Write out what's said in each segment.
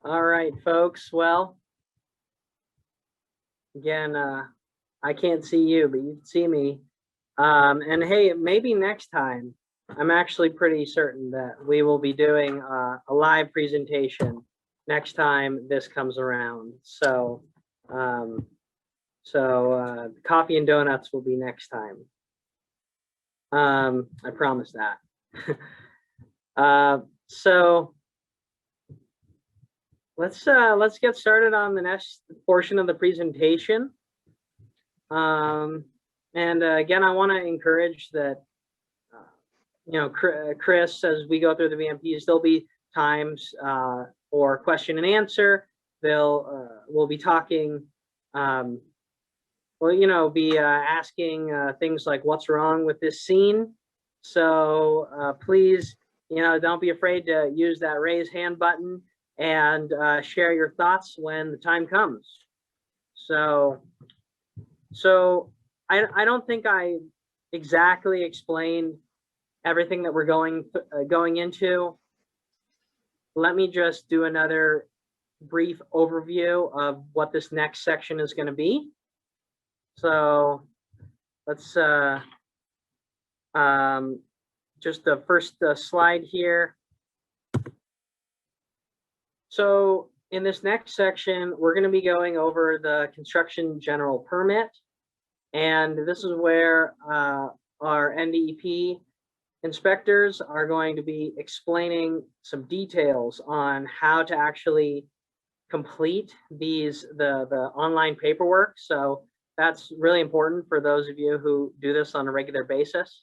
All right, folks. Well, again, I can't see you, but you can see me. And hey, maybe next time, I'm actually pretty certain that we will be doing a live presentation next time this comes around. So, coffee and donuts will be next time. I promise that. So let's get started on the next portion of the presentation. Again, I want to encourage that, Chris, as we go through the BMPs, there'll be times for question and answer. We'll be talking, be asking things like what's wrong with this scene. So please, don't be afraid to use that raise hand button and share your thoughts when the time comes. So I don't think I exactly explained everything that we're going into. Let me just do another brief overview of what this next section is going to be. So let's just the first slide here. So in this next section, we're going to be going over the construction general permit. And this is where our NDEP inspectors are going to be explaining some details on how to actually complete the online paperwork. So that's really important for those of you who do this on a regular basis.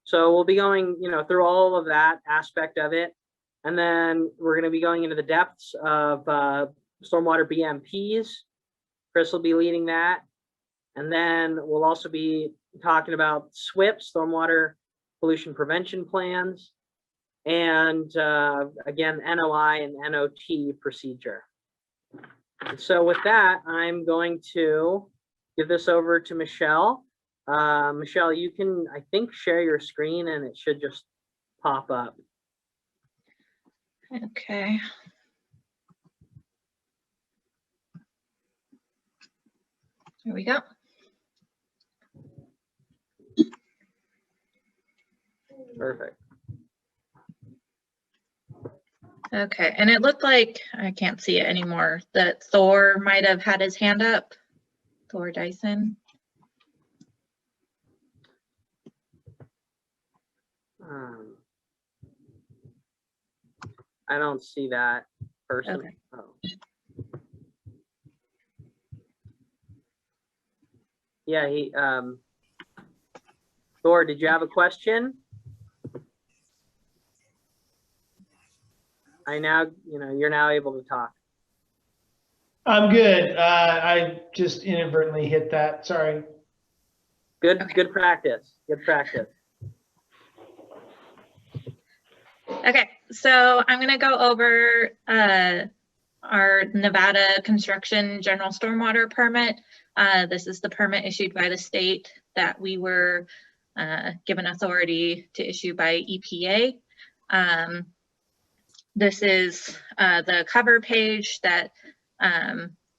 So we'll be going, through all of that aspect of it. And then we're going to be going into the depths of stormwater BMPs. Chris will be leading that. And then we'll also be talking about SWPPP, stormwater pollution prevention plans, and again, NOI and NOT procedure. And so with that, I'm going to give this over to Michelle. Michelle, you can, I think, share your screen and it should just pop up. Okay. Here we go. Perfect. Okay, and it looked like, I can't see it anymore, that Thor might have had his hand up. Thor Dyson. I don't see that person. Okay. Oh. Yeah, Thor, did you have a question? You're now able to talk. I'm good. I just inadvertently hit that. Sorry. Good, okay. Good practice. Good practice. Okay, so I'm going to go over our Nevada construction general stormwater permit. This is the permit issued by the state that we were given authority to issue by EPA. This is the cover page that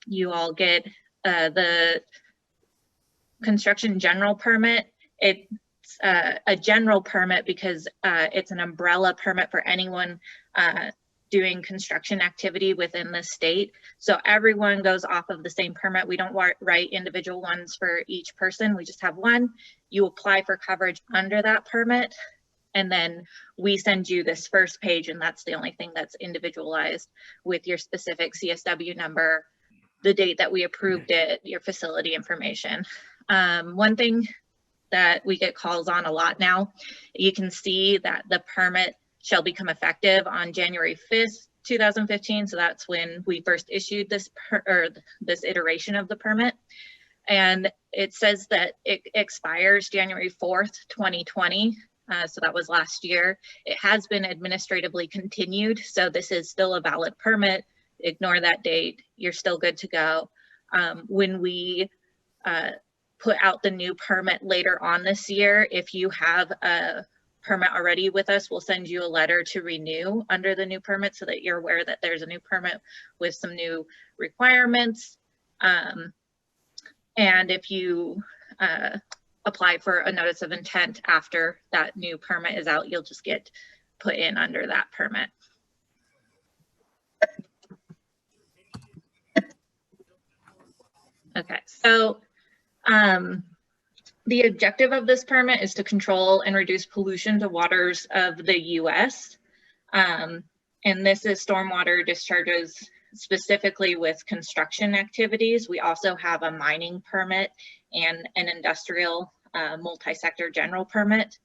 you all get. The construction general permit. It's a general permit because it's an umbrella permit for anyone doing construction activity within the state. So everyone goes off of the same permit. We don't write individual ones for each person. We just have one. You apply for coverage under that permit, and then we send you this first page, and that's the only thing that's individualized with your specific CSW number, the date that we approved it, your facility information. One thing that we get calls on a lot now, you can see that the permit shall become effective on January 5th, 2015. So that's when we first issued this iteration of the permit. And it says that it expires January 4th, 2020. So that was last year. It has been administratively continued. So this is still a valid permit. Ignore that date. You're still good to go. When we put out the new permit later on this year, if you have a permit already with us, we'll send you a letter to renew under the new permit so that you're aware that there's a new permit with some new requirements. And if you apply for a notice of intent after that new permit is out, you'll just get put in under that permit. Okay, so the objective of this permit is to control and reduce pollution to waters of the US. And this is stormwater discharges specifically with construction activities. We also have a mining permit and an industrial multi-sector general permit.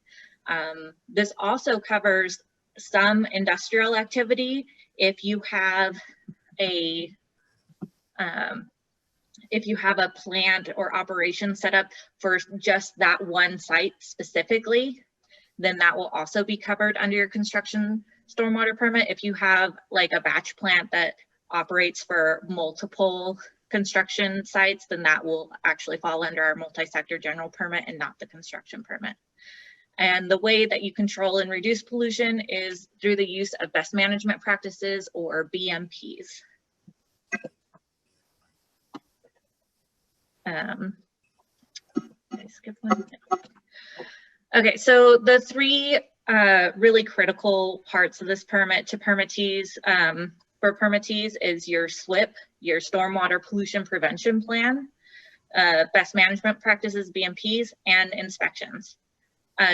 This also covers some industrial activity if you have a plant or operation set up for just that one site specifically, then that will also be covered under your construction stormwater permit. If you have like a batch plant that operates for multiple construction sites, then that will actually fall under our multi-sector general permit and not the construction permit. And the way that you control and reduce pollution is through the use of best management practices, or BMPs. I skipped one. Okay, so the three really critical parts of this permit to permittees, for permittees, is your SWPPP, your Stormwater Pollution Prevention Plan, best management practices, BMPs, and inspections.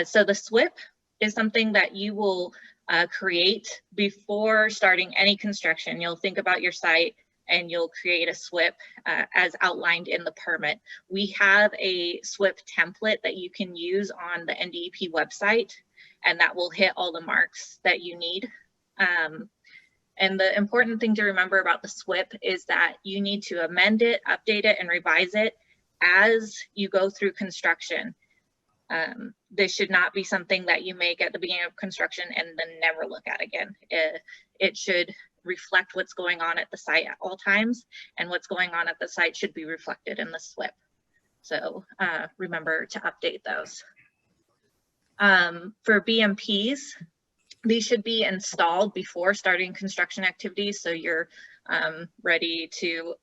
So the SWPPP is something that you will create before starting any construction. You'll think about your site and you'll create a SWPPP as outlined in the permit. We have a SWPPP template that you can use on the NDEP website, and that will hit all the marks that you need. And the important thing to remember about the SWPPP is that you need to amend it, update it, and revise it as you go through construction. This should not be something that you make at the beginning of construction and then never look at again. It should reflect what's going on at the site at all times, and what's going on at the site should be reflected in the SWPPP. So remember to update those. For BMPs, these should be installed before starting construction activities, so you're ready to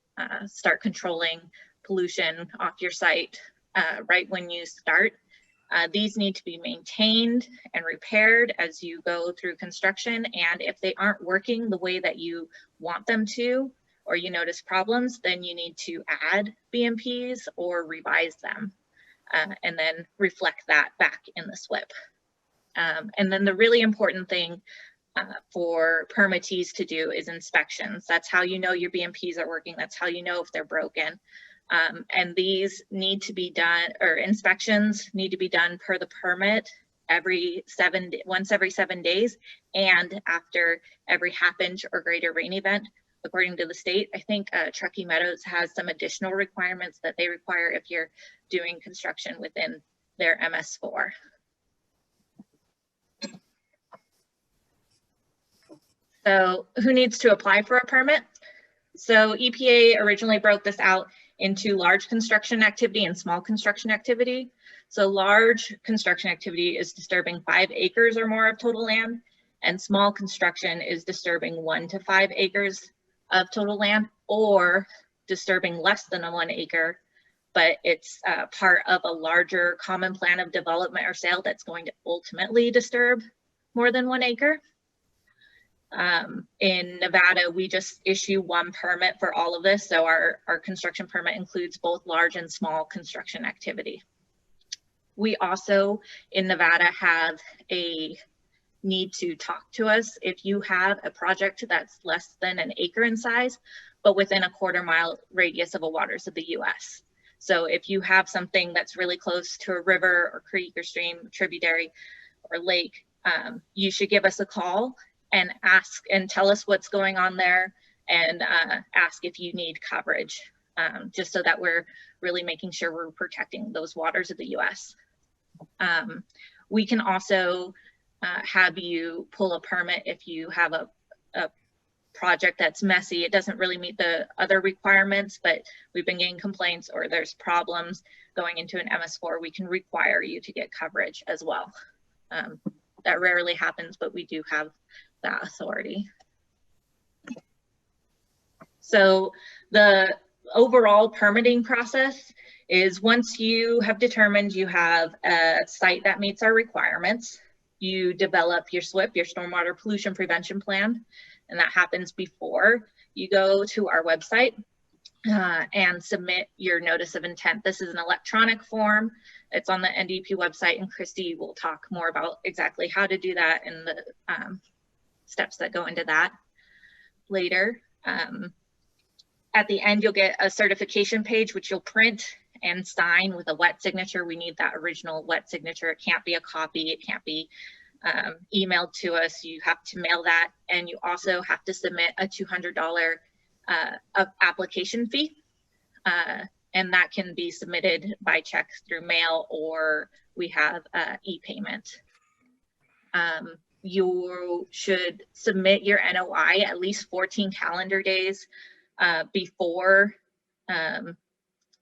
start controlling pollution off your site right when you start. These need to be maintained and repaired as you go through construction, and if they aren't working the way that you want them to, or you notice problems, then you need to add BMPs or revise them, and then reflect that back in the SWPPP. And then the really important thing for permittees to do is inspections. That's how you know your BMPs are working. That's how you know if they're broken. And these need to be done, or inspections need to be done per the permit once every 7 days, and after every half-inch or greater rain event, according to the state. I think Truckee Meadows has some additional requirements that they require if you're doing construction within their MS4. So who needs to apply for a permit? So EPA originally broke this out into large construction activity and small construction activity. So large construction activity is disturbing 5 acres or more of total land, and small construction is disturbing 1 to 5 acres of total land, or disturbing less than 1 acre, but it's part of a larger common plan of development or sale that's going to ultimately disturb more than 1 acre. In Nevada, we just issue 1 permit for all of this. So our construction permit includes both large and small construction activity. We also in Nevada have a need to talk to us if you have a project that's less than 1 acre in size, but within a 1/4 mile radius of the waters of the US. So if you have something that's really close to a river or creek or stream, tributary or lake, you should give us a call and ask and tell us what's going on there, and ask if you need coverage, just so that we're really making sure we're protecting those waters of the US. We can also have you pull a permit if you have a project that's messy. It doesn't really meet the other requirements, but we've been getting complaints or there's problems going into an MS4, we can require you to get coverage as well. That rarely happens, but we do have that authority. So the overall permitting process is, once you have determined you have a site that meets our requirements, you develop your SWPPP, your Stormwater Pollution Prevention Plan, and that happens before you go to our website and submit your notice of intent. This is an electronic form. It's on the NDEP website, and Christy will talk more about exactly how to do that and the steps that go into that later. At the end, you'll get a certification page, which you'll print and sign with a wet signature. We need that original wet signature. It can't be a copy. It can't be emailed to us. You have to mail that. And you also have to submit a $200 application fee. And that can be submitted by check through mail, or we have e-payment. You should submit your NOI at least 14 calendar days before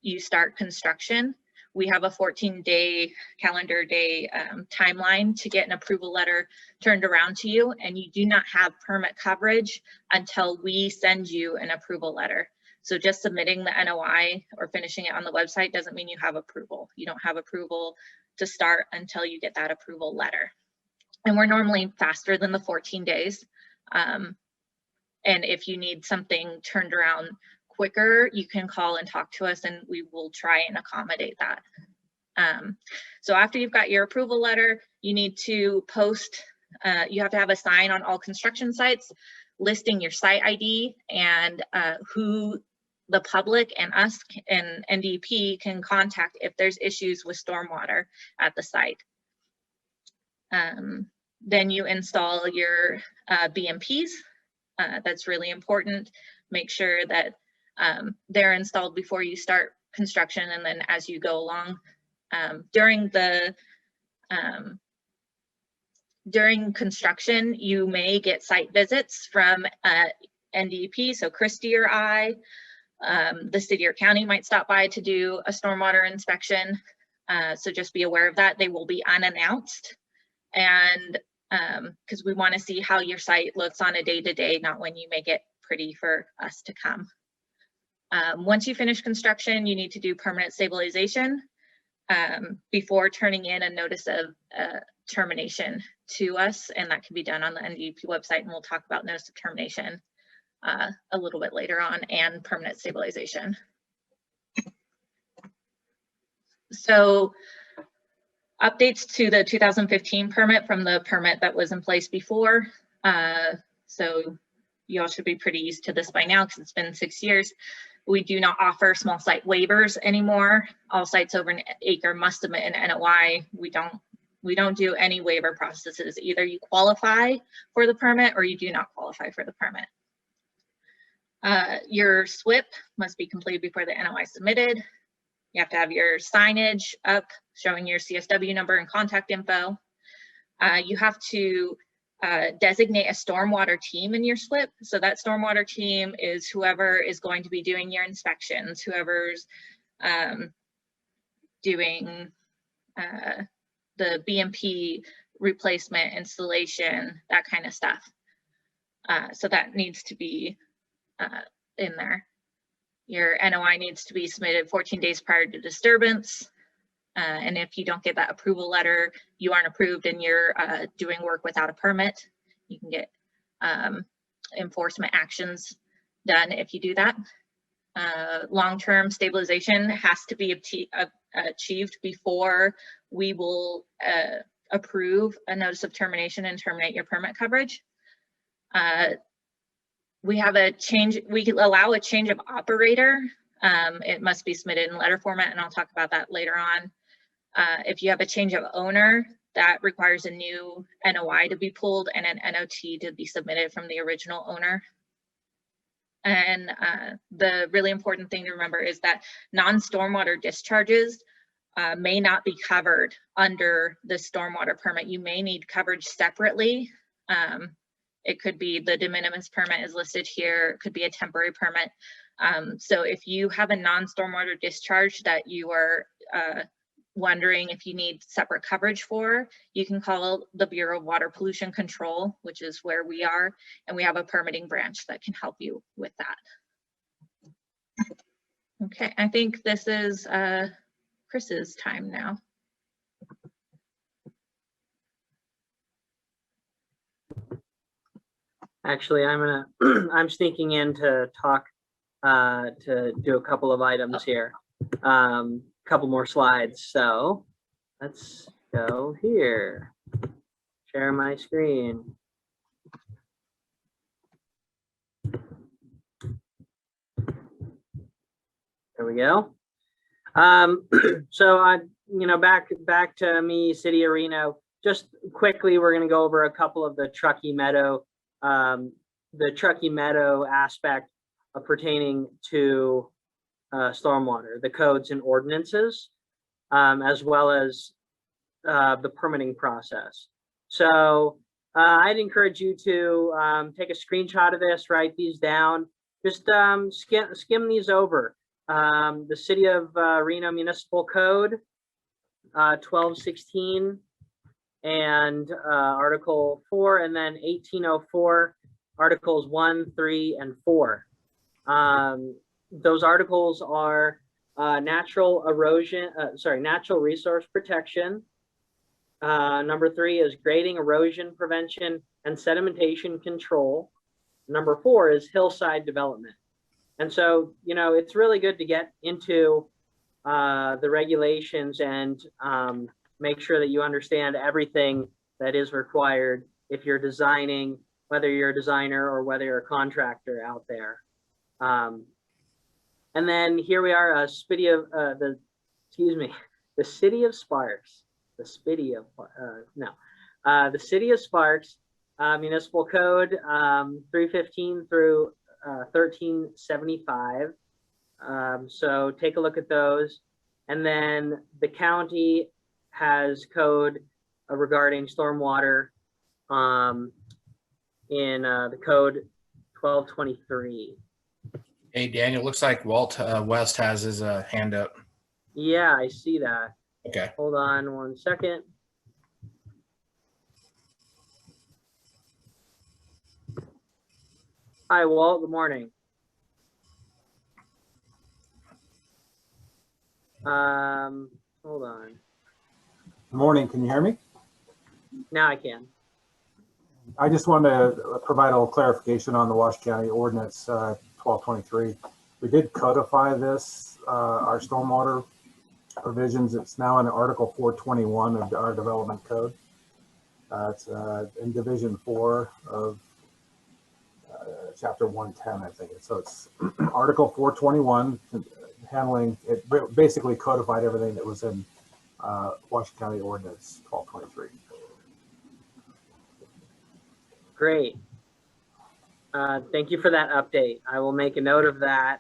you start construction. We have a 14-day calendar day timeline to get an approval letter turned around to you, and you do not have permit coverage until we send you an approval letter. So just submitting the NOI or finishing it on the website doesn't mean you have approval. You don't have approval to start until you get that approval letter. And we're normally faster than the 14 days. And if you need something turned around quicker, you can call and talk to us, and we will try and accommodate that. So after you've got your approval letter, you need to post, you have to have a sign on all construction sites listing your site ID and who the public and us and NDEP can contact if there's issues with stormwater at the site. Then you install your BMPs. That's really important. Make sure that they're installed before you start construction, and then as you go along. During construction, you may get site visits from NDEP, so Christy or I. The city or county might stop by to do a stormwater inspection, so just be aware of that. They will be unannounced, and because we want to see how your site looks on a day-to-day, not when you make it pretty for us to come. Once you finish construction, you need to do permanent stabilization before turning in a notice of termination to us, and that can be done on the NDEP website, and we'll talk about notice of termination a little bit later on, and permanent stabilization. So updates to the 2015 permit from the permit that was in place before. So you all should be pretty used to this by now because it's been 6 years. We do not offer small site waivers anymore. All sites over an acre must submit an NOI. We don't do any waiver processes. Either you qualify for the permit or you do not qualify for the permit. Your SWPPP must be completed before the NOI is submitted. You have to have your signage up showing your CSW number and contact info. You have to designate a stormwater team in your SWPPP. So that stormwater team is whoever is going to be doing your inspections, whoever's doing the BMP replacement, installation, that kind of stuff. So that needs to be in there. Your NOI needs to be submitted 14 days prior to disturbance. And if you don't get that approval letter, you aren't approved and you're doing work without a permit. You can get enforcement actions done if you do that. Long-term stabilization has to be achieved before we will approve a notice of termination and terminate your permit coverage. We have a change, we can allow a change of operator. It must be submitted in letter format, and I'll talk about that later on. If you have a change of owner, that requires a new NOI to be pulled and an NOT to be submitted from the original owner. And the really important thing to remember is that non-stormwater discharges may not be covered under the stormwater permit. You may need coverage separately. It could be the de minimis permit is listed here. It could be a temporary permit. So if you have a non-stormwater discharge that you are wondering if you need separate coverage for, you can call the Bureau of Water Pollution Control, which is where we are, and we have a permitting branch that can help you with that. Okay, I think this is Chris's time now. Actually, I'm sneaking in to talk, to do a couple of items here. Couple more slides. So let's go here. Share my screen. There we go. So back to me, City of Reno. Just quickly, we're going to go over a couple of the Truckee Meadow aspect pertaining to stormwater, the codes and ordinances, as well as the permitting process. So I'd encourage you to take a screenshot of this, write these down, just skim these over. The City of Reno Municipal Code 1216 and Article 4, and then 1804, Articles 1, 3, and 4. Those articles are natural resource protection. Number 3 is grading, erosion prevention, and sedimentation control. Number 4 is hillside development. And so, it's really good to get into the regulations and make sure that you understand everything that is required if you're designing, whether you're a designer or whether you're a contractor out there. And then here we are, the City of Sparks, the City of Sparks, Municipal Code 315 through 1375. So take a look at those. And then the county has code regarding stormwater in the code 1223. Hey, Daniel, looks like Walt West has his hand up. Yeah, I see that. Okay. Hold on 1 second. Hi, Walt. Good morning. Hold on. Good morning. Can you hear me? Now I can. I just wanted to provide a little clarification on the Washoe County Ordinance 1223. We did codify this, our stormwater provisions. It's now in Article 421 of our development code. It's in Division 4 of Chapter 110, I think. So it's Article 421, handling it, basically codified everything that was in Washoe County Ordinance 1223. Great. Thank you for that update. I will make a note of that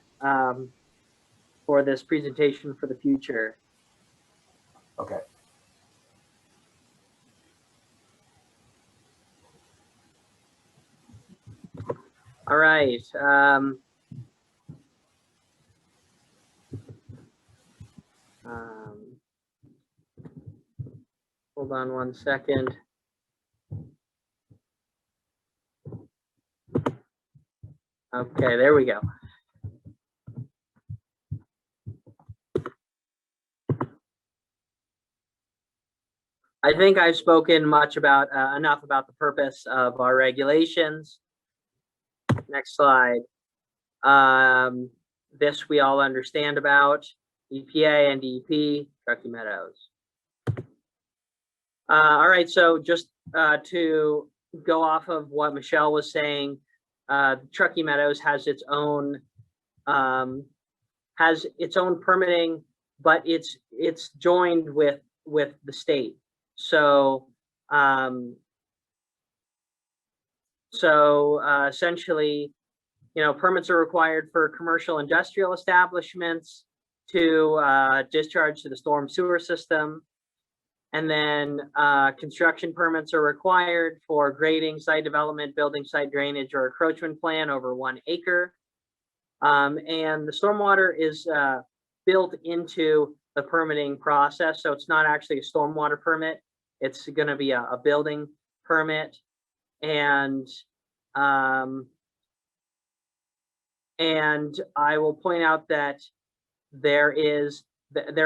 for this presentation for the future. Okay. All right. Hold on 1 second. Okay, there we go. I think I've spoken much about enough about the purpose of our regulations. Next slide. This we all understand about. EPA and DEP, Truckee Meadows. All right, so just to go off of what Michelle was saying, Truckee Meadows has its own permitting, but it's joined with the state. So essentially, permits are required for commercial industrial establishments to discharge to the storm sewer system. And then construction permits are required for grading, site development, building site drainage, or encroachment plan over 1 acre. And the stormwater is built into the permitting process. So it's not actually a stormwater permit. It's going to be a building permit. And I will point out that there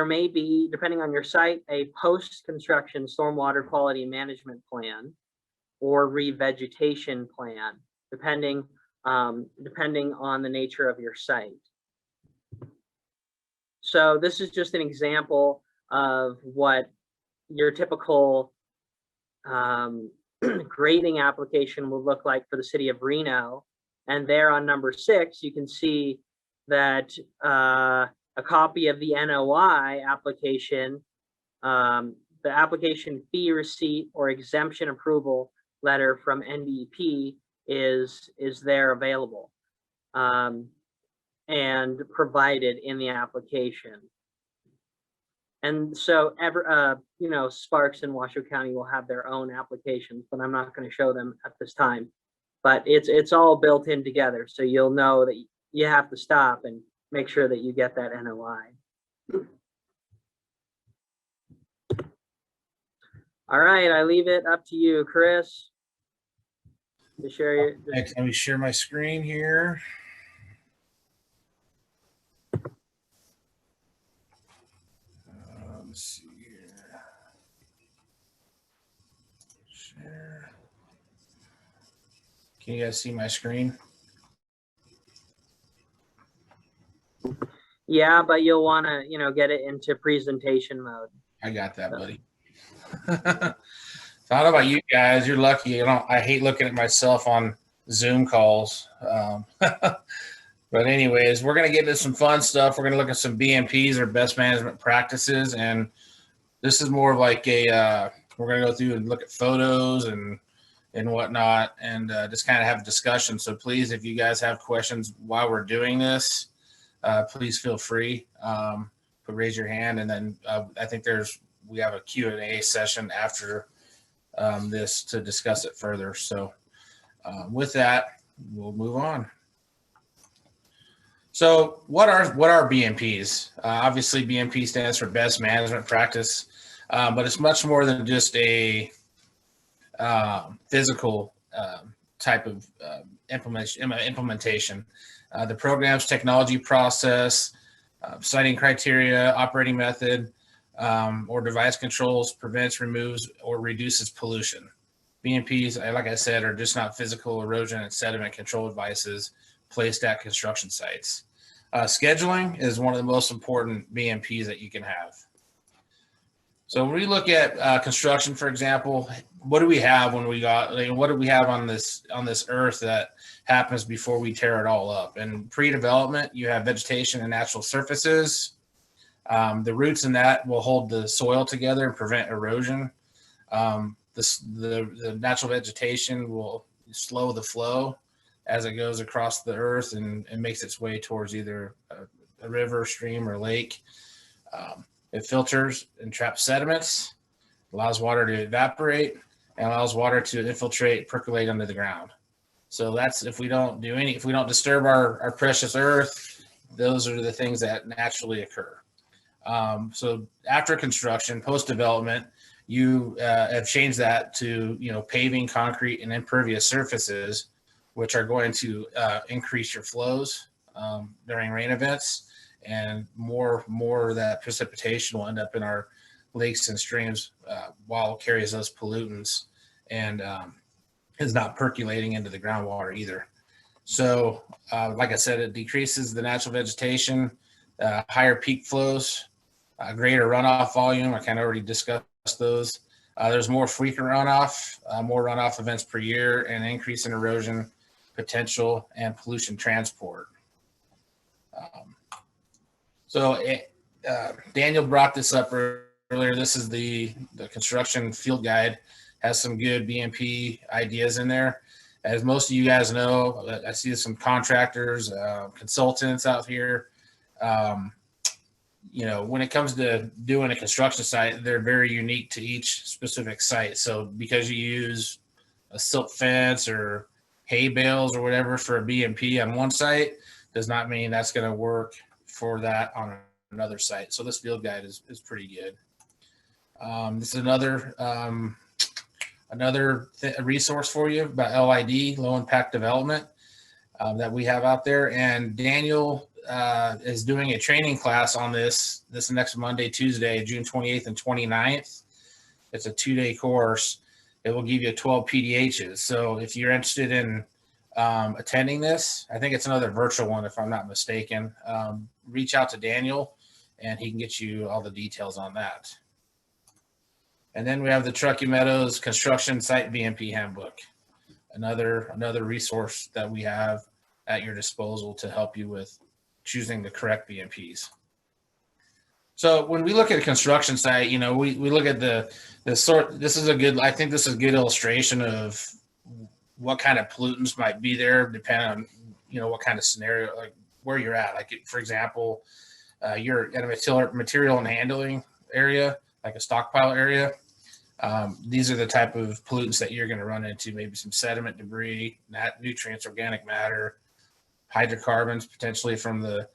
may be, depending on your site, a post-construction stormwater quality management plan or revegetation plan, depending on the nature of your site. So this is just an example of what your typical grading application will look like for the city of Reno. And there on number 6, you can see that a copy of the NOI application, the application fee receipt or exemption approval letter from NDEP is there available and provided in the application. And so Sparks and Washoe County will have their own applications, but I'm not going to show them at this time. But it's all built in together, so you'll know that you have to stop and make sure that you get that NOI. All right, I leave it up to you, Chris, to share your. Let me share my screen here. Let's see here. Share. Can you guys see my screen? Yeah, but you'll want to, get it into presentation mode. I got that, buddy. So I don't know about you guys. You're lucky. I hate looking at myself on Zoom calls. But anyways, we're going to get into some fun stuff. We're going to look at some BMPs or best management practices. And this is more of like we're going to go through and look at photos and whatnot and just kind of have a discussion. So please, if you guys have questions while we're doing this, please feel free to raise your hand. And then I think we have a Q&A session after this to discuss it further. So with that, we'll move on. So what are BMPs? Obviously, BMP stands for Best Management Practice, but it's much more than just a physical type of implementation. The program's technology process, citing criteria, operating method, or device controls prevents, removes, or reduces pollution. BMPs, like I said, are just not physical erosion and sediment control devices placed at construction sites. Scheduling is one of the most important BMPs that you can have. So when we look at construction, for example, what do we have when what do we have on this earth that happens before we tear it all up? And pre-development, you have vegetation and natural surfaces. The roots in that will hold the soil together and prevent erosion. The natural vegetation will slow the flow as it goes across the earth and makes its way towards either a river, stream, or lake. It filters and traps sediments, allows water to evaporate, and allows water to infiltrate, percolate under the ground. So that's if we don't disturb our precious earth, those are the things that naturally occur. So after construction, post-development, you have changed that to paving, concrete, and impervious surfaces, which are going to increase your flows during rain events, and more of that precipitation will end up in our lakes and streams while it carries those pollutants and is not percolating into the groundwater either. So like I said, it decreases the natural vegetation, higher peak flows, greater runoff volume. I kind of already discussed those. There's more frequent runoff, more runoff events per year, and an increase in erosion potential and pollution transport. Daniel brought this up earlier. This is the construction field guide, has some good BMP ideas in there. As most of you guys know, I see some contractors, consultants out here. When it comes to doing a construction site, they're very unique to each specific site. So because you use a silk fence or hay bales or whatever for a BMP on one site, does not mean that's going to work for that on another site. So this field guide is pretty good. This is another resource for you about LID, low impact development, that we have out there. And Daniel is doing a training class on this next Monday, Tuesday, June 28th and 29th. It's a 2-day course. It will give you 12 PDHs. So if you're interested in attending this, I think it's another virtual one if I'm not mistaken, reach out to Daniel and he can get you all the details on that. And then we have the Truckee Meadows Construction Site BMP Handbook, another resource that we have at your disposal to help you with choosing the correct BMPs. So when we look at a construction site, we look at I think this is a good illustration of what kind of pollutants might be there, depending on, what kind of scenario, like where you're at. Like, for example, you're at a material and handling area, like a stockpile area. These are the type of pollutants that you're going to run into, maybe some sediment, debris, nutrients, organic matter, hydrocarbons, potentially from the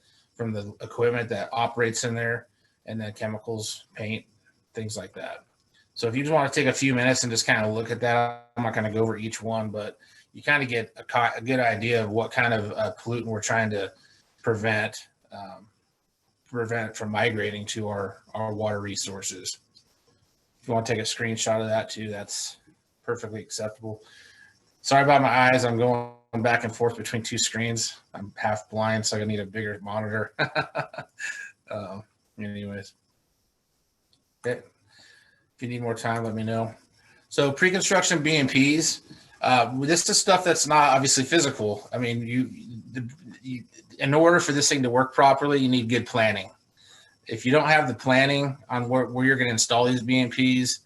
equipment that operates in there, and then chemicals, paint, things like that. So if you just want to take a few minutes and just kind of look at that, I'm not going to go over each one, but you kind of get a good idea of what kind of pollutant we're trying to prevent from migrating to our water resources. If you want to take a screenshot of that too, that's perfectly acceptable. Sorry about my eyes. I'm going back and forth between two screens. I'm half blind, so I need a bigger monitor. Anyways. Okay. If you need more time, let me know. So pre-construction BMPs, this is stuff that's not obviously physical. I mean, in order for this thing to work properly, you need good planning. If you don't have the planning on where you're going to install these BMPs,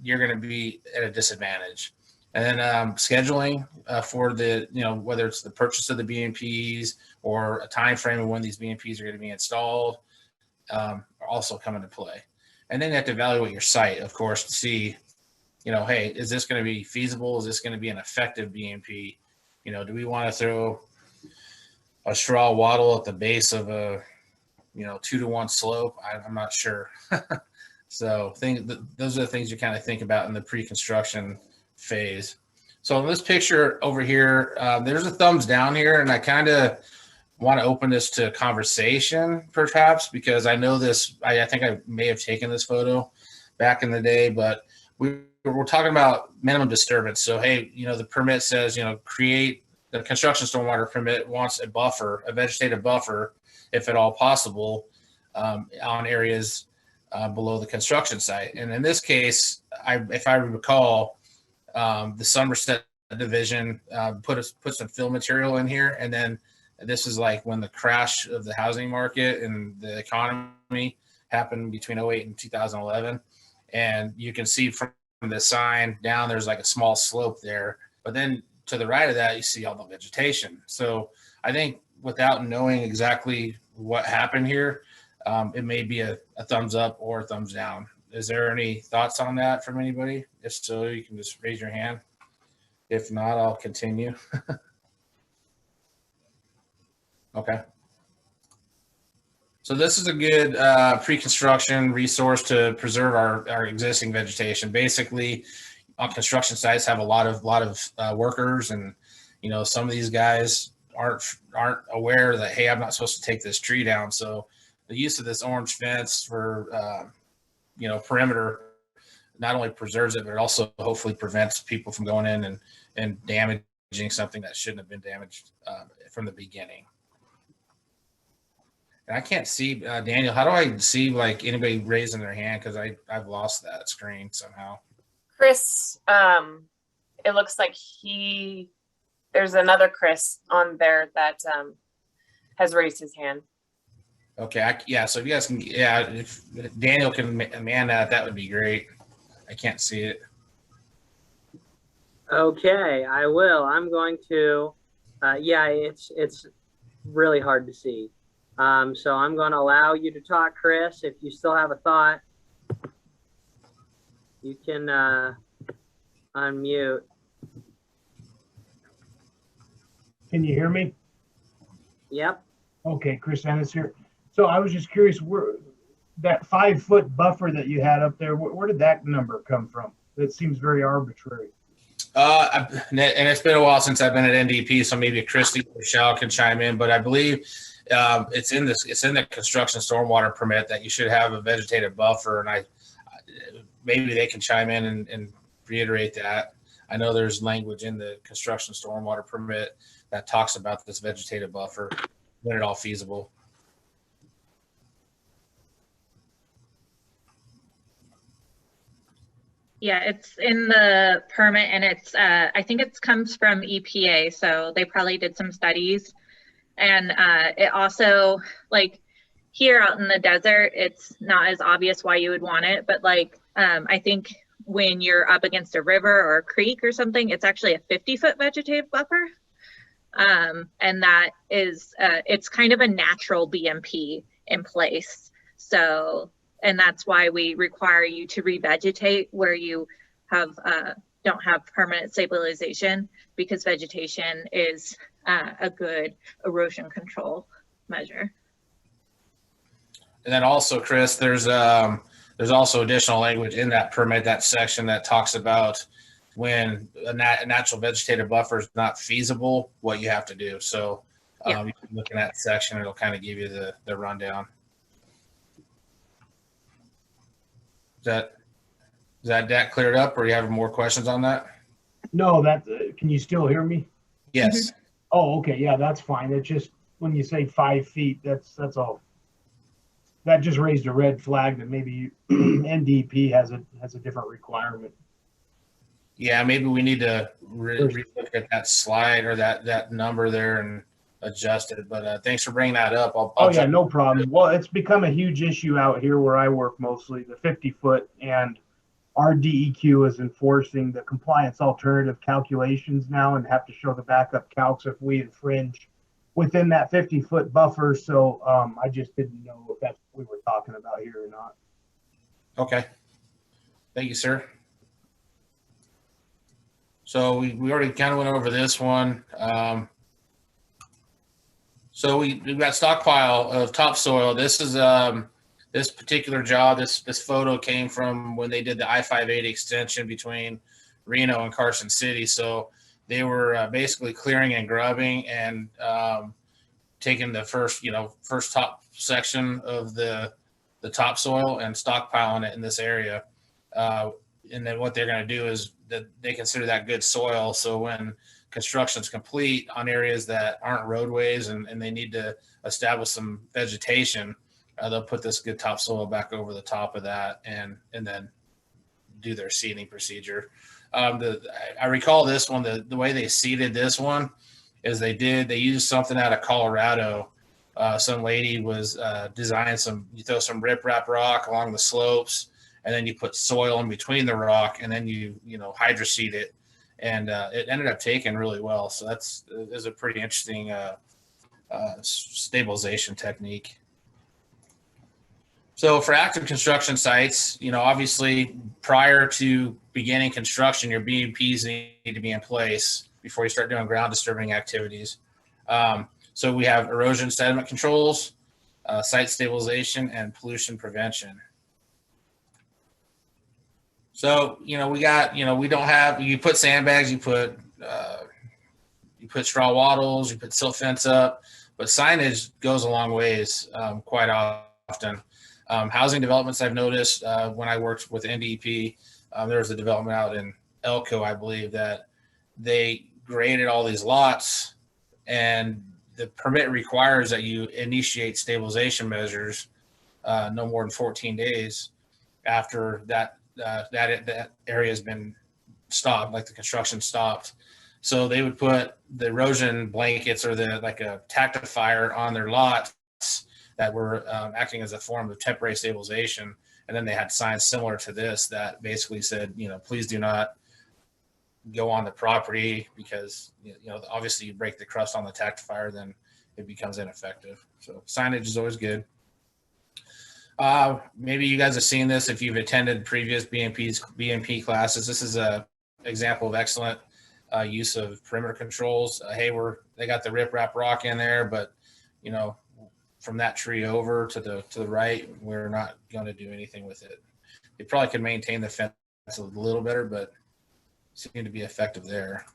you're going to be at a disadvantage. And then scheduling for the, whether it's the purchase of the BMPs or a time frame of when these BMPs are going to be installed, also come into play. And then you have to evaluate your site, of course, to see, hey, is this going to be feasible? Is this going to be an effective BMP? Do we want to throw a straw wattle at the base of a 2-to-1 slope? I'm not sure. So those are the things you kind of think about in the pre-construction phase. So in this picture over here, there's a thumbs down here, and I kind of want to open this to conversation perhaps, because I know this, I think I may have taken this photo back in the day, but we're talking about minimum disturbance. So, hey, the permit says, create the construction stormwater permit wants a buffer, a vegetative buffer, if at all possible, on areas below the construction site. And in this case, if I recall, the Somerset division put some fill material in here, and then this is like when the crash of the housing market and the economy happened between 2008 and 2011. And you can see from the sign down, there's like a small slope there, but then to the right of that, you see all the vegetation. So I think without knowing exactly what happened here, it may be a thumbs up or a thumbs down. Is there any thoughts on that from anybody? If so, you can just raise your hand. If not, I'll continue. Okay. So this is a good pre-construction resource to preserve our existing vegetation. Basically, on construction sites have a lot of workers, and some of these guys aren't aware that, hey, I'm not supposed to take this tree down. So the use of this orange fence for perimeter not only preserves it, but it also hopefully prevents people from going in and damaging something that shouldn't have been damaged from the beginning. And I can't see Daniel. How do I see like anybody raising their hand? Because I've lost that screen somehow. Chris, it looks like there's another Chris on there that has raised his hand. Okay, so if you guys can, if Daniel can man that would be great. I can't see it. Okay, I will. I'm going to, it's really hard to see. So I'm going to allow you to talk, Chris. If you still have a thought, you can unmute. Can you hear me? Yep. Okay, Chris Ennis here. So I was just curious, where that 5-foot buffer that you had up there, where did that number come from? That seems very arbitrary. And it's been a while since I've been at NDP, so maybe Christy or Michelle can chime in, but I believe it's in the construction stormwater permit that you should have a vegetative buffer, and maybe they can chime in and reiterate that. I know there's language in the construction stormwater permit that talks about this vegetative buffer when at all feasible. Yeah, it's in the permit, and it's I think it comes from EPA, so they probably did some studies. And it also, like, here out in the desert, it's not as obvious why you would want it, but like I think when you're up against a river or a creek or something, it's actually a 50-foot vegetative buffer. And that is it's kind of a natural BMP in place. So, and that's why we require you to revegetate where you have don't have permanent stabilization, because vegetation is a good erosion control measure. And then also, Chris, there's also additional language in that permit, that section that talks about when a natural vegetative buffer is not feasible, what you have to do. So you can look in that section, it'll kind of give you the rundown. Is that cleared up, or you have more questions on that? No, can you still hear me? Yes. Mm-hmm. Oh, okay. Yeah, that's fine. It's just when you say 5 feet, that's all. That just raised a red flag that maybe NDP has a different requirement. Yeah, maybe we need to re-look at that slide or that number there and adjust it. But thanks for bringing that up. Oh yeah, no problem. Well, it's become a huge issue out here where I work mostly, the 50-foot, and our DEQ is enforcing the compliance alternative calculations now and have to show the backup calcs if we infringe within that 50-foot buffer. So I just didn't know if that's what we were talking about here or not. Okay. Thank you, sir. So we already kind of went over this one. So we've got stockpile of topsoil. This is this particular job. This photo came from when they did the I-580 extension between Reno and Carson City. So they were basically clearing and grubbing and taking the first top section of the topsoil and stockpiling it in this area. And then what they're going to do is that they consider that good soil. So when construction's complete on areas that aren't roadways and they need to establish some vegetation, they'll put this good topsoil back over the top of that and then do their seeding procedure. I recall this one, the way they seeded this one is they used something out of Colorado. Some lady was designing you throw some riprap rock along the slopes, and then you put soil in between the rock, and then you hydroseed it, and it ended up taking really well. So is a pretty interesting stabilization technique. So for active construction sites, obviously prior to beginning construction, your BMPs need to be in place before you start doing ground disturbing activities. So we have erosion sediment controls, site stabilization, and pollution prevention. So, we got, we don't have, you put sandbags, you put straw wattles, you put silt fence up, but signage goes a long ways quite often. Housing developments I've noticed when I worked with NDP, there was a development out in Elko, I believe, that they graded all these lots, and the permit requires that you initiate stabilization measures no more than 14 days after that area has been stopped, like the construction stopped. So they would put the erosion blankets or like a tactifier on their lots that were acting as a form of temporary stabilization. And then they had signs similar to this that basically said, please do not go on the property because, obviously you break the crust on the tactifier, then it becomes ineffective. So signage is always good. Maybe you guys have seen this if you've attended previous BMP classes. This is a example of excellent use of perimeter controls. Hey, they got the riprap rock in there, but from that tree over to the right, we're not going to do anything with it. They probably could maintain the fence a little better, but seem to be effective there.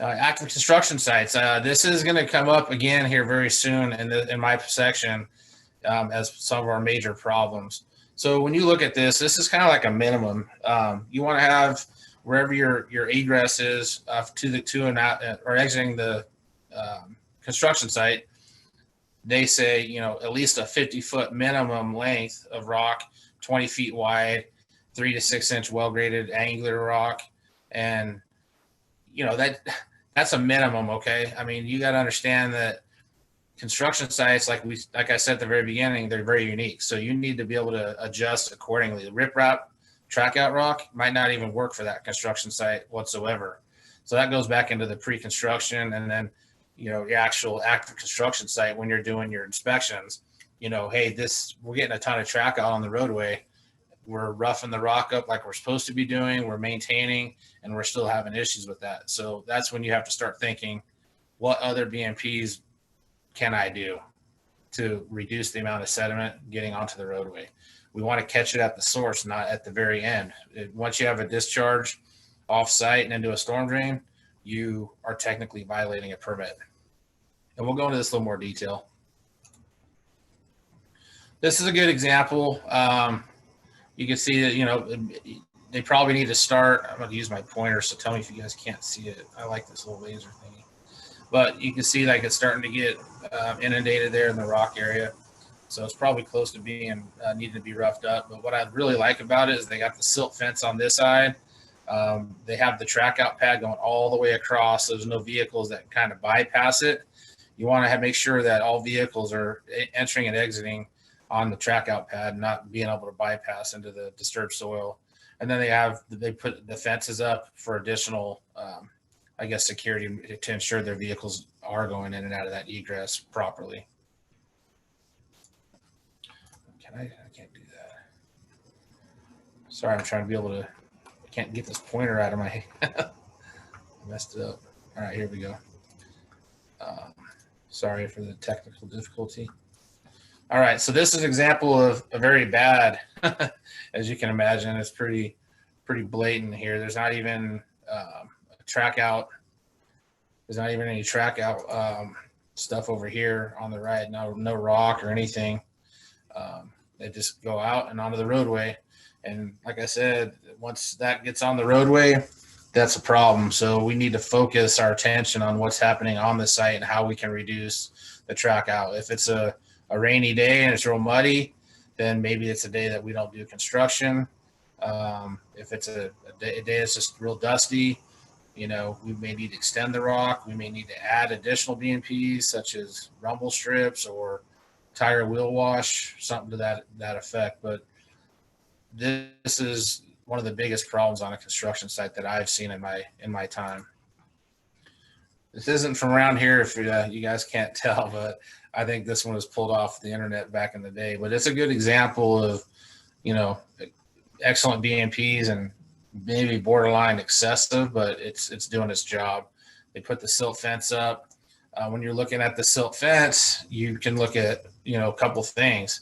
Active construction sites. This is going to come up again here very soon in my section as some of our major problems. So when you look at this is kind of like a minimum. You want to have wherever your egress is to and out or exiting the construction site. They say, you know, at least a 50-foot minimum length of rock, 20 feet wide, 3 to 6 inch well-graded angular rock. And, you know, that's a minimum. Okay. I mean, you got to understand that construction sites, like I said at the very beginning, they're very unique. So you need to be able to adjust accordingly. The riprap track out rock might not even work for that construction site whatsoever. So that goes back into the pre-construction, and then, you know, the actual active construction site when you're doing your inspections, you know, hey, we're getting a ton of track out on the roadway. We're roughing the rock up like we're supposed to be doing, we're maintaining, and we're still having issues with that. So that's when you have to start thinking, what other BMPs can I do to reduce the amount of sediment getting onto the roadway? We want to catch it at the source, not at the very end. Once you have a discharge off-site and into a storm drain, you are technically violating a permit. And we'll go into this in a little more detail. This is a good example. You can see that, you know, they probably need to start. I'm going to use my pointer, so tell me if you guys can't see it. I like this little laser thingy. But you can see like it's starting to get inundated there in the rock area. So it's probably close to being needing to be roughed up. But what I really like about it is they got the silt fence on this side. They have the track out pad going all the way across. So there's no vehicles that kind of bypass it. You want to make sure that all vehicles are entering and exiting on the track out pad, not being able to bypass into the disturbed soil. And then they put the fences up for additional, I guess, security to ensure their vehicles are going in and out of that egress properly. I can't do that. Sorry, I'm trying to be able to, I can't get this pointer out of my, messed it up. All right, here we go. Sorry for the technical difficulty. All right, so this is an example of a very bad, as you can imagine, it's pretty blatant here. There's not even a track out. There's not even any track out stuff over here on the right. No rock or anything. They just go out and onto the roadway. And like I said, once that gets on the roadway, that's a problem. So we need to focus our attention on what's happening on the site and how we can reduce the track out. If it's a rainy day and it's real muddy, then maybe it's a day that we don't do construction. If it's a day that's just real dusty, you know, we may need to extend the rock. We may need to add additional BMPs such as rumble strips or tire wheel wash, something to that effect. But this is one of the biggest problems on a construction site that I've seen in my time. This isn't from around here, if you guys can't tell, but I think this one was pulled off the internet back in the day. But it's a good example of, you know, excellent BMPs and maybe borderline excessive, but it's doing its job. They put the silt fence up. When you're looking at the silt fence, you can look at, you know, a couple things.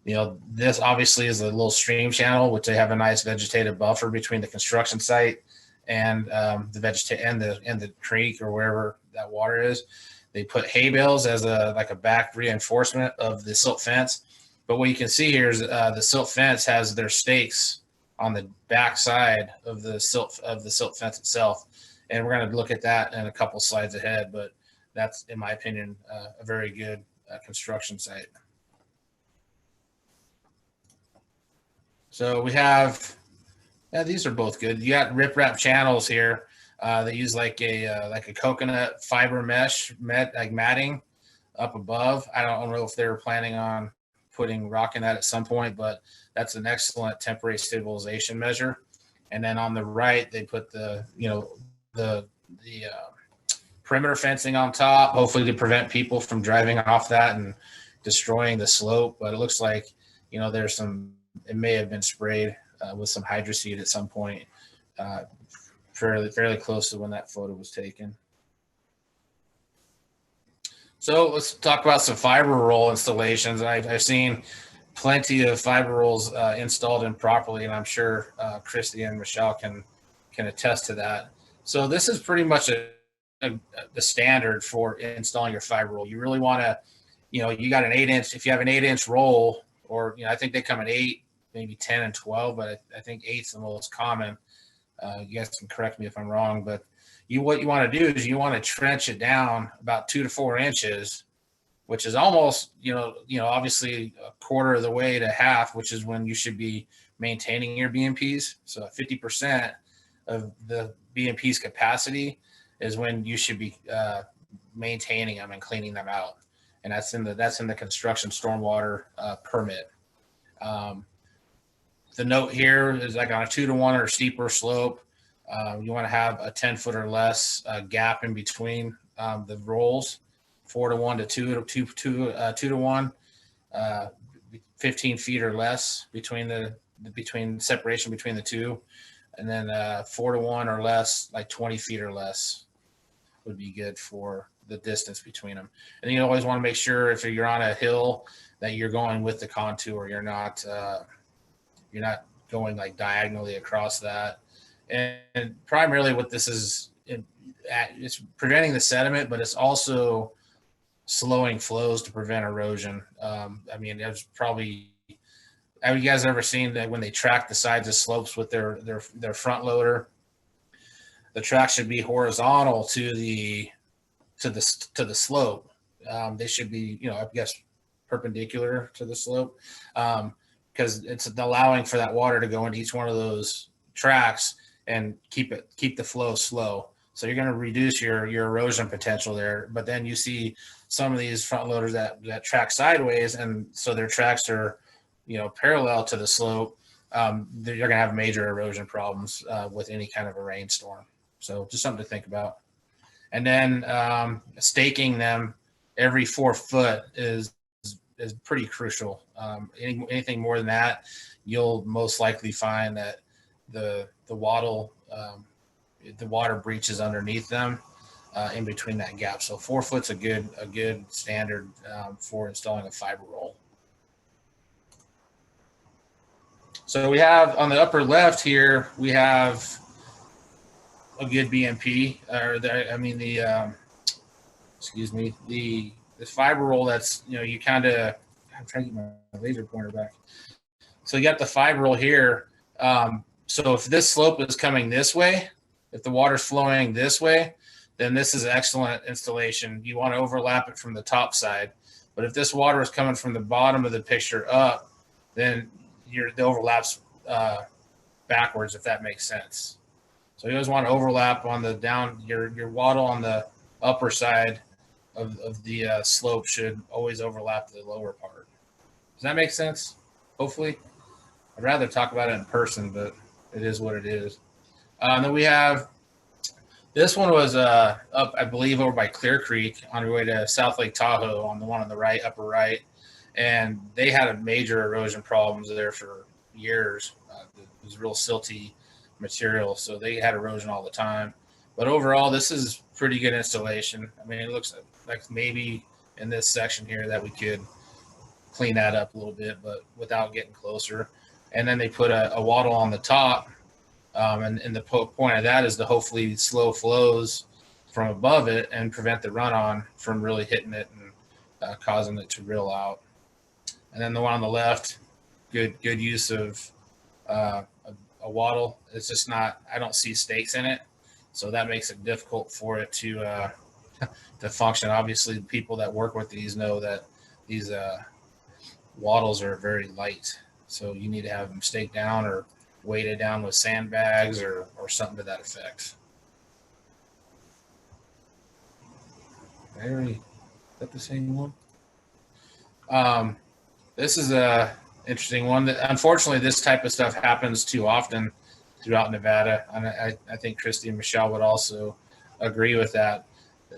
You know, this obviously is a little stream channel, which they have a nice vegetative buffer between the construction site and the creek or wherever that water is. They put hay bales as like a back reinforcement of the silt fence. But what you can see here is the silt fence has their stakes on the back side of the silt fence itself. And we're going to look at that in a couple slides ahead, but that's, in my opinion, a very good construction site. So we have, these are both good. You got riprap channels here. They use like a coconut fiber mesh, like matting up above. I don't know if they were planning on putting rock in that at some point, but that's an excellent temporary stabilization measure. And then on the right, they put the perimeter fencing on top, hopefully to prevent people from driving off that and destroying the slope. But it looks like, you know, there's some, it may have been sprayed with some hydroseed at some point, fairly close to when that photo was taken. So let's talk about some fiber roll installations. I've seen plenty of fiber rolls installed improperly, and I'm sure Christy and Michelle can attest to that. So this is pretty much the standard for installing your fiber roll. You really want to, you got an 8-inch. If you have an 8-inch roll, or I think they come in 8, maybe 10 and 12, but I think 8's the most common. You guys can correct me if I'm wrong, but what you want to do is you want to trench it down about 2 to 4 inches, which is almost, obviously a quarter of the way to half, which is when you should be maintaining your BMPs. So 50% of the BMP's capacity is when you should be maintaining them and cleaning them out. And that's in the construction stormwater permit. The note here is like on a 2-to-1 or steeper slope, you want to have a 10-foot or less gap in between the rolls. 4-to-1 to 2-to-1, 15 feet or less between separation between the two, and then 4-to-1 or less, like 20 feet or less, would be good for the distance between them. And you always want to make sure if you're on a hill that you're going with the contour. You're not going like diagonally across that. And primarily what this is, it's preventing the sediment, but it's also slowing flows to prevent erosion. There's probably, have you guys ever seen that when they track the sides of slopes with their front loader? The track should be horizontal to the slope. They should be, I guess, perpendicular to the slope, because it's allowing for that water to go into each one of those tracks and keep the flow slow. So you're going to reduce your erosion potential there. But then you see some of these front loaders that track sideways, and so their tracks are, parallel to the slope. You're going to have major erosion problems with any kind of a rainstorm. So just something to think about. And then staking them every 4 foot is pretty crucial. Anything more than that, you'll most likely find that the water breaches underneath them in between that gap. So 4 foot's a good standard for installing a fiber roll. So we have on the upper left here, we have a good BMP, the fiber roll that's, you kind of, I'm trying to get my laser pointer back. So you got the fiber roll here. So if this slope is coming this way, if the water's flowing this way, then this is excellent installation. You want to overlap it from the top side. But if this water is coming from the bottom of the picture up, then the overlap's backwards, if that makes sense. So you always want to overlap on the down, your wattle on the upper side of the slope should always overlap the lower part. Does that make sense? Hopefully. I'd rather talk about it in person, but it is what it is. Then we have, this one was up, I believe, over by Clear Creek on your way to South Lake Tahoe, on the one on the right, upper right. And they had a major erosion problems there for years. It was real silty material, so they had erosion all the time. But overall, this is pretty good installation. I mean, it looks like maybe in this section here that we could clean that up a little bit, but without getting closer. And then they put a wattle on the top, and the point of that is to hopefully slow flows from above it and prevent the run-on from really hitting it and causing it to reel out. And then the one on the left, good use of a wattle. It's just not, I don't see stakes in it, so that makes it difficult for it to function. Obviously, people that work with these know that these wattles are very light, so you need to have them staked down or weighted down with sandbags or something to that effect. Is that the same one? This is a interesting one. Unfortunately, this type of stuff happens too often throughout Nevada, and I think Christy and Michelle would also agree with that.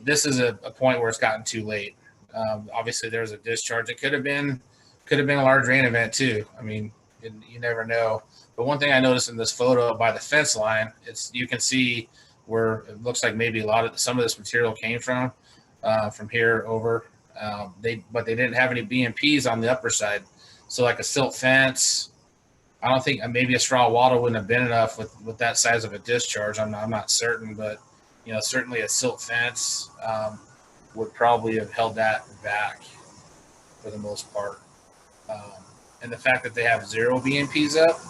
This is a point where it's gotten too late. Obviously, there's a discharge. It could have been a large rain event too. I mean, you never know. But one thing I noticed in this photo by the fence line, you can see where it looks like maybe some of this material came from. from here over. But they didn't have any BMPs on the upper side. So like a silt fence, I don't think, maybe a straw wattle wouldn't have been enough with that size of a discharge. I'm not certain, but certainly a silt fence would probably have held that back for the most part. And the fact that they have 0 BMPs up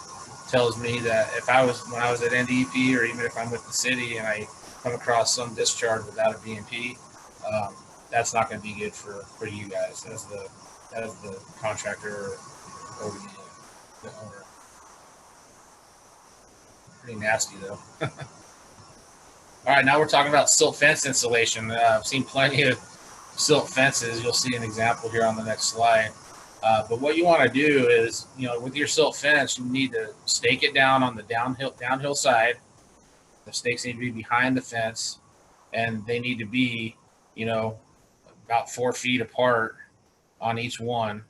tells me that when I was at NDEP, or even if I'm with the city and I come across some discharge without a BMP, that's not going to be good for you guys as the contractor or the owner. Pretty nasty though. All right, now we're talking about silt fence installation. I've seen plenty of silt fences. You'll see an example here on the next slide. But what you want to do is, with your silt fence, you need to stake it down on the downhill side. The stakes need to be behind the fence, and they need to be, about 4 feet apart on each one,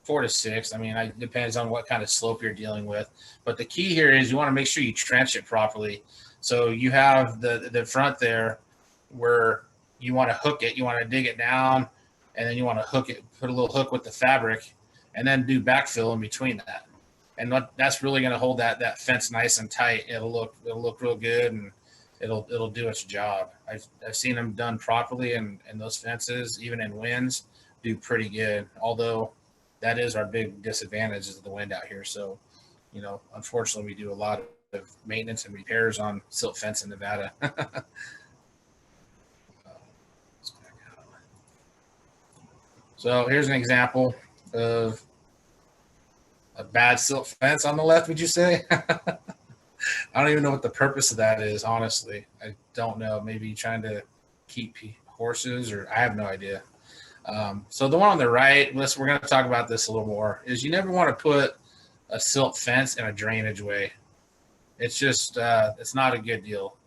4 to 6. I mean, it depends on what kind of slope you're dealing with. But the key here is you want to make sure you trench it properly. So you have the front there where you want to hook it, you want to dig it down, and then you want to hook it, put a little hook with the fabric, and then do backfill in between that. And that's really going to hold that fence nice and tight. It'll look real good, and it'll do its job. I've seen them done properly, and those fences, even in winds, do pretty good. Although that is our big disadvantage, is the wind out here. So, unfortunately, we do a lot of maintenance and repairs on silt fence in Nevada. So here's an example of a bad silt fence on the left, would you say? I don't even know what the purpose of that is, honestly. I don't know. Maybe trying to keep horses, or I have no idea. So the one on the right, we're going to talk about this a little more, is you never want to put a silt fence in a drainage way. It's just, it's not a good deal.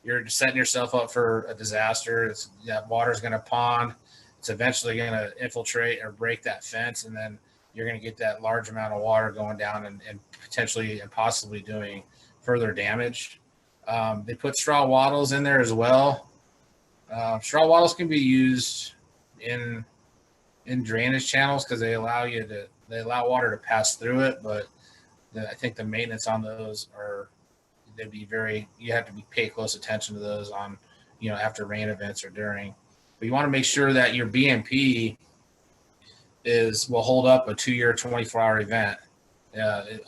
You're setting yourself up for a disaster. That water's going to pond. It's eventually going to infiltrate or break that fence, and then you're going to get that large amount of water going down and potentially and possibly doing further damage. They put straw wattles in there as well. Straw wattles can be used in drainage channels because they allow water to pass through it, but I think the maintenance on those you have to pay close attention to those on, after rain events or during. But you want to make sure that your BMP will hold up a 2-year, 24-hour event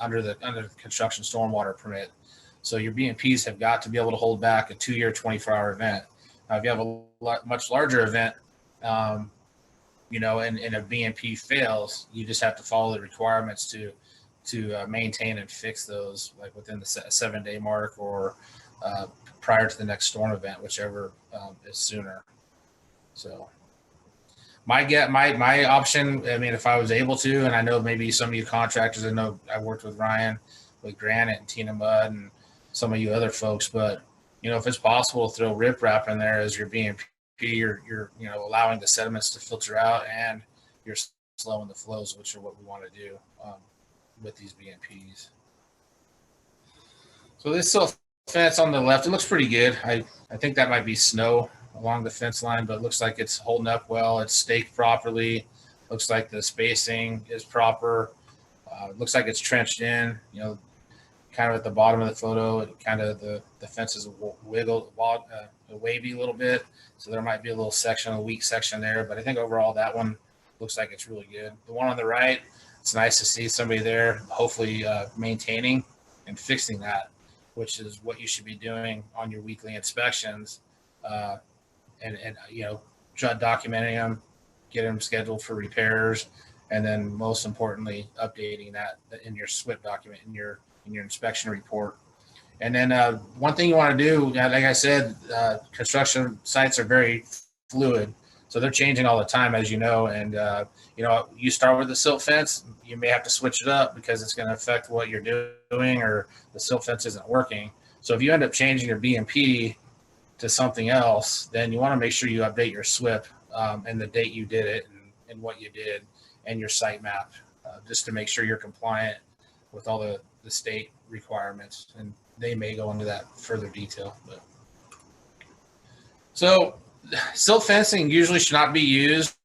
under the construction stormwater permit. So your BMPs have got to be able to hold back a 2-year, 24-hour event. Now, if you have a much larger event, and a BMP fails, you just have to follow the requirements to maintain and fix those, like within the 7-day mark or prior to the next storm event, whichever is sooner. So my option, I mean, if I was able to, and I know maybe some of you contractors, I know I worked with Ryan with Granite and Tina Mudd and some of you other folks, but if it's possible to throw riprap in there as your BMP, you're allowing the sediments to filter out, and you're slowing the flows, which are what we want to do with these BMPs. So this silt fence on the left, it looks pretty good. I think that might be snow along the fence line, but it looks like it's holding up well. It's staked properly. Looks like the spacing is proper. It looks like it's trenched in, kind of at the bottom of the photo. The fence is wavy a little bit. So there might be a weak section there, but I think overall that one looks like it's really good. The one on the right, it's nice to see somebody there, hopefully maintaining and fixing that, which is what you should be doing on your weekly inspections. And documenting them, get them scheduled for repairs, and then most importantly, updating that in your SWPPP document, in your inspection report. And then one thing you want to do, like I said, construction sites are very fluid, so they're changing all the time, as you know. And you start with the silt fence, you may have to switch it up because it's going to affect what you're doing, or the silt fence isn't working. So if you end up changing your BMP to something else, then you want to make sure you update your SWPPP and the date you did it and what you did, and your site map, just to make sure you're compliant with all the state requirements. And they may go into that further detail. But so silt fencing usually should not be used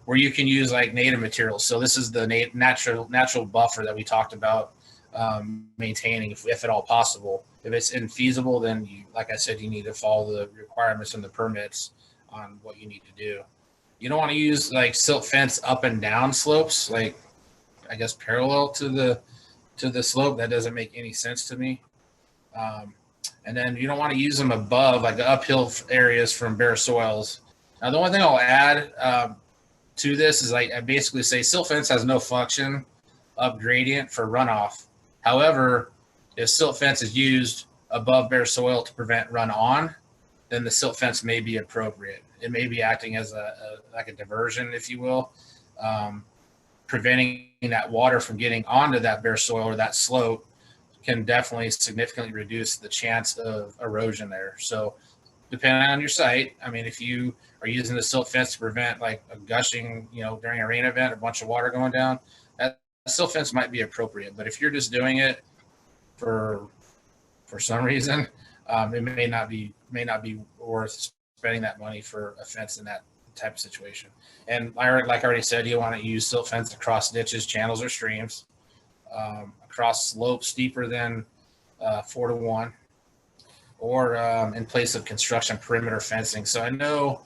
where you can use like native materials. So this is the natural buffer that we talked about maintaining, if at all possible. If it's infeasible, then you, like I said, you need to follow the requirements and the permits on what you need to do. You don't want to use like silt fence up and down slopes, like I guess parallel to the slope. That doesn't make any sense to me. And then you don't want to use them above, like the uphill areas from bare soils. Now, the only thing I'll add to this is I basically say silt fence has no function up gradient for runoff. However, if silt fence is used above bare soil to prevent run on, then the silt fence may be appropriate. It may be acting as like a diversion, if you will, preventing that water from getting onto that bare soil or that slope can definitely significantly reduce the chance of erosion there. So depending on your site, I mean, if you are using the silt fence to prevent like a gushing, during a rain event, a bunch of water going down, that silt fence might be appropriate. But if you're just doing it for some reason, it may not be worth spending that money for a fence in that type of situation. And like I already said, you want to use silt fence across ditches, channels, or streams, across slopes steeper than 4:1, or in place of construction perimeter fencing. So I know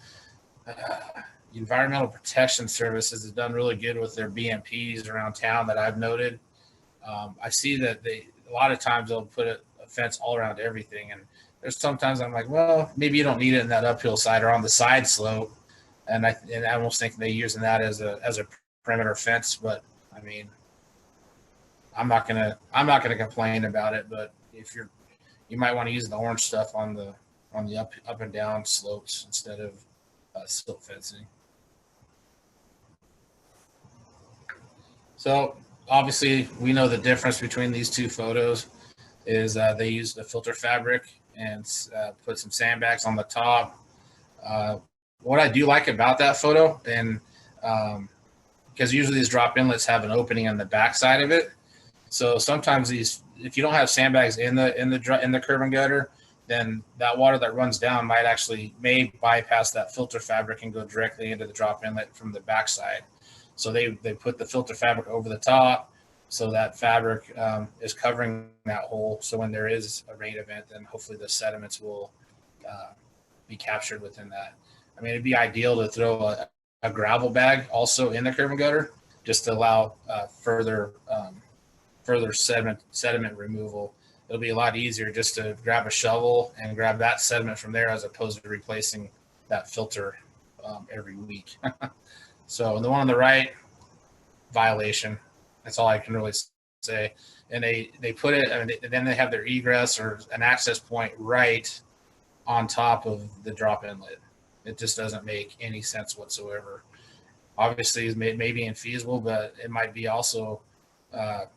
Environmental Protection Services has done really good with their BMPs around town that I've noted. I see that a lot of times they'll put a fence all around everything, and there's sometimes I'm like, well, maybe you don't need it in that uphill side or on the side slope, and I almost think they're using that as a perimeter fence. But I mean, I'm not gonna complain about it. But if you might want to use the orange stuff on the up and down slopes instead of silt fencing. So obviously we know the difference between these two photos is they used the filter fabric and put some sandbags on the top. What I do like about that photo, and because usually these drop inlets have an opening on the back side of it, so sometimes if you don't have sandbags in the curb and gutter, then that water that runs down may bypass that filter fabric and go directly into the drop inlet from the backside. So they put the filter fabric over the top, so that fabric is covering that hole. So when there is a rain event, then hopefully the sediments will be captured within that. I mean, it'd be ideal to throw a gravel bag also in the curb and gutter, just to allow further sediment removal. It'll be a lot easier just to grab a shovel and grab that sediment from there, as opposed to replacing that filter every week. So the one on the right, violation. That's all I can really say. And they put it, I mean, then they have their egress or an access point right on top of the drop inlet. It just doesn't make any sense whatsoever. Obviously, it may be infeasible, but it might be also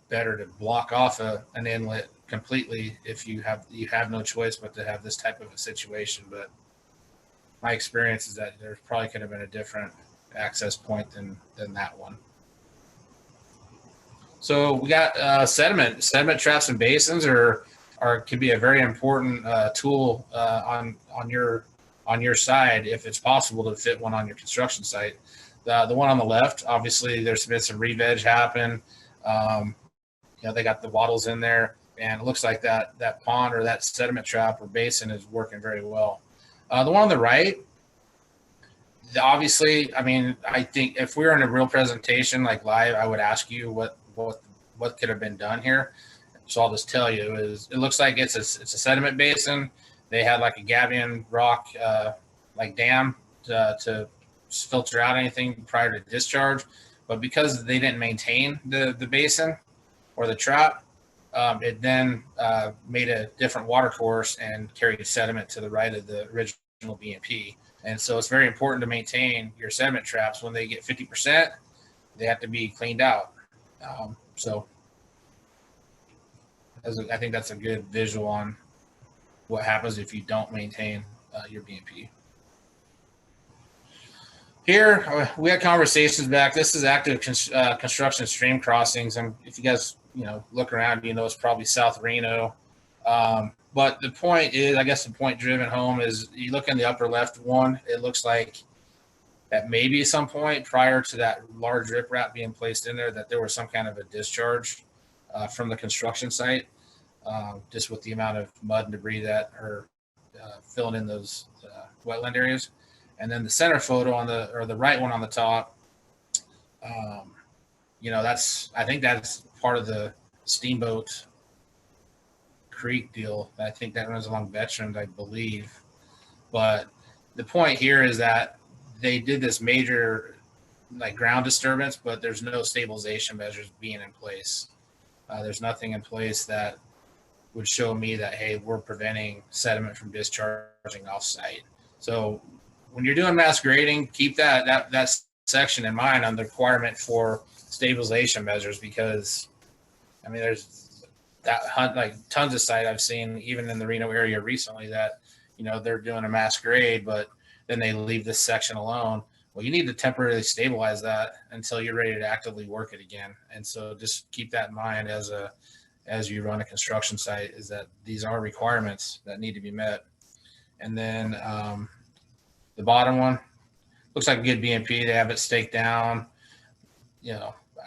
better to block off an inlet completely if you have no choice but to have this type of a situation. But my experience is that there probably could have been a different access point than that one. So we got sediment traps and basins could be a very important tool on your side, if it's possible to fit one on your construction site. The one on the left, obviously there's been some re-veg happen. They got the wattles in there, and it looks like that pond or that sediment trap or basin is working very well. The one on the right, obviously, I mean, I think if we were in a real presentation like live, I would ask you what could have been done here. So I'll just tell you, it looks like it's a sediment basin. They had like a gabion rock like dam to filter out anything prior to discharge, but because they didn't maintain the basin or the trap, it then made a different water course and carried sediment to the right of the original BMP. And so it's very important to maintain your sediment traps. When they get 50%, they have to be cleaned out. So I think that's a good visual on what happens if you don't maintain your BMP. Here, we had conversations back. This is active construction stream crossings. And if you guys, look around, it's probably South Reno. But the point is, I guess the point driven home is you look in the upper left one, it looks like that maybe at some point prior to that large riprap being placed in there, that there was some kind of a discharge from the construction site, just with the amount of mud and debris that are filling in those wetland areas. And then the center photo on the right one on the top, I think that's part of the Steamboat Creek deal. I think that runs along Veterans, I believe. But the point here is that they did this major like ground disturbance, but there's no stabilization measures being in place. There's nothing in place that would show me that, hey, we're preventing sediment from discharging off site. So when you're doing mass grading, keep that section in mind on the requirement for stabilization measures, because I mean, there's like tons of site I've seen, even in the Reno area recently, that, they're doing a mass grade, but then they leave this section alone. Well, you need to temporarily stabilize that until you're ready to actively work it again. And so just keep that in mind as you run a construction site, is that these are requirements that need to be met. And then the bottom one looks like a good BMP. They have it staked down,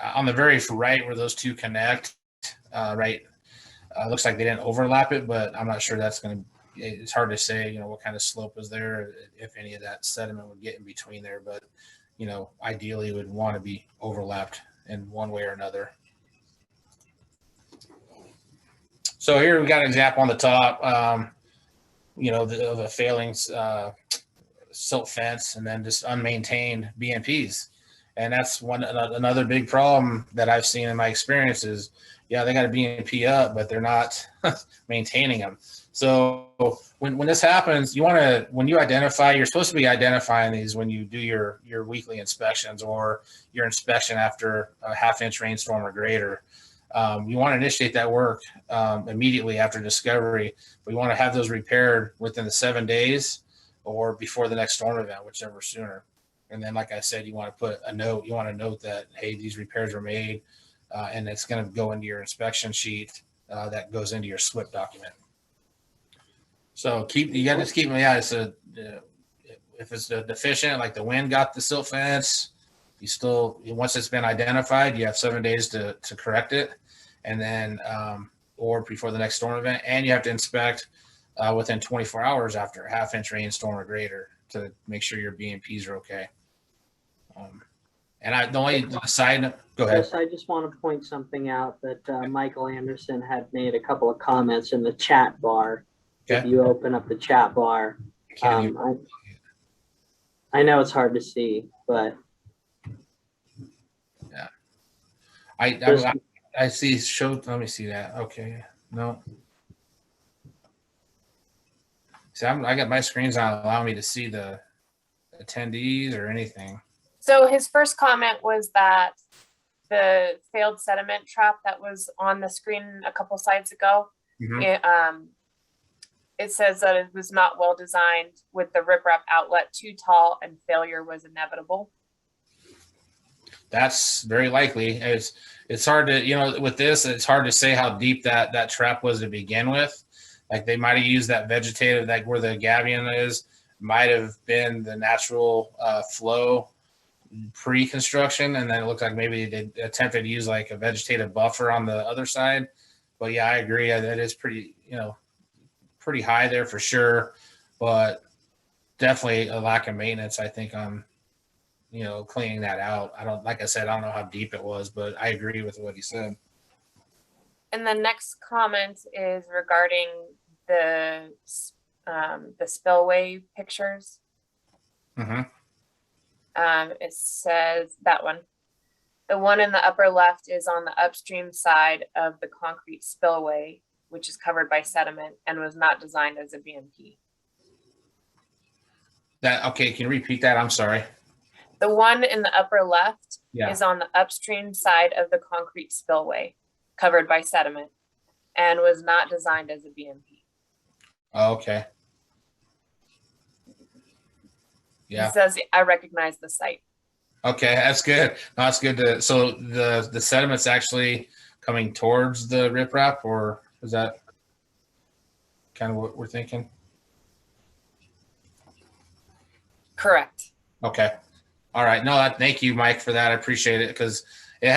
on the very right where those two connect, right. Looks like they didn't overlap it, but I'm not sure that's it's hard to say, what kind of slope is there, if any of that sediment would get in between there. But, ideally would want to be overlapped in one way or another. So here we've got an example on the top, of a failing silt fence, and then just unmaintained BMPs. And that's another big problem that I've seen in my experience is, they got a BMP up, but they're not maintaining them. So when this happens, when you identify, you're supposed to be identifying these when you do your weekly inspections or your inspection after a half-inch rainstorm or greater. You want to initiate that work immediately after discovery. We want to have those repaired within the 7 days or before the next storm event, whichever sooner. And then, like I said, you want to put a note. You want to note that, hey, these repairs were made, and it's going to go into your inspection sheet that goes into your SWPPPP document. So you got to keep them. Yeah, if it's deficient, like the wind got the silt fence, once it's been identified, you have 7 days to correct it, and then or before the next storm event, and you have to inspect within 24 hours after a half-inch rainstorm or greater to make sure your BMPs are okay. And the only side, go ahead. Yes, I just want to point something out that Michael Anderson had made a couple of comments in the chat bar. Okay. If you open up the chat bar, I know it's hard to see, but yeah, I see. Let me see that. Okay, no. See, I got my screens not allowing me to see the attendees or anything. So his first comment was that the failed sediment trap that was on the screen a couple slides ago, it says that it was not well designed, with the riprap outlet too tall and failure was inevitable. That's very likely. It's hard to, with this, it's hard to say how deep that trap was to begin with. Like they might have used that vegetative, like where the gabion is, might have been the natural flow pre-construction, and then it looked like maybe they attempted to use like a vegetative buffer on the other side. But yeah, I agree. That is pretty, pretty high there for sure, but definitely a lack of maintenance, I think, on, cleaning that out. Like I said, I don't know how deep it was, but I agree with what he said. And the next comment is regarding the spillway pictures. It says that one. The one in the upper left is on the upstream side of the concrete spillway, which is covered by sediment and was not designed as a BMP. Okay, can you repeat that? I'm sorry. The one in the upper left is on the upstream side of the concrete spillway, covered by sediment, and was not designed as a BMP. Oh, okay. Yeah. He says, I recognize the site. Okay, that's good. No, that's good. So the sediment's actually coming towards the riprap, or is that? kind of what we're thinking? Correct. Okay. All right. No, thank you, Mike, for that. I appreciate it, because me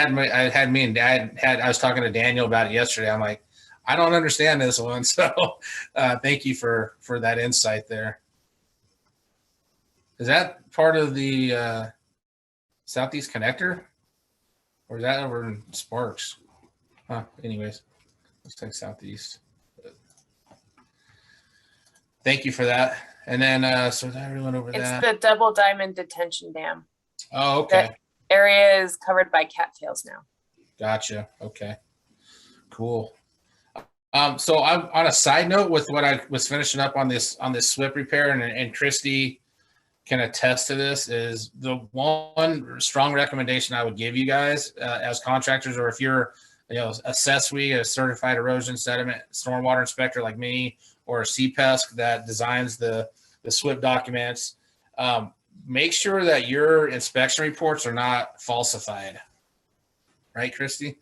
and Dad I was talking to Daniel about it yesterday. I'm like, I don't understand this one. So thank you for that insight there. Is that part of the Southeast Connector? Or is that over in Sparks? Huh. Anyways, looks like Southeast. Thank you for that. And then, so that everyone over It's that. the Double Diamond Detention Dam. Oh, okay. That area is covered by cattails now. Gotcha. Okay. Cool. So I'm on a side note with what I was finishing up on this SWPPP repair, and Christy can attest to this, is the one strong recommendation I would give you guys as contractors, or if you're, a SSW, a certified erosion sediment stormwater inspector like me, or a CPESC that designs the SWPPP documents, make sure that your inspection reports are not falsified. Right, Christy?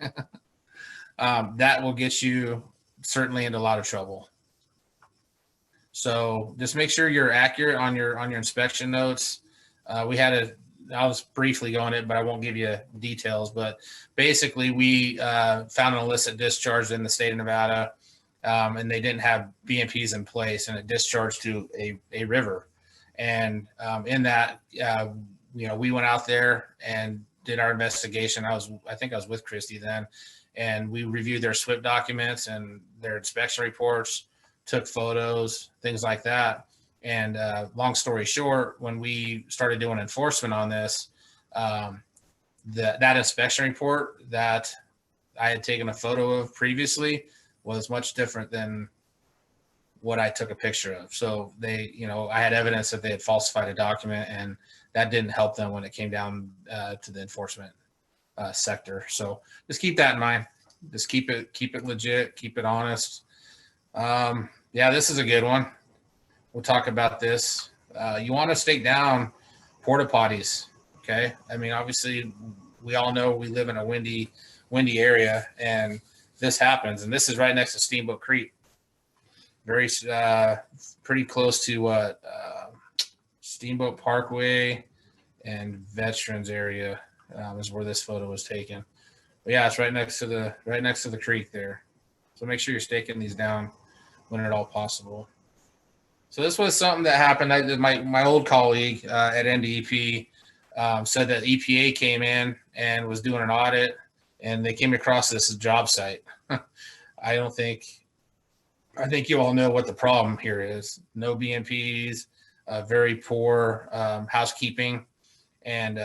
That will get you certainly into a lot of trouble. So just make sure you're accurate on your inspection notes. I was briefly going it, but I won't give you details. But basically, we found an illicit discharge in the state of Nevada, and they didn't have BMPs in place, and it discharged to a river. And in that, we went out there and did our investigation. I think I was with Christy then, and we reviewed their SWPPP documents and their inspection reports, took photos, things like that. And long story short, when we started doing enforcement on this, that inspection report that I had taken a photo of previously was much different than what I took a picture of. So they, I had evidence that they had falsified a document, and that didn't help them when it came down to the enforcement sector. So just keep that in mind. Just keep it legit, keep it honest. Yeah, this is a good one. We'll talk about this. You want to stake down porta potties. Okay. I mean, obviously we all know we live in a windy area, and this happens, and this is right next to Steamboat Creek. Very, pretty close to Steamboat Parkway and Veterans area is where this photo was taken. But yeah, it's right next to the creek there. So make sure you're staking these down when at all possible. So this was something that happened. My old colleague at NDEP said that EPA came in and was doing an audit, and they came across this job site. I think you all know what the problem here is. No BMPs, very poor housekeeping. And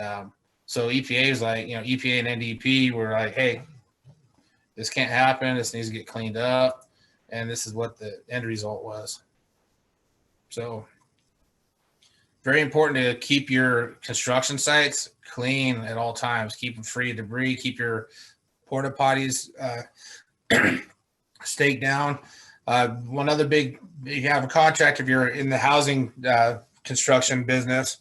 so EPA is like, EPA and NDEP were like, hey, this can't happen. This needs to get cleaned up. And this is what the end result was. So very important to keep your construction sites clean at all times. Keep them free of debris. Keep your porta potties staked down. One other you have a contractor, if you're in the housing construction business,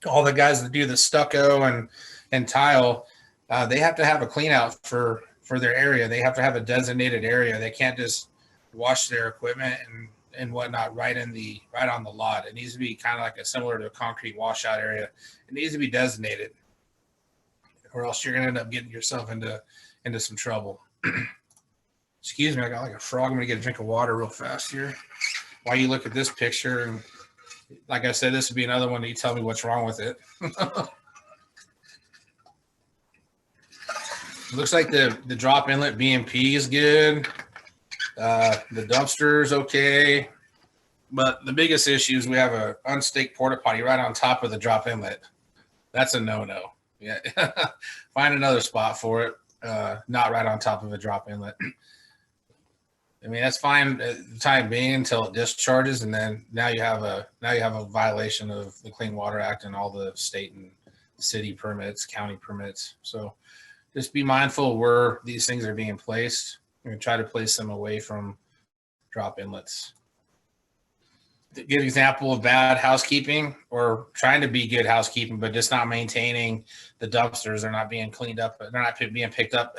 all the guys that do the stucco and tile, they have to have a clean out for their area. They have to have a designated area. They can't just wash their equipment and whatnot right on the lot. It needs to be kind of like similar to a concrete washout area. It needs to be designated, or else you're going to end up getting yourself into some trouble. Excuse me, I got like a frog. I'm going to get a drink of water real fast here while you look at this picture. And like I said, this would be another one that you tell me what's wrong with it. Looks like the drop inlet BMP is good. The dumpster's okay. But the biggest issue is we have a unstaked porta potty right on top of the drop inlet. That's a no-no. Yeah, find another spot for it. Not right on top of a drop inlet. I mean, that's fine at the time being until it discharges, and then now you have a violation of the Clean Water Act and all the state and city permits, county permits. So just be mindful where these things are being placed, and try to place them away from drop inlets. To give an example of bad housekeeping, or trying to be good housekeeping, but just not maintaining the dumpsters. They're not being cleaned up. They're not being picked up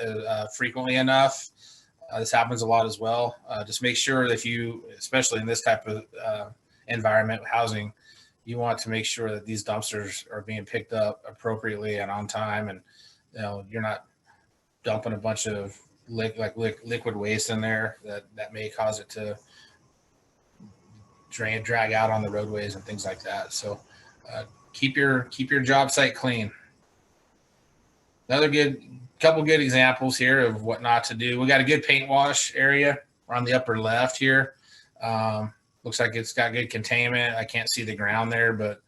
frequently enough. This happens a lot as well. Just make sure that you, especially in this type of environment, housing, you want to make sure that these dumpsters are being picked up appropriately and on time, and you're not dumping a bunch of liquid waste in there that may cause it to drag out on the roadways and things like that. So keep your job site clean. Another couple good examples here of what not to do. We got a good paint wash area on the upper left here. Looks like it's got good containment. I can't see the ground there, but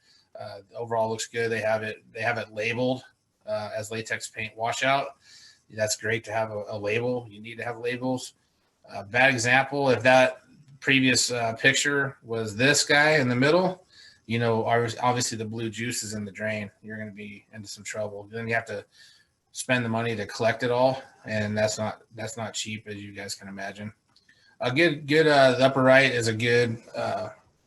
overall looks good. They have it labeled as latex paint washout. That's great to have a label. You need to have labels. Bad example, if that previous picture was this guy in the middle, obviously the blue juice is in the drain. You're going to be into some trouble. Then you have to spend the money to collect it all, and that's not cheap, as you guys can imagine. A good the upper right is a good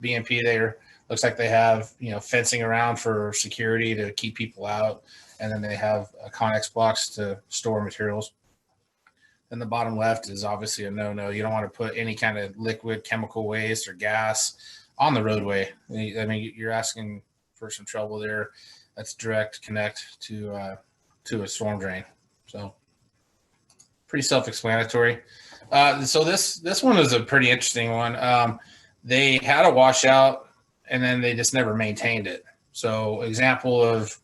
BMP there. Looks like they have fencing around for security to keep people out, and then they have Connex blocks to store materials. Then the bottom left is obviously a no-no. You don't want to put any kind of liquid, chemical waste or gas on the roadway. I mean, you're asking for some trouble there. That's direct connect to a storm drain. So pretty self-explanatory. So this one is a pretty interesting one. They had a washout and then they just never maintained it. So example of,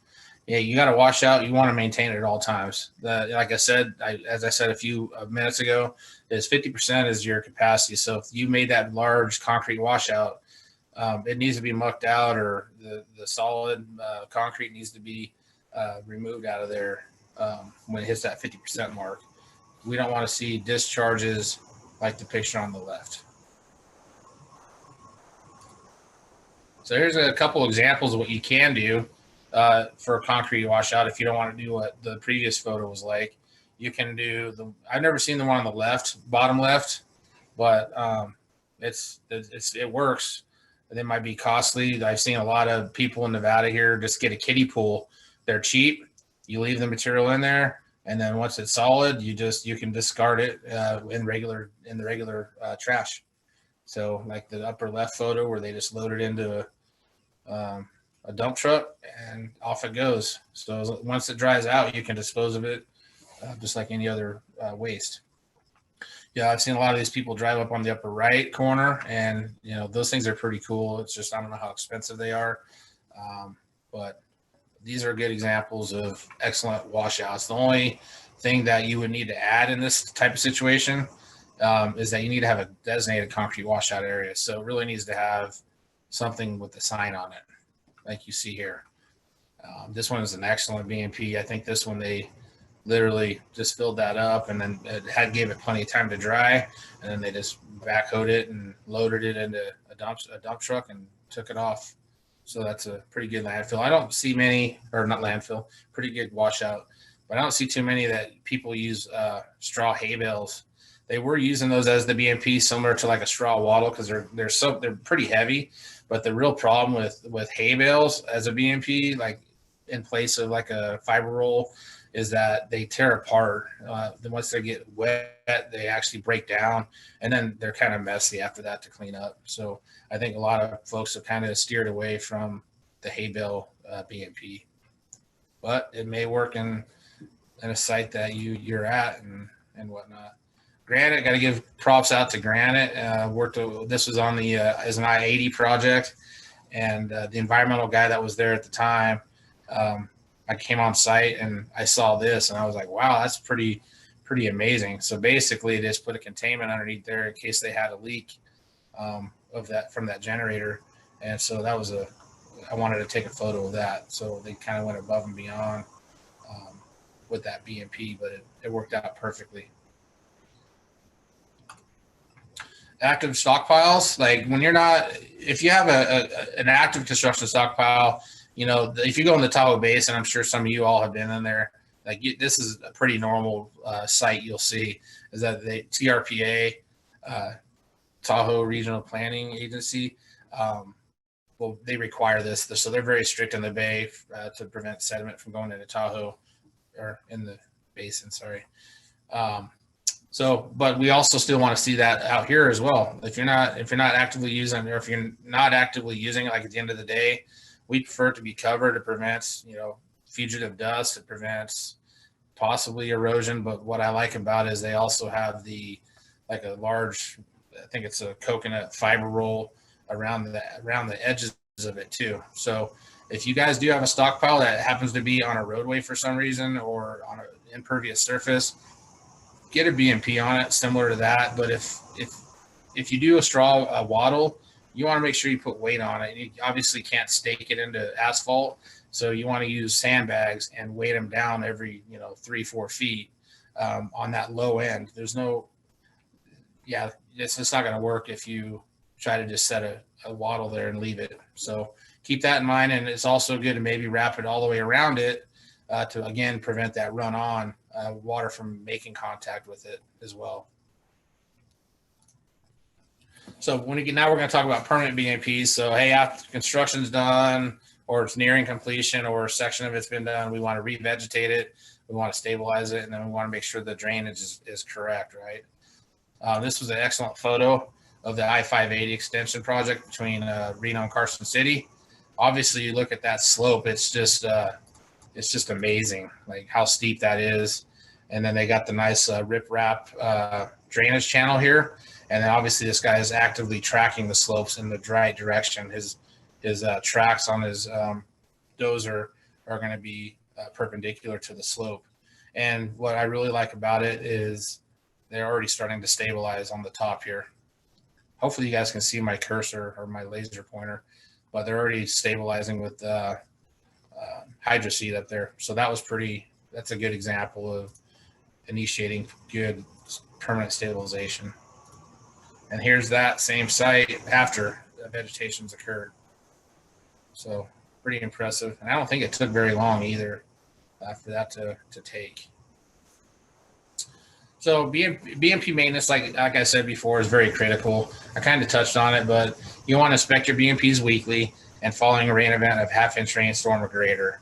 you got to wash out. You want to maintain it at all times. Like I said, as I said a few minutes ago, is 50% is your capacity. So if you made that large concrete washout, it needs to be mucked out, or the solid concrete needs to be removed out of there when it hits that 50% mark. We don't want to see discharges like the picture on the left. So here's a couple examples of what you can do for a concrete washout. If you don't want to do what the previous photo was like, you can do I've never seen the one on the left, bottom left, but it works. They might be costly. I've seen a lot of people in Nevada here just get a kiddie pool. They're cheap. You leave the material in there, and then once it's solid, you can discard it in the regular trash. So like the upper left photo where they just load it into a dump truck and off it goes. So once it dries out, you can dispose of it just like any other waste. Yeah, I've seen a lot of these people drive up on the upper right corner, and those things are pretty cool. It's just, I don't know how expensive they are, but these are good examples of excellent washouts. The only thing that you would need to add in this type of situation is that you need to have a designated concrete washout area. So it really needs to have something with the sign on it, like you see here. This one is an excellent BMP. I think this one they literally just filled that up, and then gave it plenty of time to dry, and then they just backhoed it and loaded it into a dump truck and took it off. So that's a pretty good landfill. I don't see many, or not landfill, pretty good washout, but I don't see too many that people use straw hay bales. They were using those as the BMP, similar to like a straw wattle, because they're pretty heavy. But the real problem with hay bales as a BMP, like in place of like a fiber roll, is that they tear apart. Then once they get wet, they actually break down, and then they're kind of messy after that to clean up. So I think a lot of folks have kind of steered away from the hay bale BMP, but it may work in a site that you're at and whatnot. Granite, got to give props out to Granite. This was on the as an I-80 project, and the environmental guy that was there at the time, I came on site and I saw this and I was like, wow, that's pretty amazing. So basically they just put a containment underneath there in case they had a leak from that generator. And so I wanted to take a photo of that. So they kind of went above and beyond with that BMP, but it worked out perfectly. Active stockpiles, like if you have an active construction stockpile, if you go in the Tahoe Basin, I'm sure some of you all have been in there. Like this is a pretty normal site you'll see, is that the TRPA, Tahoe Regional Planning Agency, they require this. So they're very strict in the bay to prevent sediment from going into Tahoe, or in the basin, sorry. So, but we also still want to see that out here as well. If you're not actively using, or if you're not actively using it, like at the end of the day, we prefer it to be covered. It prevents, fugitive dust. It prevents possibly erosion. But what I like about it is they also have like a large, I think it's a coconut fiber roll around the edges of it too. So if you guys do have a stockpile that happens to be on a roadway for some reason or on an impervious surface, get a BMP on it, similar to that. But if you do a wattle, you want to make sure you put weight on it. You obviously can't stake it into asphalt, so you want to use sandbags and weight them down every 3-4 feet on that low end. There's no, it's just not going to work if you try to just set a wattle there and leave it. So keep that in mind, and it's also good to maybe wrap it all the way around it to again prevent that run on water from making contact with it as well. So now we're going to talk about permanent BMPs. So hey, after construction's done or it's nearing completion or a section of it's been done, we want to revegetate it, we want to stabilize it, and then we want to make sure the drainage is correct, right? This was an excellent photo of the I-580 extension project between Reno and Carson City. Obviously, you look at that slope; it's just amazing, like how steep that is. And then they got the nice riprap drainage channel here. And then obviously this guy is actively tracking the slopes in the right direction. His tracks on his dozer are going to be perpendicular to the slope. And what I really like about it is they're already starting to stabilize on the top here. Hopefully you guys can see my cursor or my laser pointer, but they're already stabilizing with hydro seed up there. So that's a good example of initiating good permanent stabilization. And here's that same site after the vegetation's occurred. So pretty impressive. And I don't think it took very long either for that to take. So BMP maintenance, like I said before, is very critical. I kind of touched on it, but you want to inspect your BMPs weekly and following a rain event of half-inch rain, storm, or greater.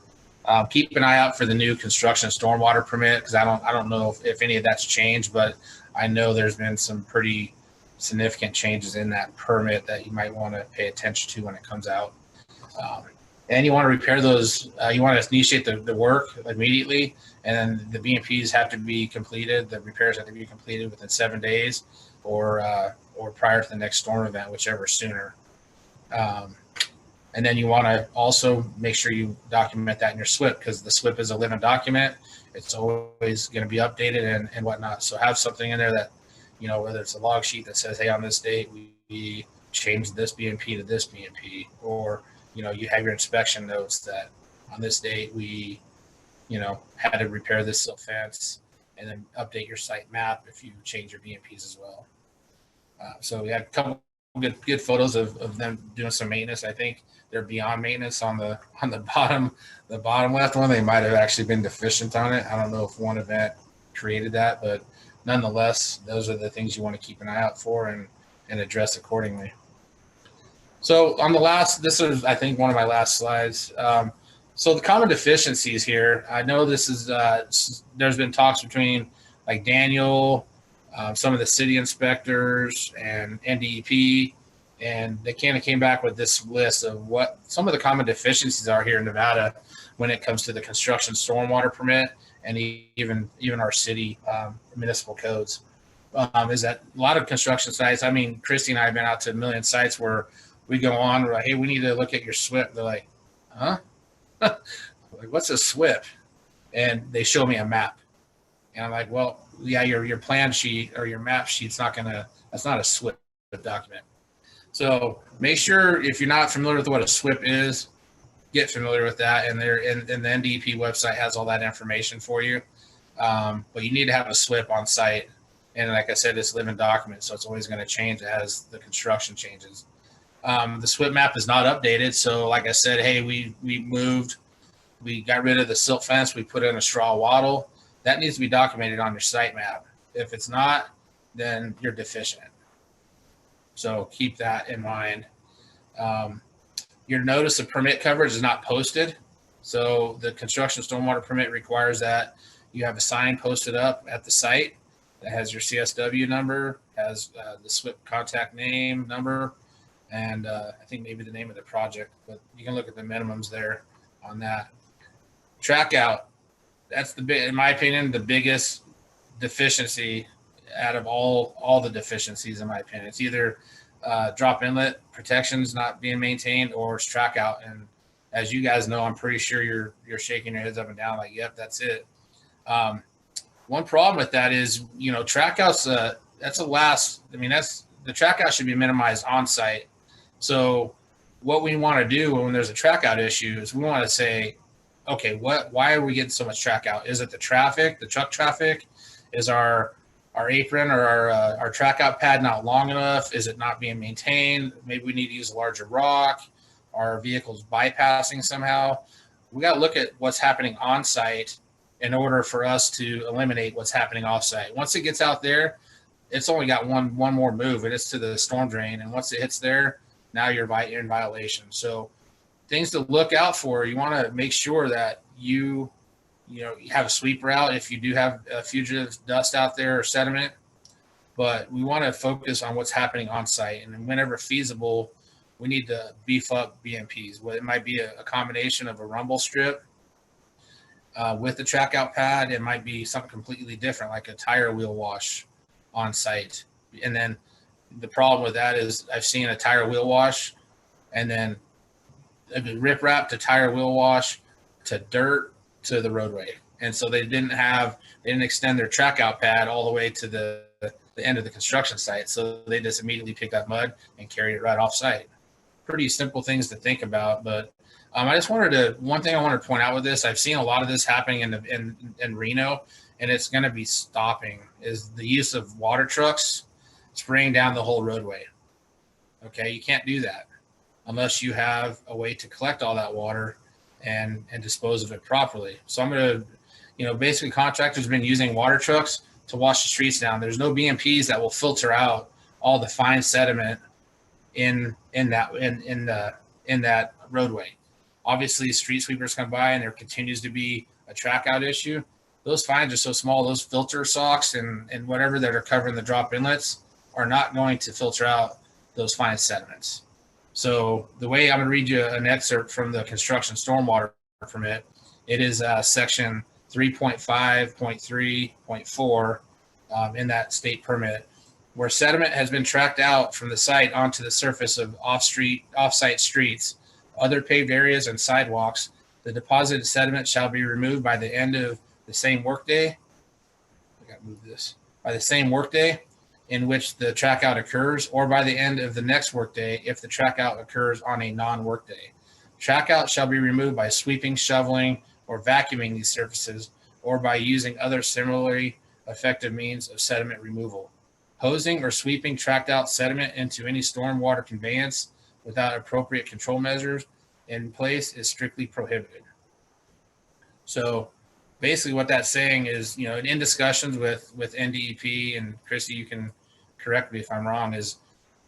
Keep an eye out for the new construction stormwater permit, because I don't know if any of that's changed, but I know there's been some pretty significant changes in that permit that you might want to pay attention to when it comes out. And you want to repair those, you want to initiate the work immediately, and then the BMPs have to be completed, the repairs have to be completed within 7 days or prior to the next storm event, whichever sooner. And then you want to also make sure you document that in your SWP, because the SWP is a living document. It's always going to be updated and whatnot. So have something in there that, whether it's a log sheet that says, hey, on this date, we changed this BMP to this BMP, or, you have your inspection notes that on this date, we, had to repair this silt fence, and then update your site map if you change your BMPs as well. So we have a couple good photos of them doing some maintenance. I think they're beyond maintenance on the bottom left one. They might have actually been deficient on it. I don't know if one event created that, but nonetheless, those are the things you want to keep an eye out for and address accordingly. So on this is, I think, one of my last slides. So the common deficiencies here, I know this is, there's been talks between like Daniel, some of the city inspectors and NDEP, and they kind of came back with this list of what some of the common deficiencies are here in Nevada when it comes to the construction stormwater permit and even our city municipal codes. Is that a lot of construction sites, I mean, Christy and I have been out to a million sites where we go on, we're like, hey, we need to look at your SWP. They're like, huh? Like, what's a SWP? And they show me a map. And I'm like, well, yeah, your plan sheet or your map sheet's that's not a SWP document. So make sure, if you're not familiar with what a SWP is, get familiar with that. And the NDEP website has all that information for you. But you need to have a SWP on site. And like I said, it's a living document, so it's always going to change as the construction changes. The SWP map is not updated. So like I said, hey, we got rid of the silt fence. We put in a straw wattle. That needs to be documented on your site map. If it's not, then you're deficient. So keep that in mind. Your notice of permit coverage is not posted. So the construction stormwater permit requires that you have a sign posted up at the site that has your CSW number, has the SWPPP contact name number, and I think maybe the name of the project, but you can look at the minimums there on that. Track out, that's in my opinion, the biggest deficiency out of all the deficiencies, in my opinion. It's either drop inlet protections not being maintained or it's track out. And as you guys know, I'm pretty sure you're shaking your heads up and down like, yep, that's it. One problem with that is, track outs, that's the track out should be minimized on site. So what we want to do when there's a track out issue is we want to say, okay, why are we getting so much track out? Is it the traffic, the truck traffic? Is our apron or our track out pad not long enough? Is it not being maintained? Maybe we need to use a larger rock. Our vehicles bypassing somehow. We got to look at what's happening on site in order for us to eliminate what's happening off site. Once it gets out there, it's only got one more move, and it's to the storm drain. And once it hits there, now you're in violation. So things to look out for, you want to make sure that you have a sweep route if you do have fugitive dust out there or sediment. But we want to focus on what's happening on site. And whenever feasible, we need to beef up BMPs. It might be a combination of a rumble strip with the track out pad. It might be something completely different, like a tire wheel wash on site. And then the problem with that is I've seen a tire wheel wash and then rip wrap to tire wheel wash to dirt to the roadway. And so they didn't extend their track out pad all the way to the end of the construction site. So they just immediately picked up mud and carried it right off site. Pretty simple things to think about. But one thing I wanted to point out with this, I've seen a lot of this happening in Reno, and it's going to be stopping, is the use of water trucks spraying down the whole roadway. Okay, you can't do that unless you have a way to collect all that water and dispose of it properly. So I'm going to, basically contractors have been using water trucks to wash the streets down. There's no BMPs that will filter out all the fine sediment in that roadway. Obviously, street sweepers come by and there continues to be a track out issue. Those fines are so small, those filter socks and whatever that are covering the drop inlets are not going to filter out those fine sediments. So the way I'm going to read you an excerpt from the construction stormwater permit, it is section 3.5.3.4 in that state permit, where sediment has been tracked out from the site onto the surface of off-site streets, other paved areas and sidewalks. The deposited sediment shall be removed by the end of the same workday. By the same workday in which the track out occurs, or by the end of the next workday if the track out occurs on a non-workday. Track out shall be removed by sweeping, shoveling, or vacuuming these surfaces, or by using other similarly effective means of sediment removal. Hosing or sweeping tracked out sediment into any stormwater conveyance without appropriate control measures in place is strictly prohibited. So basically what that's saying is, in discussions with NDEP, and Christy, you can correct me if I'm wrong, is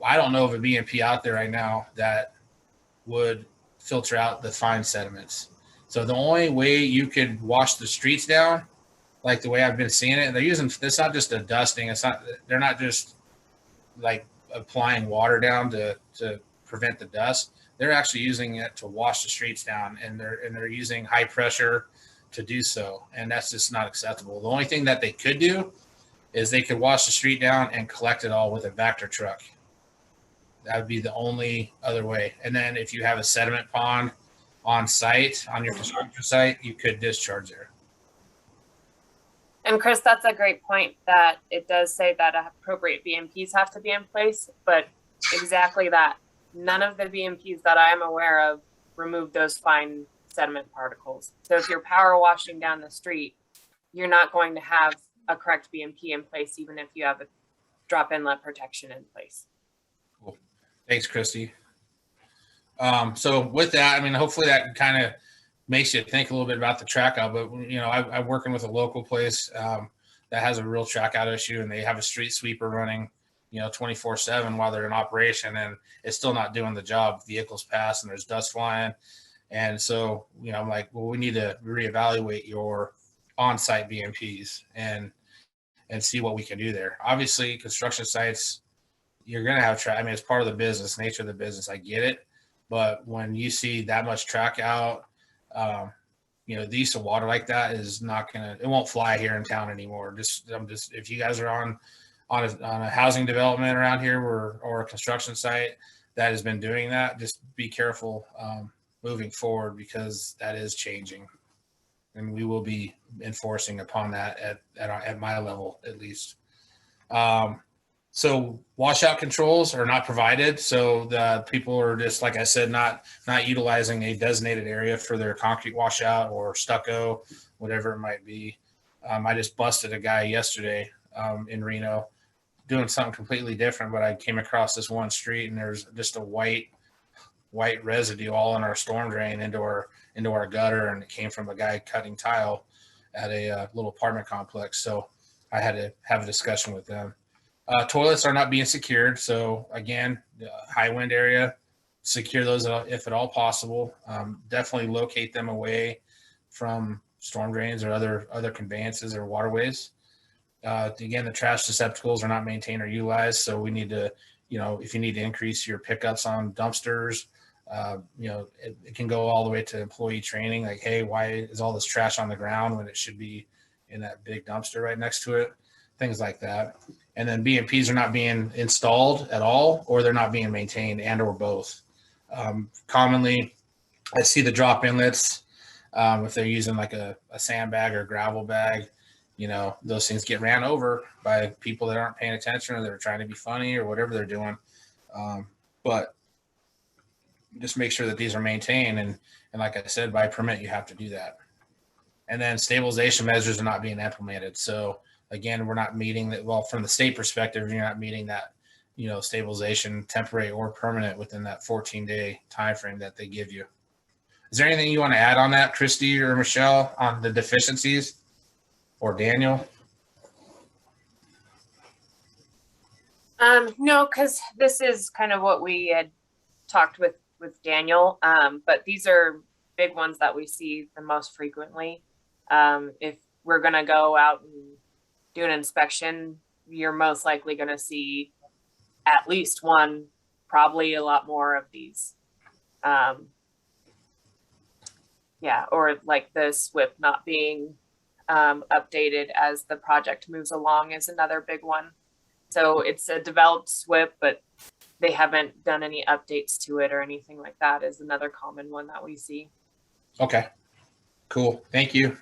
I don't know of a BMP out there right now that would filter out the fine sediments. So the only way you could wash the streets down, like the way I've been seeing it, it's not just a dusting. They're not just like applying water down to prevent the dust. They're actually using it to wash the streets down, and they're using high pressure to do so. And that's just not acceptable. The only thing that they could do is they could wash the street down and collect it all with a Vector truck. That would be the only other way. And then if you have a sediment pond on site, on your construction site, you could discharge there. And Chris, that's a great point, that it does say that appropriate BMPs have to be in place, but exactly that. None of the BMPs that I am aware of remove those fine sediment particles. So if you're power washing down the street, you're not going to have a correct BMP in place, even if you have a drop inlet protection in place. Cool. Thanks, Christy. So with that, hopefully that kind of makes you think a little bit about the track out. But I'm working with a local place that has a real track out issue, and they have a street sweeper running 24/7 while they're in operation, and it's still not doing the job. Vehicles pass and there's dust flying. And so, I'm like, well, we need to reevaluate your on-site BMPs. And and see what we can do there. Obviously, construction sites, you're going to have track. I mean, it's part of the business, nature of the business. I get it. But when you see that much track out, the use of water like that is not going to, it won't fly here in town anymore. If you guys are on a housing development around here or a construction site that has been doing that, just be careful moving forward, because that is changing. And we will be enforcing upon that at my level, at least. So washout controls are not provided. So the people are just, like I said, not utilizing a designated area for their concrete washout or stucco, whatever it might be. I just busted a guy yesterday in Reno doing something completely different, but I came across this one street and there's just a white residue all in our storm drain into our gutter, and it came from a guy cutting tile at a little apartment complex. So I had to have a discussion with them. Toilets are not being secured. So again, the high wind area, secure those if at all possible. Definitely locate them away from storm drains or other conveyances or waterways. Again, the trash receptacles are not maintained or utilized. So we need to, if you need to increase your pickups on dumpsters, it can go all the way to employee training. Like, hey, why is all this trash on the ground when it should be in that big dumpster right next to it? Things like that. And then BMPs are not being installed at all, or they're not being maintained, and or both. Commonly, I see the drop inlets. If they're using like a sandbag or gravel bag, those things get ran over by people that aren't paying attention, or they're trying to be funny or whatever they're doing. But just make sure that these are maintained. And like I said, by permit, you have to do that. And then stabilization measures are not being implemented. So again, we're not meeting that. Well, from the state perspective, you're not meeting that, stabilization, temporary or permanent, within that 14-day time frame that they give you. Is there anything you want to add on that, Christy or Michelle, on the deficiencies, or Daniel? No, because this is kind of what we had talked with Daniel. But these are big ones that we see the most frequently. If we're going to go out and do an inspection, you're most likely going to see at least one, probably a lot more of these. Or like the SWP not being updated as the project moves along is another big one. So it's a developed SWP, but they haven't done any updates to it or anything like that, is another common one that we see. Okay, cool. Thank you.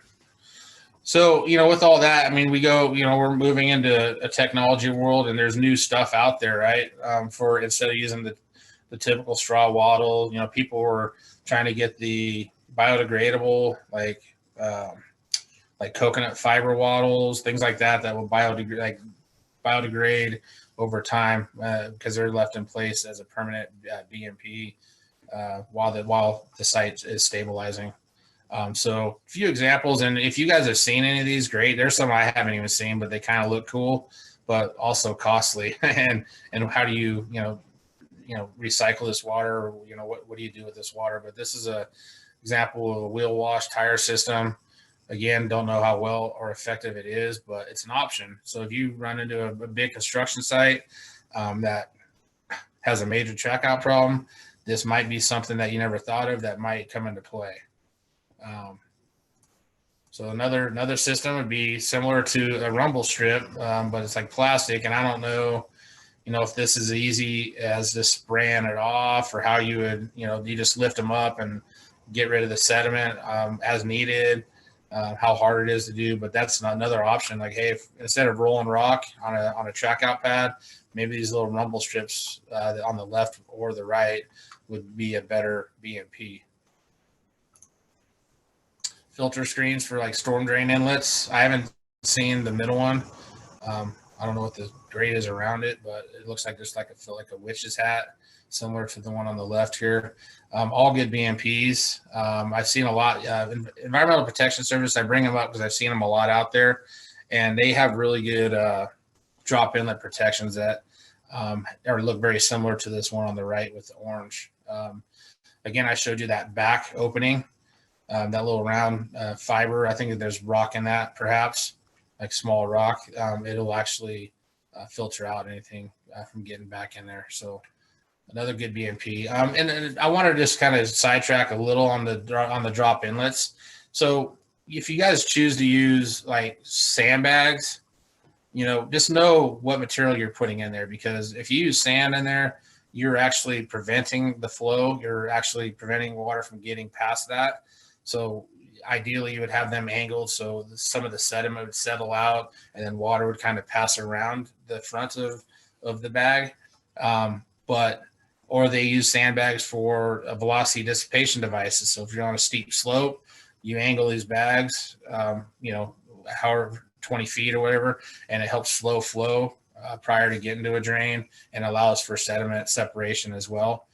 So, with all that, I mean, we're moving into a technology world, and there's new stuff out there, right? For instead of using the typical straw wattle, people were trying to get the biodegradable, like coconut fiber wattles, things like that will biodegrade over time, because they're left in place as a permanent BMP while the site is stabilizing. So a few examples, and if you guys have seen any of these, great. There's some I haven't even seen, but they kind of look cool, but also costly. and how do you recycle this water? Or, what do you do with this water? But this is a example of a wheel wash tire system. Again, don't know how well or effective it is, but it's an option. So if you run into a big construction site that has a major track out problem, this might be something that you never thought of that might come into play. So another system would be similar to a rumble strip, but it's like plastic, and I don't know, if this is easy as just spraying it off, or how you would, you just lift them up and get rid of the sediment as needed, how hard it is to do. But that's another option. Like, hey, if, instead of rolling rock on a track out pad, maybe these little rumble strips on the left or the right would be a better BMP. Filter screens for like storm drain inlets. I haven't seen the middle one. I don't know what the grade is around it, but it looks like just like a witch's hat, similar to the one on the left here. All good BMPs. I've seen a lot. Environmental Protection Service, I bring them up because I've seen them a lot out there, and they have really good drop inlet protections that look very similar to this one on the right with the orange. Again, I showed you that back opening. That little round fiber, I think there's rock in that perhaps. like small rock, it'll actually filter out anything from getting back in there. So another good BMP. And I want to just kind of sidetrack a little on the drop inlets. So if you guys choose to use like sandbags, just know what material you're putting in there, because if you use sand in there, you're actually preventing the flow. You're actually preventing water from getting past that. So ideally you would have them angled so some of the sediment would settle out and then water would kind of pass around the front of the bag. Or they use sandbags for velocity dissipation devices. So if you're on a steep slope, you angle these bags, however 20 feet or whatever, and it helps slow flow prior to getting to a drain and allows for sediment separation as well.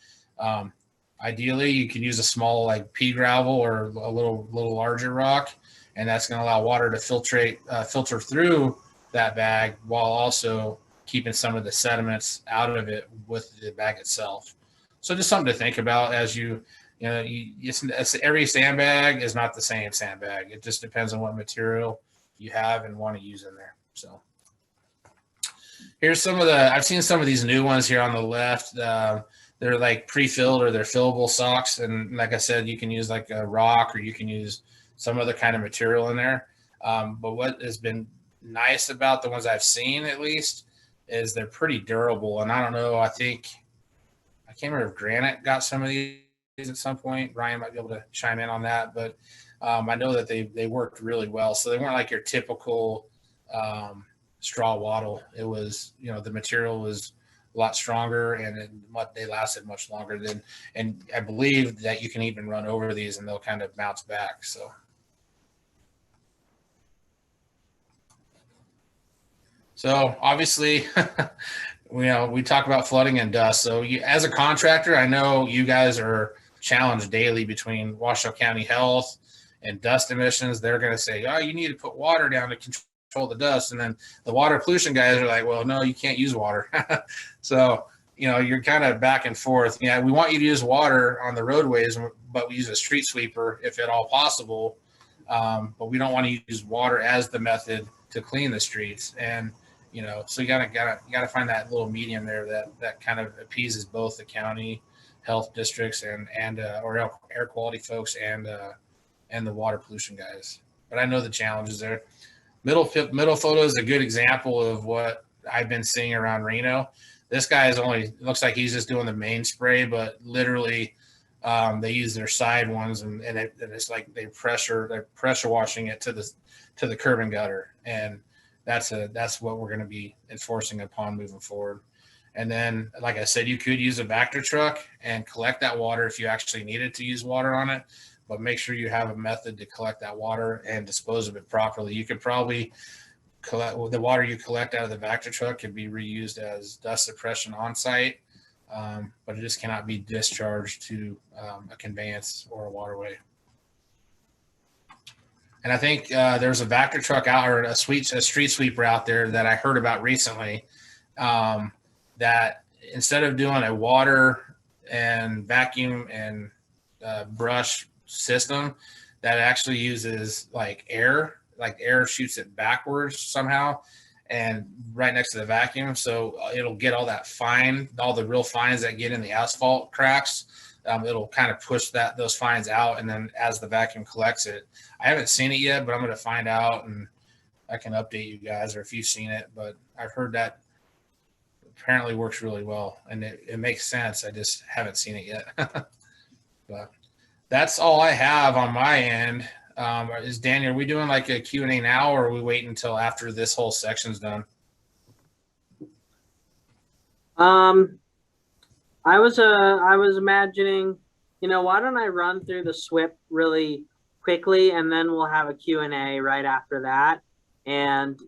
Ideally, you can use a small like pea gravel or a little larger rock, and that's going to allow water to filter through that bag while also keeping some of the sediments out of it with the bag itself. So just something to think about as every sandbag is not the same sandbag. It just depends on what material you have and want to use in there. So here's I've seen some of these new ones here on the left. They're like pre-filled or they're fillable socks. And like I said, you can use like a rock or you can use some other kind of material in there. But what has been nice about the ones I've seen, at least, is they're pretty durable. And I don't know, I can't remember if Granite got some of these at some point. Ryan might be able to chime in on that, but I know that they worked really well. So they weren't like your typical straw wattle. It was, the material was a lot stronger and they lasted much longer and I believe that you can even run over these and they'll kind of bounce back. So obviously, we talk about flooding and dust. So as a contractor, I know you guys are challenged daily between Washoe County Health and dust emissions. They're going to say, oh, you need to put water down to control the dust. And then the water pollution guys are like, well, no, you can't use water. So, you're kind of back and forth. Yeah, we want you to use water on the roadways, but we use a street sweeper if at all possible. But we don't want to use water as the method to clean the streets. And, so you gotta find that little medium there that kind of appeases both the county health districts and or air quality folks and the water pollution guys. But I know the challenges there. Middle photo is a good example of what I've been seeing around Reno. This guy looks like he's just doing the main spray, but literally they use their side ones and it's like they're pressure washing it to the curb and gutter. And that's what we're going to be enforcing upon moving forward. And then, like I said, you could use a Vector truck and collect that water if you actually needed to use water on it, but make sure you have a method to collect that water and dispose of it properly. You could probably collect the water you collect out of the Vector truck could be reused as dust suppression on site, but it just cannot be discharged to a conveyance or a waterway. And I think there's a Vector truck out or a street sweeper out there that I heard about recently that instead of doing a water and vacuum and brush system, that actually uses like air shoots it backwards somehow and right next to the vacuum. So it'll get all the real fines that get in the asphalt cracks. It'll kind of push those fines out, and then as the vacuum collects it, I haven't seen it yet, but I'm going to find out and I can update you guys, or if you've seen it. But I've heard that apparently works really well, and it makes sense. I just haven't seen it yet. But that's all I have on my end. Is Daniel, are we doing like a Q&A now, or are we waiting until after this whole section's done? I was imagining, why don't I run through the SWIP really quickly, and then we'll have a Q&A right after that. And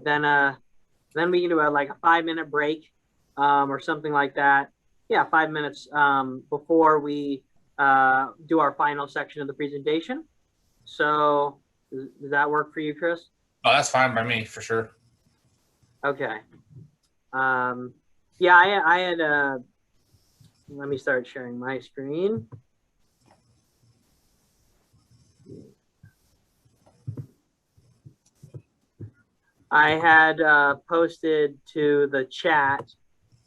then we can do like a 5-minute break or something like that. Yeah, 5 minutes before we do our final section of the presentation. So does that work for you, Chris? Oh, that's fine by me, for sure. Okay. Yeah, I had let me start sharing my screen. I had posted to the chat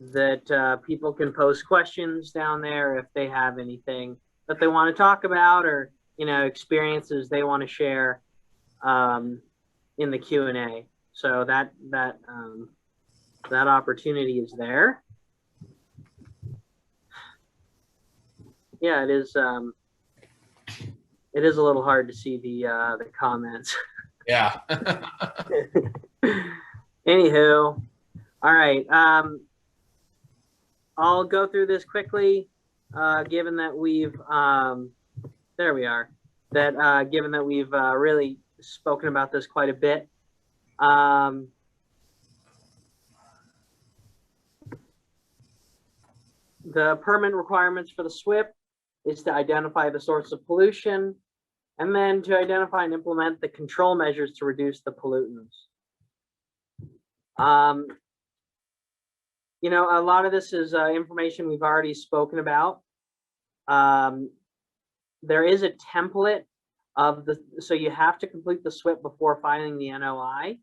that people can post questions down there if they have anything that they want to talk about, or experiences they want to share in the Q&A. So that opportunity is there. Yeah, it is. It is a little hard to see the comments. Yeah. Anywho, all right. I'll go through this quickly, given that we've there we are. Given that we've really spoken about this quite a bit. The permit requirements for the SWPPP is to identify the source of pollution, and then to identify and implement the control measures to reduce the pollutants. A lot of this is information we've already spoken about. There is a template of so you have to complete the SWPPP before filing the NOI.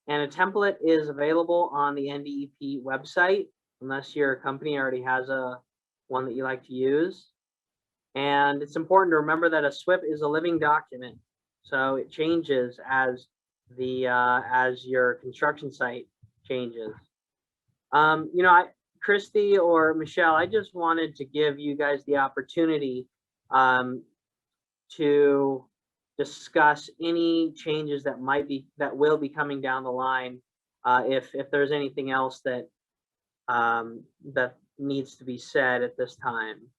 And a template is available on the NDEP website, unless your company already has one that you like to use. And it's important to remember that a SWPPP is a living document, so it changes as your construction site changes. Christy or Michelle, I just wanted to give you guys the opportunity to discuss any changes that will be coming down the line, if there's anything else that that needs to be said at this time.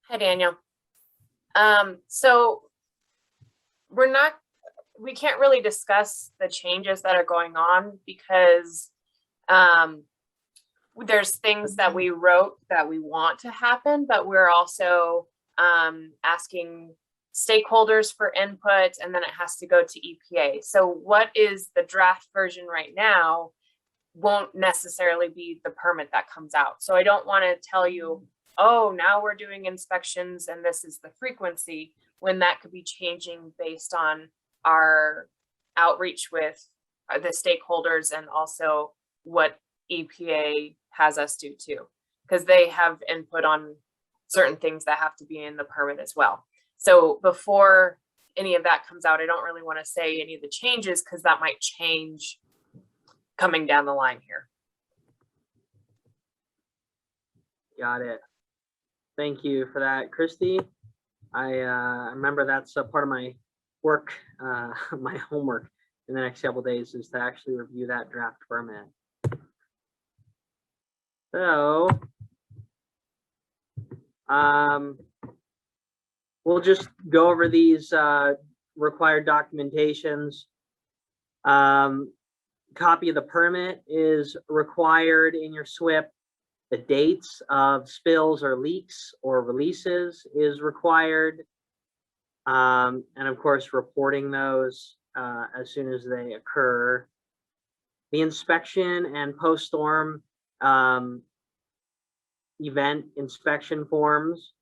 Hi, Daniel. So we can't really discuss the changes that are going on because there's things that we wrote that we want to happen, but we're also asking stakeholders for input, and then it has to go to EPA. So what is the draft version right now won't necessarily be the permit that comes out. So I don't want to tell you, oh, now we're doing inspections and this is the frequency, when that could be changing based on our outreach with the stakeholders and also what EPA has us do too, because they have input on certain things that have to be in the permit as well. So before any of that comes out, I don't really want to say any of the changes because that might change coming down the line here. Got it. Thank you for that, Christy. I remember that's a part of my work, my homework in the next couple of days is to actually review that draft permit. So, we'll just go over these required documentations. Copy of the permit is required in your SWPPP. The dates of spills or leaks or releases is required. And of course, reporting those as soon as they occur. The inspection and post-storm event inspection forms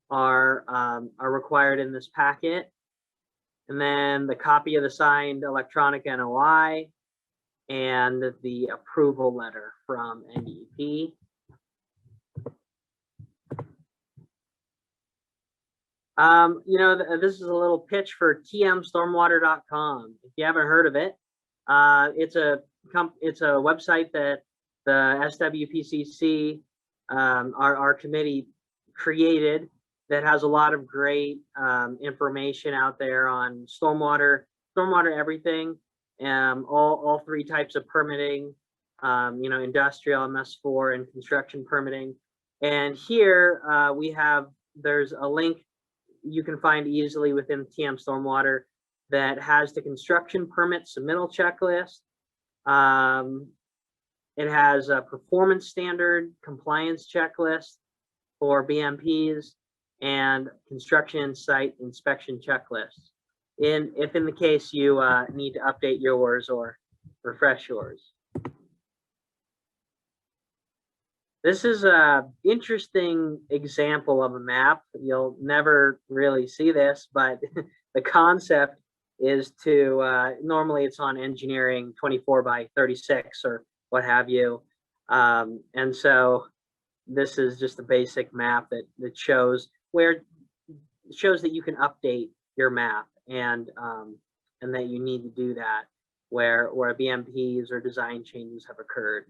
are required in this packet. And then the copy of the signed electronic NOI and the approval letter from NDEP. This is a little pitch for tmstormwater.com. If you haven't heard of it, it's a website that the SWPPP, our committee, created that has a lot of great information out there on stormwater everything, all three types of permitting, industrial, MS4, and construction permitting. And here there's a link you can find easily within TM Stormwater that has the construction permit submittal checklist. It has a performance standard compliance checklist for BMPs and construction site inspection checklists. If in the case you need to update yours or refresh yours. This is an interesting example of a map. You'll never really see this, but the concept is to, normally it's on engineering 24 by 36 or what have you. And so this is just a basic map that shows that you can update your map and that you need to do that where BMPs or design changes have occurred.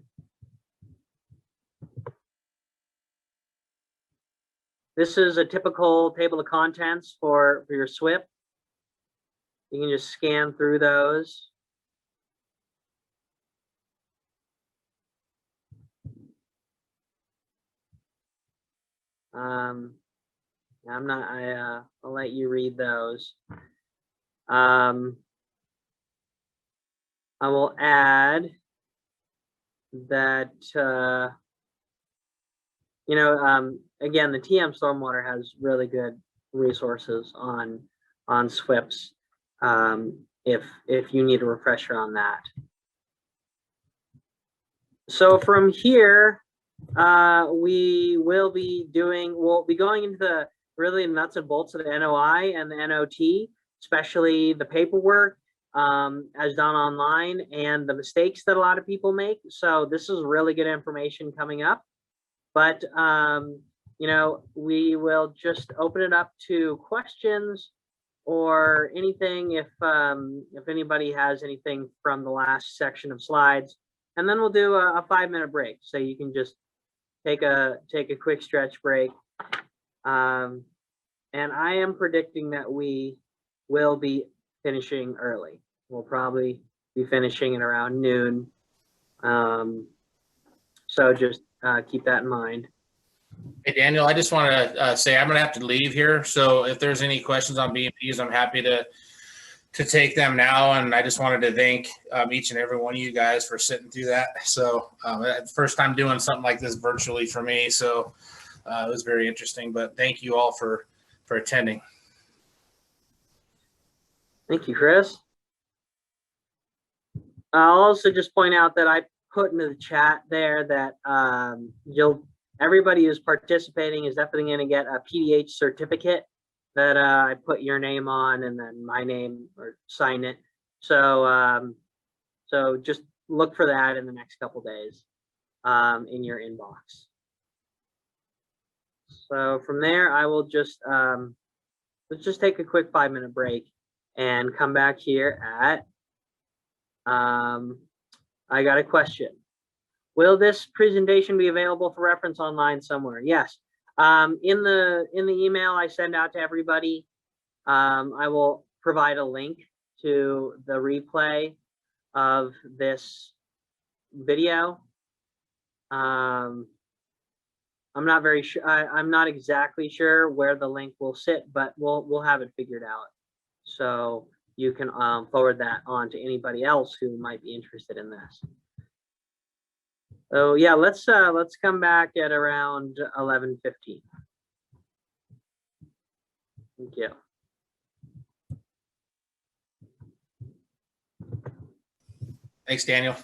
This is a typical table of contents for your SWPPP. You can just scan through those. I'll let you read those. I will add that, again, the TM Stormwater has really good resources on SWPPPs, if you need a refresher on that. So from here, we'll be going into the really nuts and bolts of the NOI and the NOT, especially the paperwork as done online and the mistakes that a lot of people make. So this is really good information coming up. But, we will just open it up to questions or anything if anybody has anything from the last section of slides. And then we'll do a 5-minute break. So you can just take a quick stretch break. And I am predicting that we will be finishing early. We'll probably be finishing at around noon. So just keep that in mind. Hey, Daniel, I just want to say I'm going to have to leave here. So if there's any questions on BMPs, I'm happy to take them now. And I just wanted to thank each and every one of you guys for sitting through that. So first time doing something like this virtually for me. So it was very interesting, but thank you all for attending. Thank you, Chris. I'll also just point out that I put into the chat there that everybody who's participating is definitely going to get a PDH certificate that I put your name on and then my name or sign it. So so just look for that in the next couple days in your inbox. So from there, I will just let's just take a quick 5-minute break and come back here at I got a question. Will this presentation be available for reference online somewhere? Yes. In the email I send out to everybody, I will provide a link to the replay of this video. I'm not very sure. I'm not exactly sure where the link will sit, but we'll have it figured out. So you can forward that on to anybody else who might be interested in this. So yeah, let's come back at around 11:15. Thank you. Thanks, Daniel.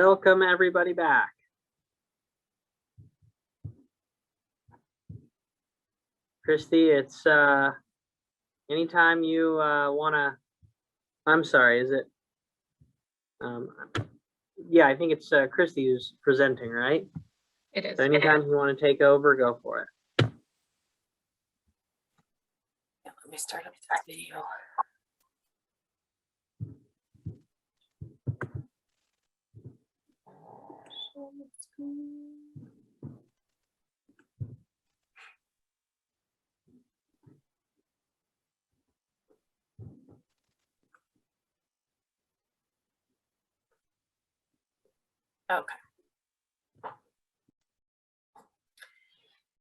welcome everybody back. Christy, it's anytime you wanna, I'm sorry, is it? Yeah, I think it's Christy who's presenting, right? It is. So anytime you want to take over, go for it. Yeah, let me start up this video. Okay.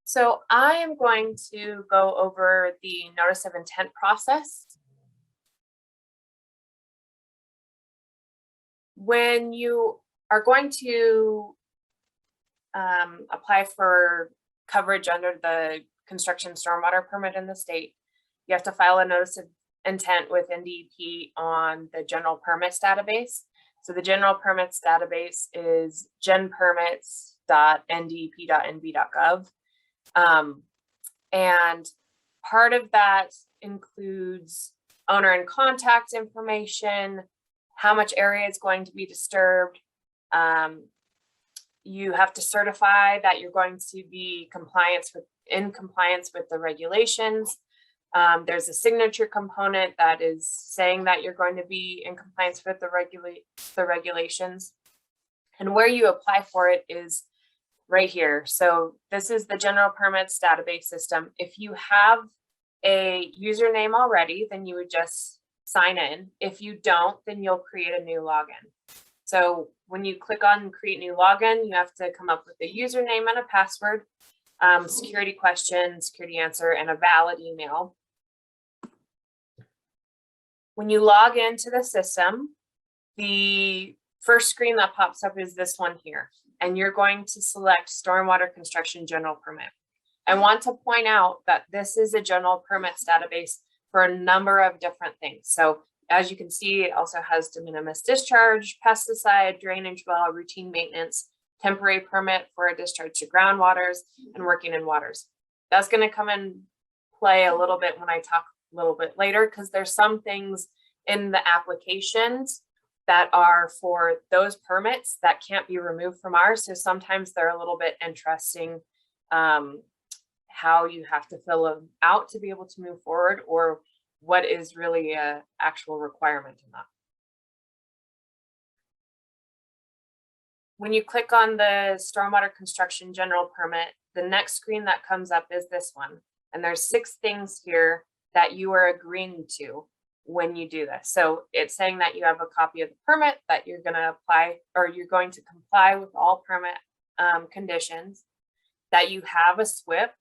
So I am going to go over the notice of intent process. When you are going to apply for coverage under the construction stormwater permit in the state, you have to file a notice of intent with NDEP on the general permits database. So the general permits database is genpermits.ndep.nb.gov. And part of that includes owner and contact information, how much area is going to be disturbed. You have to certify that you're going to be in compliance with the regulations. There's a signature component that is saying that you're going to be in compliance with the regulations. And where you apply for it is right here. So this is the general permits database system. If you have a username already, then you would just sign in. If you don't, then you'll create a new login. So when you click on create new login, you have to come up with a username and a password, security question, security answer, and a valid email. When you log into the system, the first screen that pops up is this one here, and you're going to select Stormwater Construction General Permit. I want to point out that this is a general permits database for a number of different things. So as you can see, it also has de minimis discharge, pesticide, drainage well, routine maintenance, temporary permit for a discharge to groundwaters, and working in waters. That's going to come in play a little bit when I talk a little bit later, because there's some things in the applications that are for those permits that can't be removed from ours. So sometimes they're a little bit interesting, how you have to fill them out to be able to move forward, or what is really a actual requirement in that. When you click on the Stormwater Construction General Permit, the next screen that comes up is this one. And there's 6 things here that you are agreeing to when you do this. So it's saying that you have a copy of the permit, that you're going to apply, or you're going to comply with all permit conditions, that you have a SWIP,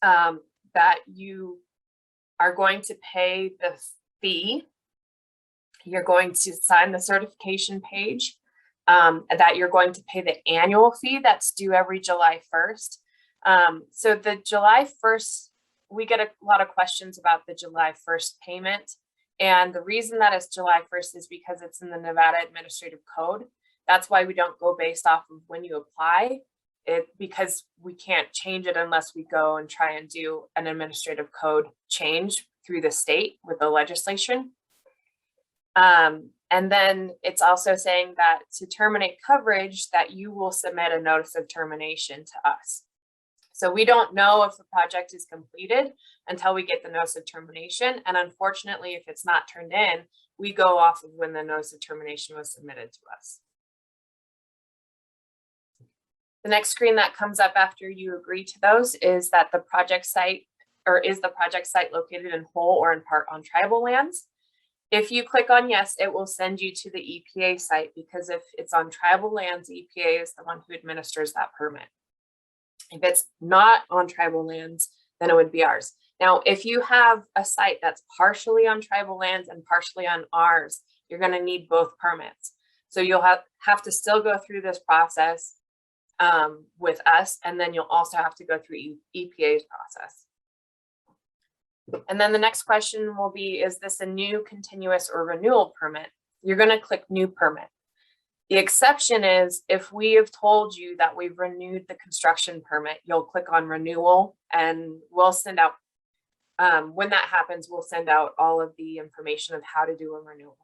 that you are going to pay the fee, you're going to sign the certification page, that you're going to pay the annual fee that's due every July 1st. So the July 1st, we get a lot of questions about the July 1st payment. And the reason that it's July 1st is because it's in the Nevada Administrative Code. That's why we don't go based off of when you apply it, because we can't change it unless we go and try and do an administrative code change through the state with the legislation. And then it's also saying that to terminate coverage, that you will submit a notice of termination to us. So we don't know if the project is completed until we get the notice of termination. And unfortunately, if it's not turned in, we go off of when the notice of termination was submitted to us. The next screen that comes up after you agree to those is that the project site, or is the project site located in whole or in part on tribal lands? If you click on yes, it will send you to the EPA site, because if it's on tribal lands, EPA is the one who administers that permit. If it's not on tribal lands, then it would be ours. Now, if you have a site that's partially on tribal lands and partially on ours, you're going to need both permits. So you'll have to still go through this process with us, and then you'll also have to go through EPA's process. And then the next question will be, is this a new, continuous, or renewal permit? You're going to click new permit. The exception is if we have told you that we've renewed the construction permit, you'll click on renewal and we'll send out, when that happens, we'll send out all of the information of how to do a renewal.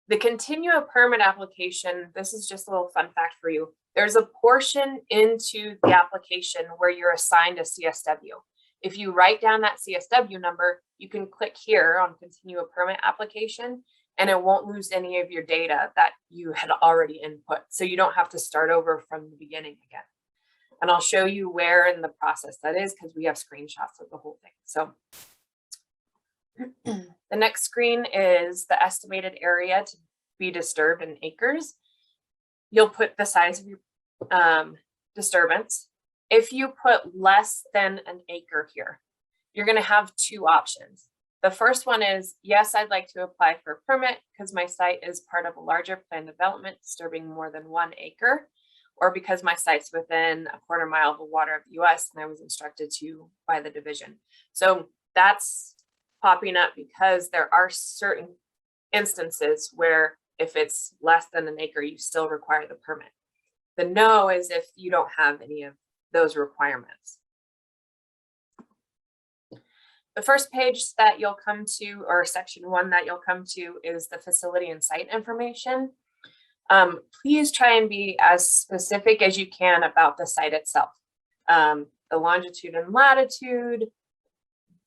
The continue a permit application, this is just a little fun fact for you. There's a portion into the application where you're assigned a CSW. If you write down that CSW number, you can click here on continue a permit application and it won't lose any of your data that you had already input. So you don't have to start over from the beginning again. And I'll show you where in the process that is because we have screenshots of the whole thing. So the next screen is the estimated area to be disturbed in acres. You'll put the size of your disturbance. If you put less than an acre here, you're going to have two options. The first one is, yes, I'd like to apply for a permit because my site is part of a larger planned development disturbing more than 1 acre, or because my site's within a quarter mile of the water of the US and I was instructed to by the division. So that's popping up because there are certain instances where if it's less than an acre, you still require the permit. The no is if you don't have any of those requirements. The first page that you'll come to, or section 1 that you'll come to, is the facility and site information. Please try and be as specific as you can about the site itself. The longitude and latitude,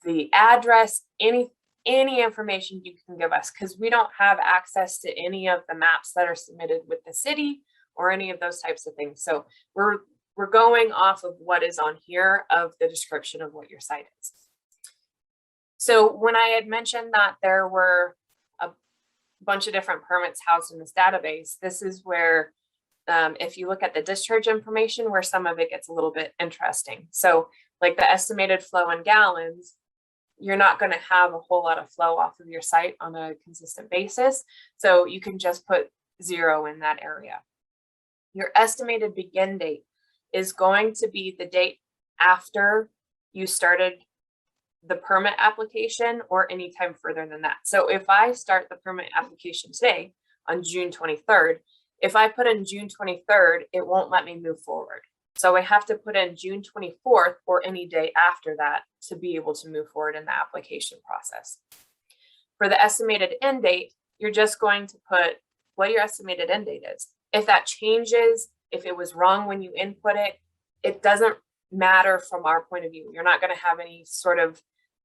the address, any information you can give us, because we don't have access to any of the maps that are submitted with the city or any of those types of things. So we're going off of what is on here of the description of what your site is. So when I had mentioned that there were a bunch of different permits housed in this database, this is where if you look at the discharge information, where some of it gets a little bit interesting. So like the estimated flow in gallons, you're not going to have a whole lot of flow off of your site on a consistent basis. So you can just put 0 in that area. Your estimated begin date is going to be the date after you started the permit application or anytime further than that. So if I start the permit application today on June 23rd, if I put in June 23rd, it won't let me move forward. So I have to put in June 24th or any day after that to be able to move forward in the application process. For the estimated end date, you're just going to put what your estimated end date is. If that changes, if it was wrong when you input it, it doesn't matter from our point of view. You're not going to have any sort of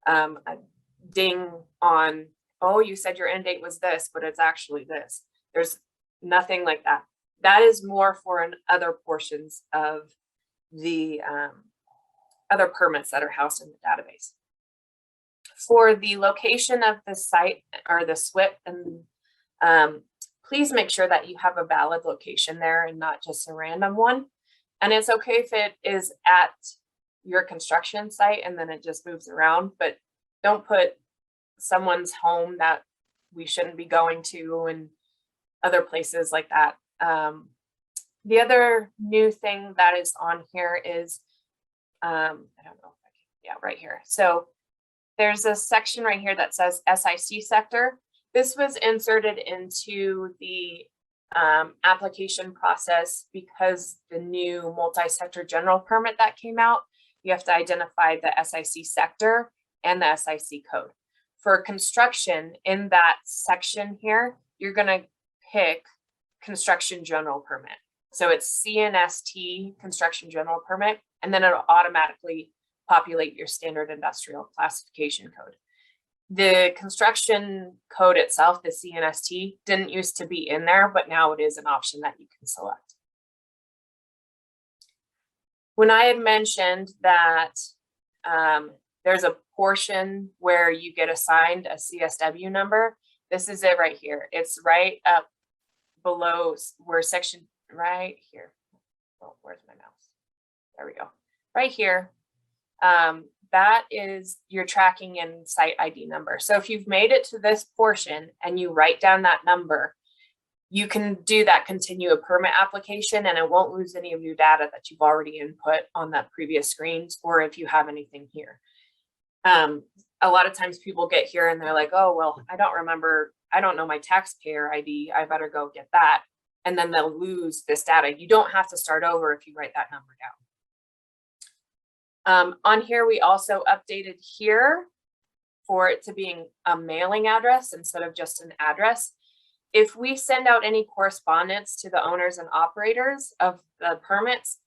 a ding on, oh, you said your end date was this, but it's actually this. There's nothing like that. That is more for other portions of the other permits that are housed in the database. For the location of the site or the SWPPP, and please make sure that you have a valid location there and not just a random one. And it's okay if it is at your construction site and then it just moves around, but don't put someone's home that we shouldn't be going to and other places like that. The other new thing that is on here is, I don't know if I can, yeah, right here. So there's a section right here that says SIC sector. This was inserted into the application process because the new multi-sector general permit that came out, you have to identify the SIC sector and the SIC code. For construction in that section here, you're going to pick construction general permit. So it's CNST construction general permit, and then it'll automatically populate your standard industrial classification code. The construction code itself, the CNST, didn't used to be in there, but now it is an option that you can select. When I had mentioned that there's a portion where you get assigned a CSW number, this is it right here. It's right up below where section, right here. Oh, where's my mouse? There we go. Right here. That is your tracking and site ID number. So if you've made it to this portion and you write down that number, you can do that continue a permit application and it won't lose any of your data that you've already input on that previous screens, or if you have anything here. A lot of times people get here and they're like, oh, well, I don't remember, I don't know my taxpayer ID. I better go get that. and then they'll lose this data. You don't have to start over if you write that number down. On here, we also updated here for it to being a mailing address instead of just an address. If we send out any correspondence to the owners and operators of the permits,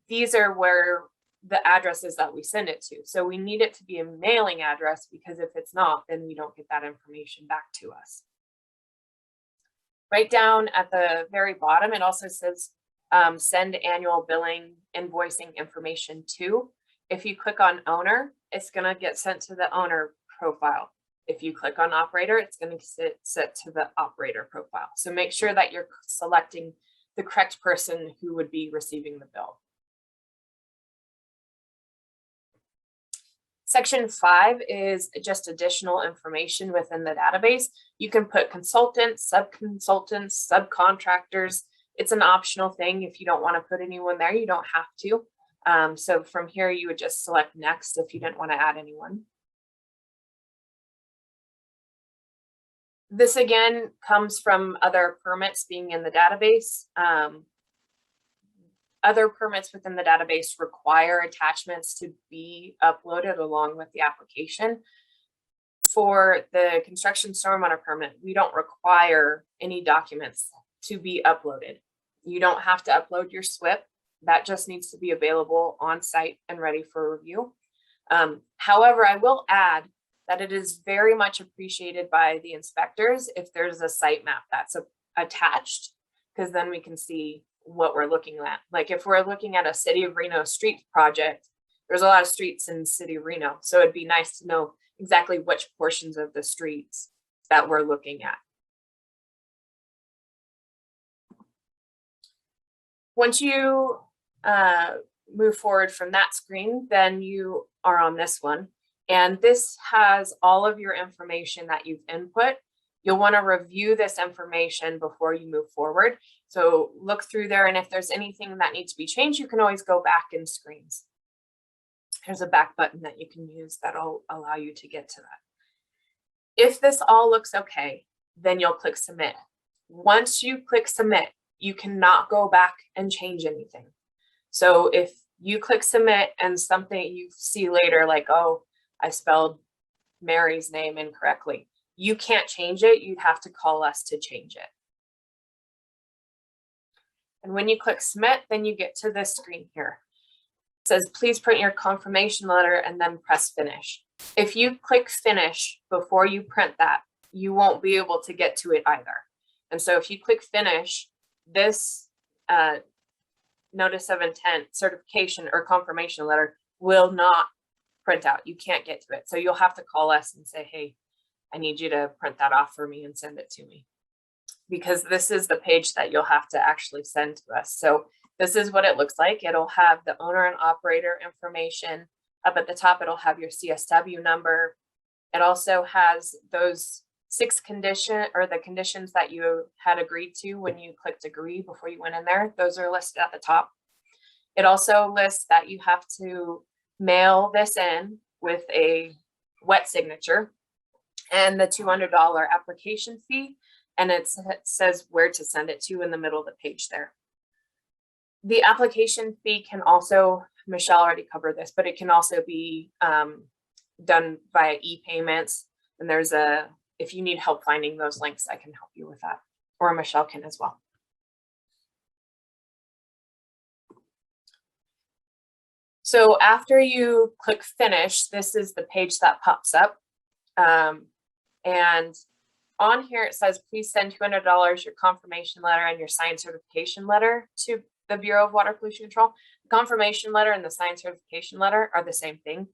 these are where the addresses that we send it to. So we need it to be a mailing address, because if it's not, then we don't get that information back to us. Right down at the very bottom, it also says send annual billing invoicing information to. If you click on owner, it's going to get sent to the owner profile. If you click on operator, it's going to get set to the operator profile. So make sure that you're selecting the correct person who would be receiving the bill. Section 5 is just additional information within the database. You can put consultants, sub-consultants, subcontractors. It's an optional thing. If you don't want to put anyone there, you don't have to. So from here, you would just select next if you didn't want to add anyone. This again comes from other permits being in the database. Other permits within the database require attachments to be uploaded along with the application. For the construction stormwater permit, we don't require any documents to be uploaded. You don't have to upload your SWP. That just needs to be available on site and ready for review. However, I will add that it is very much appreciated by the inspectors if there's a site map that's attached, because then we can see what we're looking at. Like if we're looking at a City of Reno street project, there's a lot of streets in the City of Reno. So it'd be nice to know exactly which portions of the streets that we're looking at. Once you move forward from that screen, then you are on this one. And this has all of your information that you've input. You'll want to review this information before you move forward. So look through there, and if there's anything that needs to be changed, you can always go back in screens. There's a back button that you can use that'll allow you to get to that. If this all looks okay, then you'll click submit. Once you click submit, you cannot go back and change anything. So if you click submit and something you see later, like, oh, I spelled Mary's name incorrectly, you can't change it. You'd have to call us to change it. And when you click submit, then you get to this screen here. It says, please print your confirmation letter and then press finish. If you click finish before you print that, you won't be able to get to it either. And so if you click finish, this notice of intent, certification, or confirmation letter will not print out. You can't get to it. So you'll have to call us and say, hey, I need you to print that off for me and send it to me. Because this is the page that you'll have to actually send to us. So this is what it looks like. It'll have the owner and operator information. Up at the top, it'll have your CSW number. It also has those 6 conditions, or the conditions that you had agreed to when you clicked agree before you went in there. Those are listed at the top. It also lists that you have to mail this in with a wet signature and the $200 application fee. And it says where to send it to in the middle of the page there. The application fee can also, Michelle already covered this, but it can also be done via e-payments. And there's if you need help finding those links, I can help you with that, or Michelle can as well. So after you click finish, this is the page that pops up. And on here, it says, please send $200, your confirmation letter and your signed certification letter to the Bureau of Water Pollution Control. The confirmation letter and the signed certification letter are the same thing.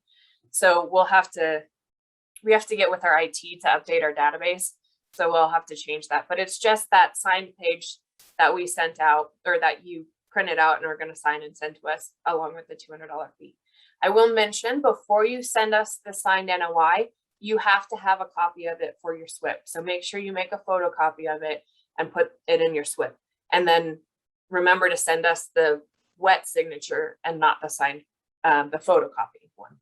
So we have to get with our IT to update our database. So we'll have to change that, but it's just that signed page that we sent out, or that you printed out and are going to sign and send to us along with the $200 fee. I will mention, before you send us the signed NOI, you have to have a copy of it for your SWP. So make sure you make a photocopy of it and put it in your SWP. And then remember to send us the wet signature and not the signed, the photocopy one.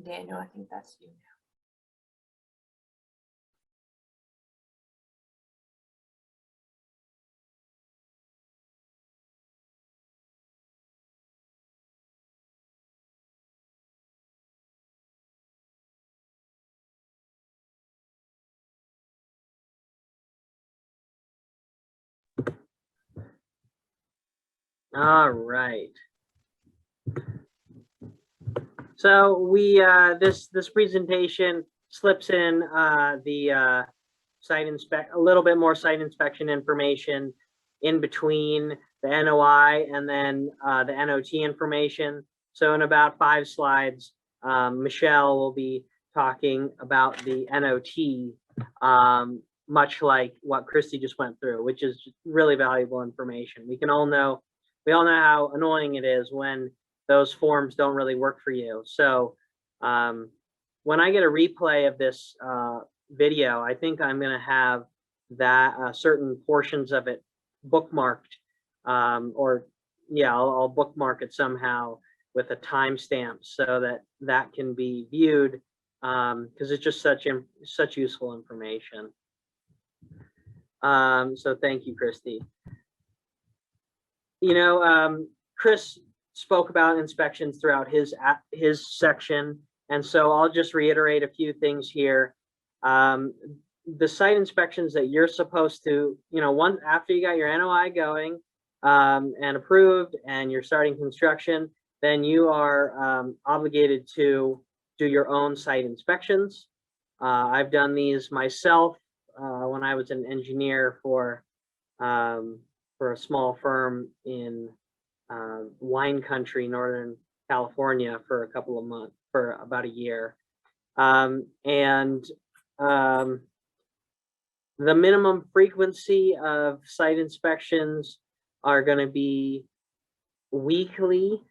Daniel, I think that's you. All right. So we this presentation slips in the a little bit more site inspection information in between the NOI and then the NOT information. So in about 5 slides, Michelle will be talking about the NOT, much like what Christy just went through, which is really valuable information. We all know how annoying it is when those forms don't really work for you. So when I get a replay of this video, I think I'm going to have that certain portions of it bookmarked, or yeah, I'll bookmark it somehow with a timestamp so that can be viewed, because it's just such useful information. So thank you, Christy. You know, Chris spoke about inspections throughout his section, and so I'll just reiterate a few things here. The site inspections that you're supposed to, once after you got your NOI going and approved and you're starting construction, then you are obligated to do your own site inspections. I've done these myself when I was an engineer for a small firm in wine country, Northern California, for a couple of months, for about a year. The minimum frequency of site inspections are going to be weekly.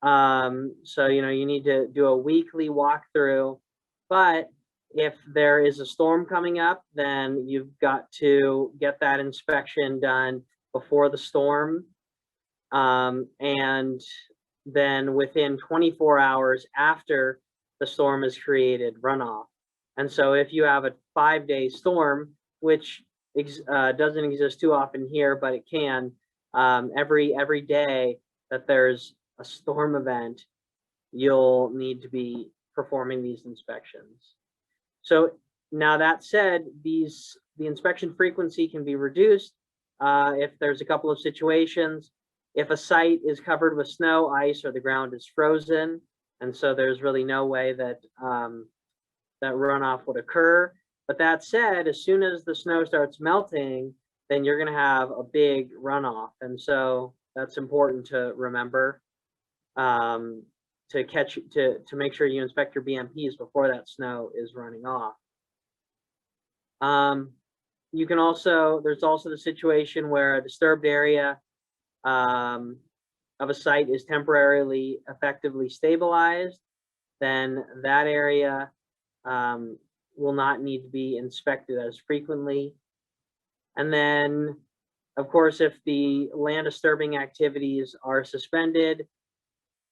So, you need to do a weekly walkthrough, but if there is a storm coming up, then you've got to get that inspection done before the storm. And then within 24 hours after the storm is created, runoff. And so if you have a 5-day storm, which doesn't exist too often here, but it can, every day that there's a storm event, you'll need to be performing these inspections. So now that said, the inspection frequency can be reduced if there's a couple of situations. If a site is covered with snow, ice, or the ground is frozen, and so there's really no way that that runoff would occur. But that said, as soon as the snow starts melting, then you're going to have a big runoff, and so that's important to remember, to make sure you inspect your BMPs before that snow is running off. You can also, there's also the situation where a disturbed area of a site is temporarily effectively stabilized, then that area will not need to be inspected as frequently. And then, of course, if the land disturbing activities are suspended,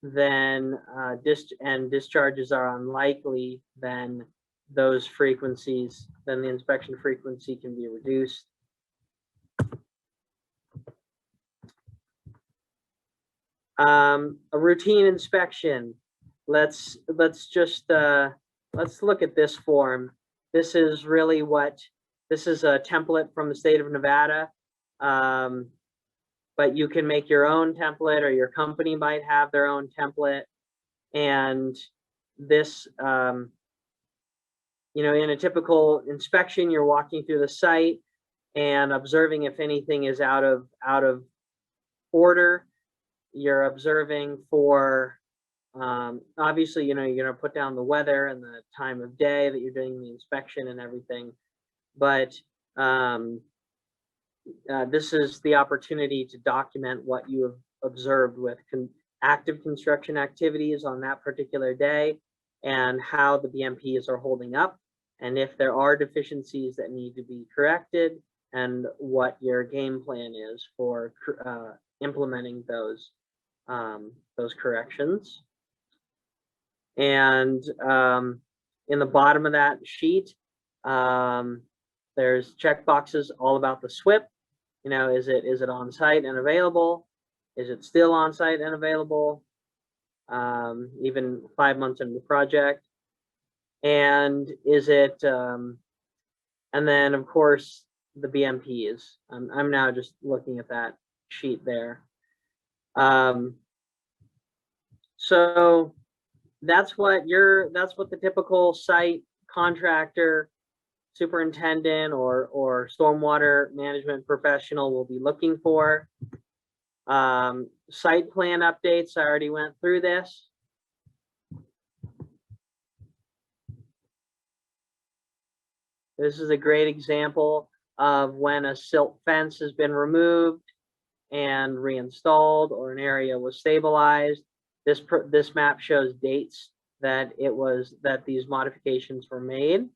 then discharges are unlikely, then the inspection frequency can be reduced. A routine inspection. Let's look at this form. This is a template from the state of Nevada, but you can make your own template, or your company might have their own template. And this, in a typical inspection, you're walking through the site and observing if anything is out of order. You're observing for, obviously, you're going to put down the weather and the time of day that you're doing the inspection and everything. But this is the opportunity to document what you have observed with active construction activities on that particular day, and how the BMPs are holding up, and if there are deficiencies that need to be corrected, and what your game plan is for implementing those corrections. And in the bottom of that sheet, there's check boxes all about the SWPPP. You know, is it on site and available? Is it still on site and available? Even 5 months into the project. And is it, and then of course the BMPs. I'm now just looking at that sheet there. So that's what the typical site contractor, superintendent, or stormwater management professional will be looking for. Site plan updates, I already went through this. This is a great example of when a silt fence has been removed and reinstalled, or an area was stabilized. This map shows dates that these modifications were made.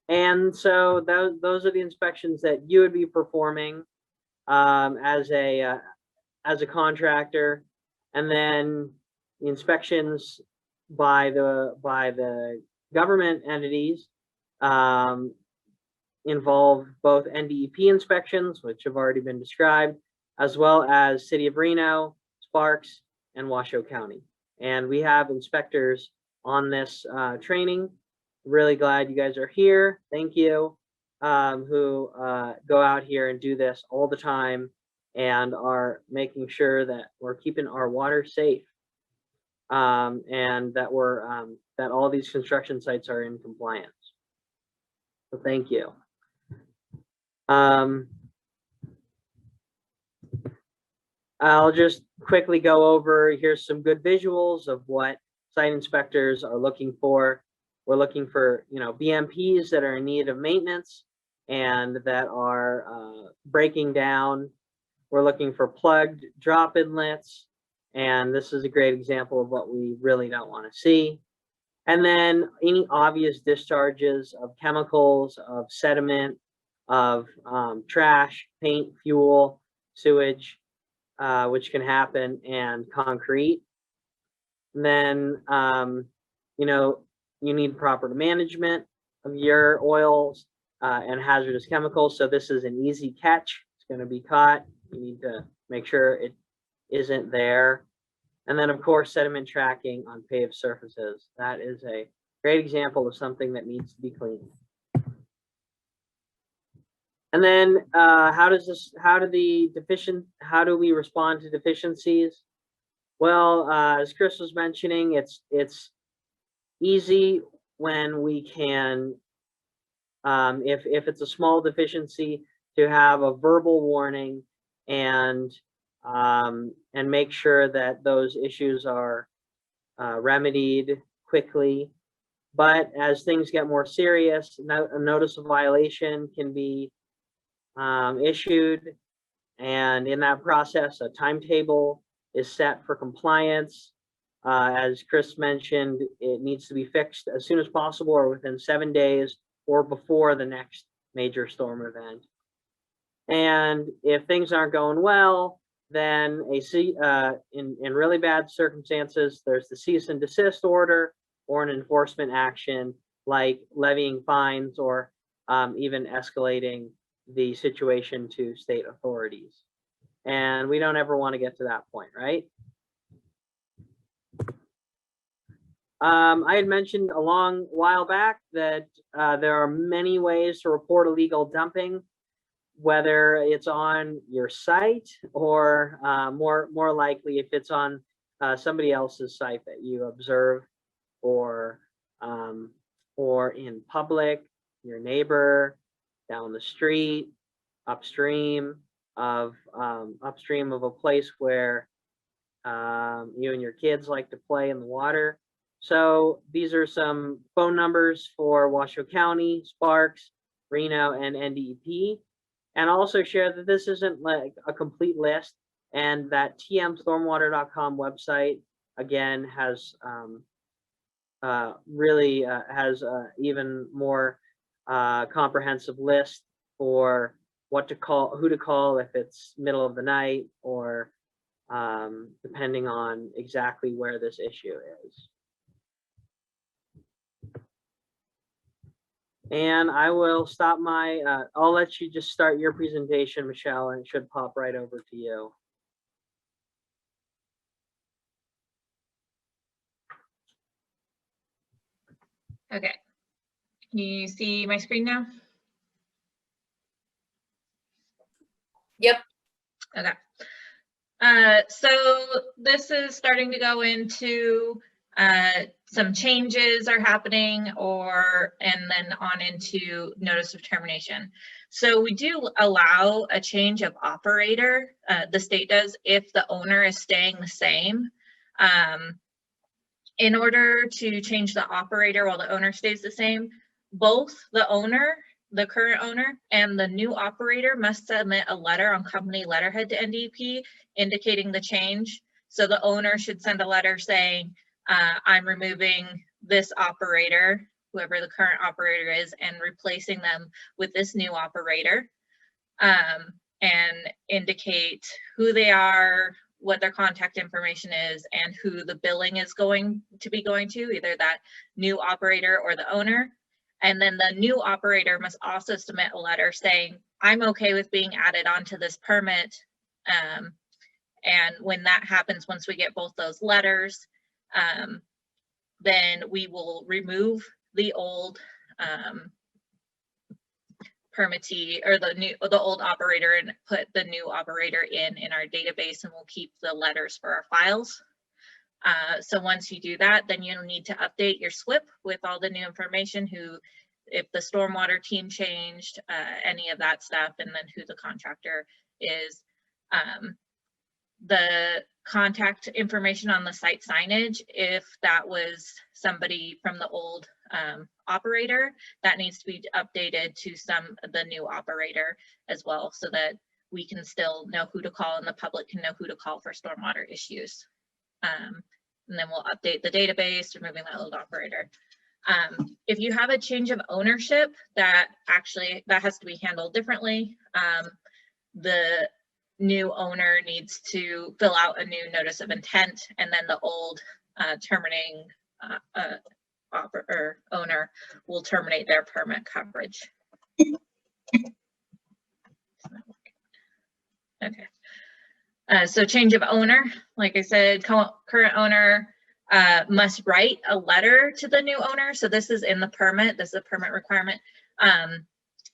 And so those are the inspections that you would be performing as a contractor, and then the inspections by the government entities involve both NDEP inspections, which have already been described, as well as City of Reno, Sparks, and Washoe County. And we have inspectors on this training. Really glad you guys are here. Thank you. Who go out here and do this all the time and are making sure that we're keeping our water safe, and that that all these construction sites are in compliance. So thank you. I'll just quickly go over, here's some good visuals of what site inspectors are looking for. We're looking for, you know, BMPs that are in need of maintenance and that are breaking down. We're looking for plugged drop inlets, and this is a great example of what we really don't want to see. And then any obvious discharges of chemicals, of sediment, of trash, paint, fuel, sewage, which can happen, and concrete. And then, you know, you need proper management of your oils and hazardous chemicals. So this is an easy catch. It's going to be caught. You need to make sure it isn't there. And then, of course, sediment tracking on paved surfaces. That is a great example of something that needs to be cleaned. And then how do we respond to deficiencies? Well, as Chris was mentioning, it's easy when we can, if it's a small deficiency, to have a verbal warning and make sure that those issues are remedied quickly. But as things get more serious, a notice of violation can be issued, and in that process, a timetable is set for compliance. As Chris mentioned, it needs to be fixed as soon as possible, or within 7 days, or before the next major storm event. And if things aren't going well, then in really bad circumstances, there's the cease and desist order, or an enforcement action like levying fines, or even escalating the situation to state authorities. And we don't ever want to get to that point, right? I had mentioned a long while back that there are many ways to report illegal dumping, whether it's on your site, or more likely if it's on somebody else's site that you observe, or in public, your neighbor, down the street, upstream of a place where you and your kids like to play in the water. So these are some phone numbers for Washoe County, Sparks, Reno, and NDEP. And also share that this isn't like a complete list, and that tmstormwater.com website again has really has even more comprehensive list for what to call, who to call if it's middle of the night, or depending on exactly where this issue is. And I will stop my, I'll let you just start your presentation, Michelle, and it should pop right over to you. Okay. Can you see my screen now? Yep. Okay. So this is starting to go into some changes are happening, and then on into notice of termination. So we do allow a change of operator. The state does if the owner is staying the same. In order to change the operator while the owner stays the same, both the owner, the current owner, and the new operator must submit a letter on company letterhead to NDEP indicating the change. So the owner should send a letter saying, I'm removing this operator, whoever the current operator is, and replacing them with this new operator, and indicate who they are, what their contact information is, and who the billing is going to be going to, either that new operator or the owner. And then the new operator must also submit a letter saying, I'm okay with being added onto this permit. And when that happens, once we get both those letters, then we will remove the old permittee, or the old operator, and put the new operator in our database, and we'll keep the letters for our files. So once you do that, then you'll need to update your SWP with all the new information, if the stormwater team changed, any of that stuff, and then who the contractor is. The contact information on the site signage, if that was somebody from the old operator, that needs to be updated to the new operator as well, so that we can still know who to call and the public can know who to call for stormwater issues. And then we'll update the database, removing the old operator. If you have a change of ownership, that has to be handled differently. The new owner needs to fill out a new notice of intent, and then the old terminating owner will terminate their permit coverage. Okay. So change of owner, like I said, current owner must write a letter to the new owner. So this is in the permit. This is a permit requirement,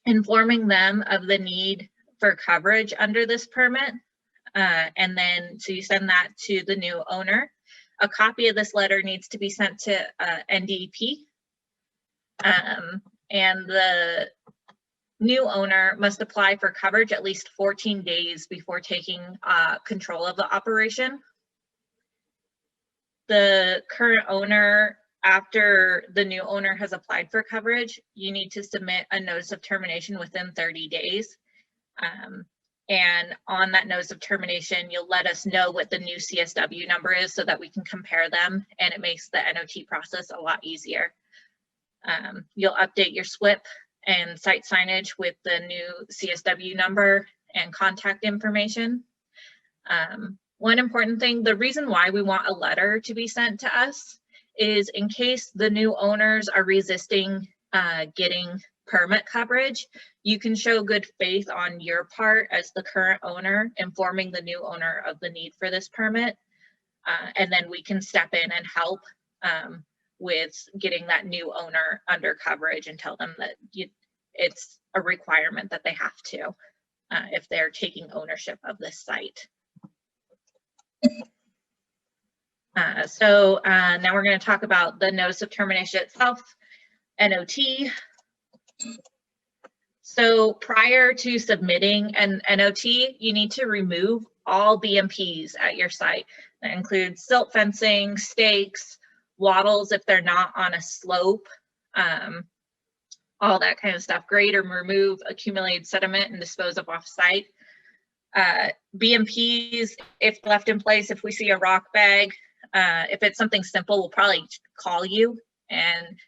informing them of the need for coverage under this permit. And then, so you send that to the new owner. A copy of this letter needs to be sent to NDEP. And the new owner must apply for coverage at least 14 days before taking control of the operation. The current owner, after the new owner has applied for coverage, you need to submit a notice of termination within 30 days. And on that notice of termination, you'll let us know what the new CSW number is so that we can compare them, and it makes the NOT process a lot easier. You'll update your SWP and site signage with the new CSW number and contact information. One important thing, the reason why we want a letter to be sent to us is in case the new owners are resisting getting permit coverage, you can show good faith on your part as the current owner, informing the new owner of the need for this permit. And then we can step in and help with getting that new owner under coverage and tell them that it's a requirement that they have to if they're taking ownership of this site. So now we're going to talk about the notice of termination itself, NOT. So prior to submitting an NOT, you need to remove all BMPs at your site. That includes silt fencing, stakes, wattles if they're not on a slope, all that kind of stuff. Grade or remove accumulated sediment and dispose of off-site. BMPs, if left in place, if we see a rock bag, if it's something simple, we'll probably call you, and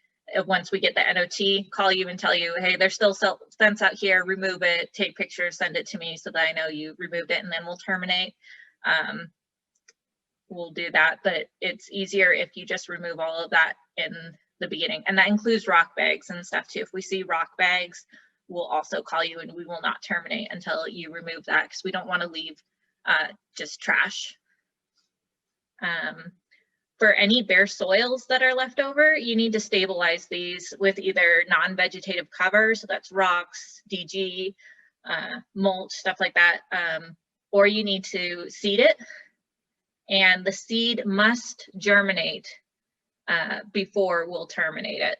once we get the NOT, call you and tell you, hey, there's still fence out here, remove it, take pictures, send it to me so that I know you removed it, and then we'll terminate. we'll do that, but it's easier if you just remove all of that in the beginning. And that includes rock bags and stuff too. If we see rock bags, we'll also call you and we will not terminate until you remove that, because we don't want to leave just trash. For any bare soils that are left over, you need to stabilize these with either non-vegetative cover, so that's rocks, DG, mulch, stuff like that, or you need to seed it, and the seed must germinate before we'll terminate it.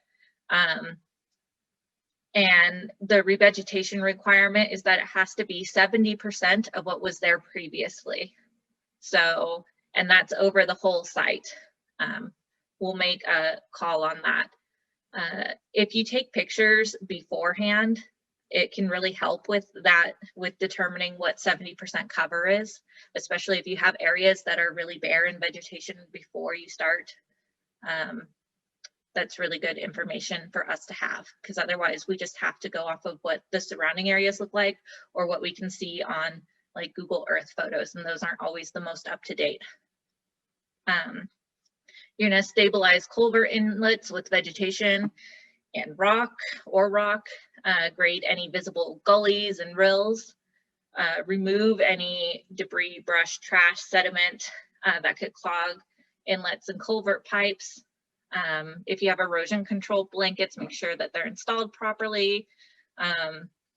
And the revegetation requirement is that it has to be 70% of what was there previously. So, and that's over the whole site. We'll make a call on that. If you take pictures beforehand, it can really help with that, with determining what 70% cover is, especially if you have areas that are really bare in vegetation before you start. That's really good information for us to have, because otherwise we just have to go off of what the surrounding areas look like or what we can see on like Google Earth photos, and those aren't always the most up to date. You're going to stabilize culvert inlets with vegetation and rock, grade any visible gullies and rills, remove any debris, brush, trash, sediment that could clog inlets and culvert pipes. If you have erosion control blankets, make sure that they're installed properly.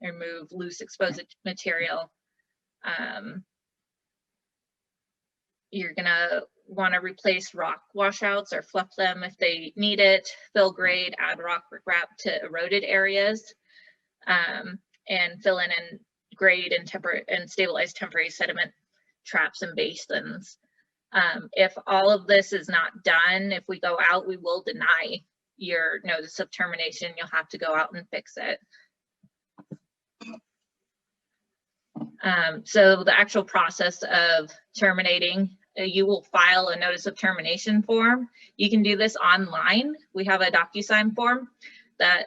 Remove loose exposed material. You're gonna want to replace rock washouts or fluff them if they need it, fill grade, add rock riprap to eroded areas, and fill in and grade and stabilize temporary sediment traps and basins. If all of this is not done, if we go out, we will deny your notice of termination. You'll have to go out and fix it. So the actual process of terminating, you will file a notice of termination form. You can do this online. We have a DocuSign form that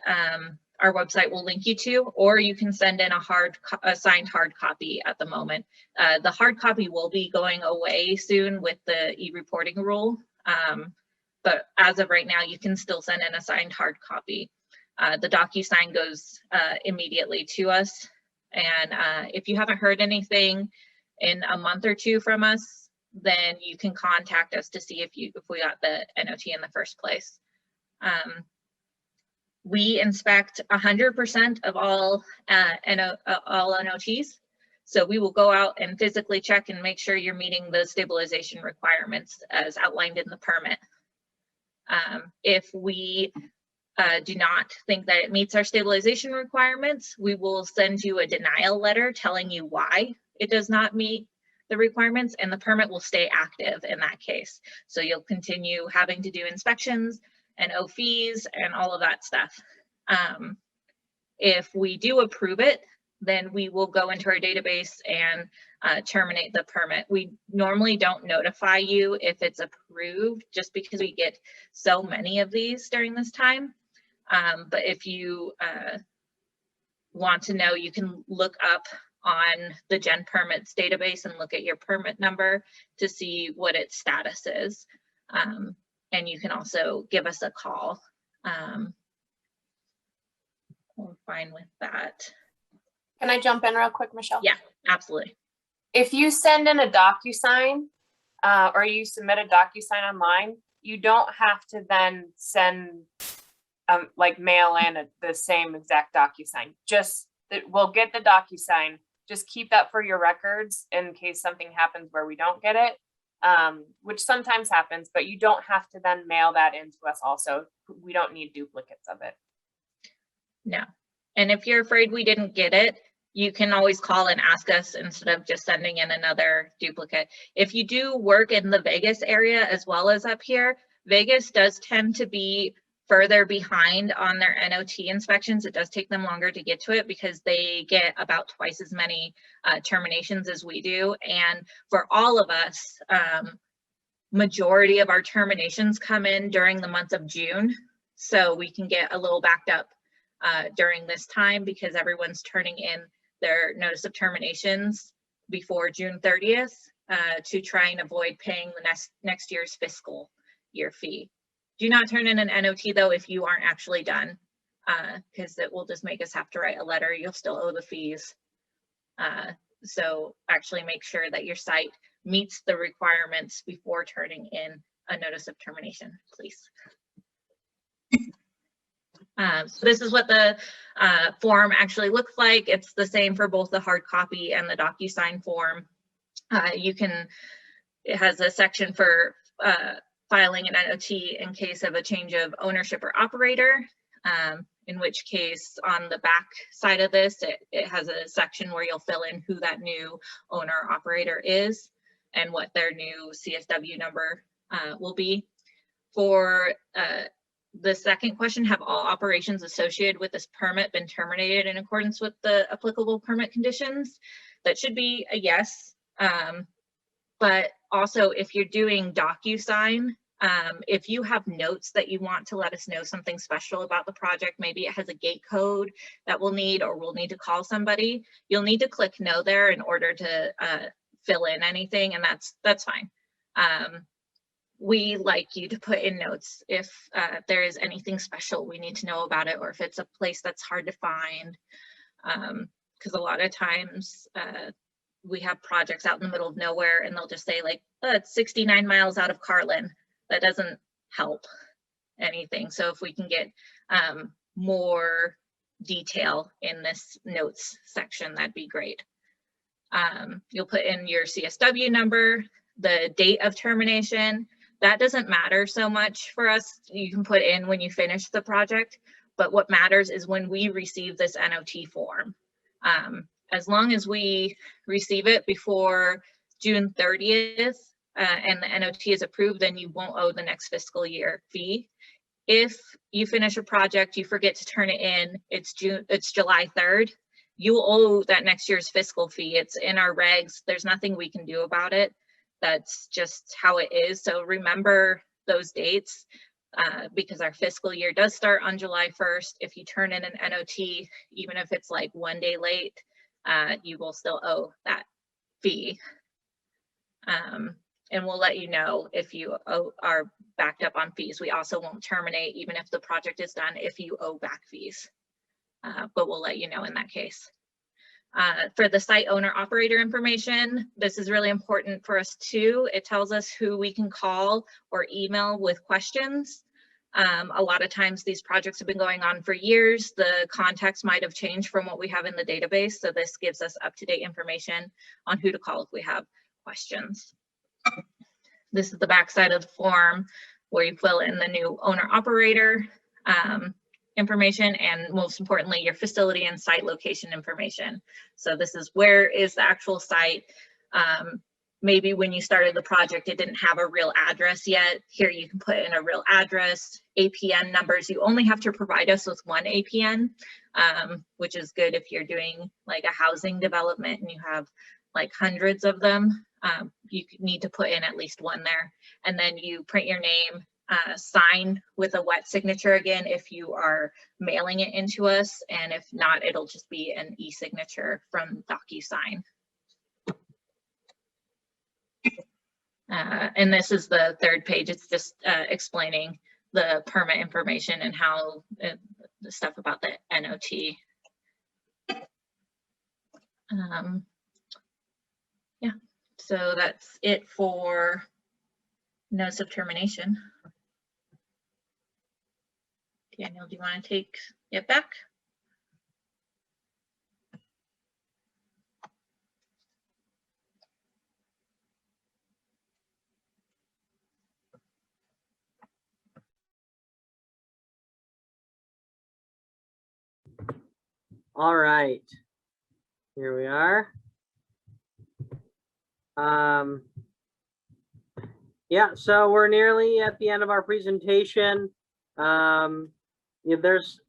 our website will link you to, or you can send in a signed hard copy at the moment. The hard copy will be going away soon with the e-reporting rule, but as of right now, you can still send in a signed hard copy. The DocuSign goes immediately to us, and if you haven't heard anything in a month or two from us, then you can contact us to see if we got the NOT in the first place. We inspect 100% of all NOTs. So we will go out and physically check and make sure you're meeting the stabilization requirements as outlined in the permit. If we do not think that it meets our stabilization requirements, we will send you a denial letter telling you why it does not meet the requirements, and the permit will stay active in that case. So you'll continue having to do inspections and owe fees and all of that stuff. If we do approve it, then we will go into our database and terminate the permit. We normally don't notify you if it's approved, just because we get so many of these during this time. But if you want to know, you can look up on the Gen Permits database and look at your permit number to see what its status is. And you can also give us a call. We're fine with that. Can I jump in real quick, Michelle? Yeah, absolutely. If you send in a DocuSign or you submit a DocuSign online, you don't have to then send like mail in the same exact DocuSign. Just we'll get the DocuSign. Just keep that for your records in case something happens where we don't get it, which sometimes happens, but you don't have to then mail that in to us also. We don't need duplicates of it. No. And if you're afraid we didn't get it, you can always call and ask us instead of just sending in another duplicate. If you do work in the Vegas area as well as up here, Vegas does tend to be further behind on their NOT inspections. It does take them longer to get to it because they get about twice as many terminations as we do. And for all of us, majority of our terminations come in during the month of June. So we can get a little backed up during this time because everyone's turning in their notice of terminations before June 30th. to try and avoid paying the next year's fiscal year fee. Do not turn in an NOT though if you aren't actually done, because it will just make us have to write a letter. You'll still owe the fees. So actually make sure that your site meets the requirements before turning in a notice of termination, please. So this is what the form actually looks like. It's the same for both the hard copy and the DocuSign form. It has a section for filing an NOT in case of a change of ownership or operator, in which case on the back side of this, it has a section where you'll fill in who that new owner or operator is and what their new CSW number will be. For the second question, have all operations associated with this permit been terminated in accordance with the applicable permit conditions? That should be a yes. But also if you're doing DocuSign, if you have notes that you want to let us know something special about the project, maybe it has a gate code that we'll need, or we'll need to call somebody, you'll need to click no there in order to fill in anything, and that's fine. We like you to put in notes if there is anything special we need to know about it, or if it's a place that's hard to find, because a lot of times we have projects out in the middle of nowhere and they'll just say like, oh, it's 69 miles out of Carlin. That doesn't help anything. So if we can get more detail in this notes section, that'd be great. You'll put in your CSW number, the date of termination. That doesn't matter so much for us. You can put in when you finish the project, but what matters is when we receive this NOT form. As long as we receive it before June 30th and the NOT is approved, then you won't owe the next fiscal year fee. If you finish a project, you forget to turn it in, it's July 3rd, you owe that next year's fiscal fee. It's in our regs. There's nothing we can do about it. That's just how it is. So remember those dates because our fiscal year does start on July 1st. If you turn in an NOT, even if it's like 1 day late, you will still owe that fee. And we'll let you know if you are backed up on fees. We also won't terminate even if the project is done if you owe back fees, but we'll let you know in that case. For the site owner operator information, this is really important for us too. It tells us who we can call or email with questions. A lot of times these projects have been going on for years. The context might have changed from what we have in the database. So this gives us up-to-date information on who to call if we have questions. This is the backside of the form where you fill in the new owner operator information, and most importantly, your facility and site location information. So this is where is the actual site. Maybe when you started the project, it didn't have a real address yet. Here you can put in a real address, APN numbers. You only have to provide us with one APN, which is good if you're doing like a housing development and you have like hundreds of them. You need to put in at least one there. And then you print your name, sign with a wet signature again if you are mailing it into us. And if not, it'll just be an e-signature from DocuSign. And this is the third page. It's just explaining the permit information and how the stuff about the NOT. Yeah, so that's it for notice of termination. Daniel, do you want to take it back? All right, here we are. Yeah, so we're nearly at the end of our presentation. There's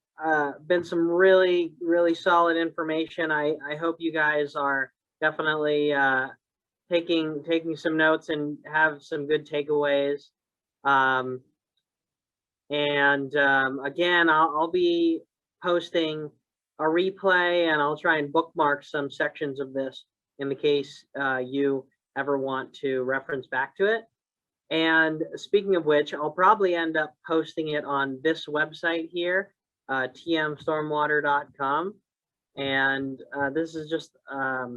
been some really solid information. I hope you guys are definitely taking some notes and have some good takeaways. Again, I'll be posting a replay, and I'll try and bookmark some sections of this in the case you ever want to reference back to it. And speaking of which, I'll probably end up posting it on this website here, tmstormwater.com. And this is just a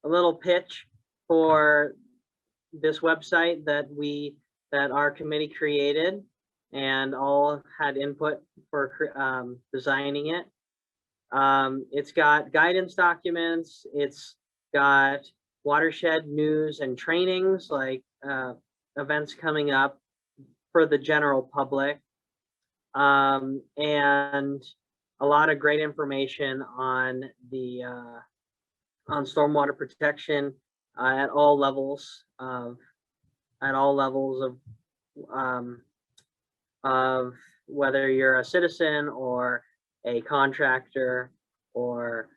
little pitch for this website that our committee created, and all had input for designing it. It's got guidance documents. It's got watershed news and trainings, like events coming up for the general public, and a lot of great information on the on stormwater protection at all levels of whether you're a citizen or a contractor or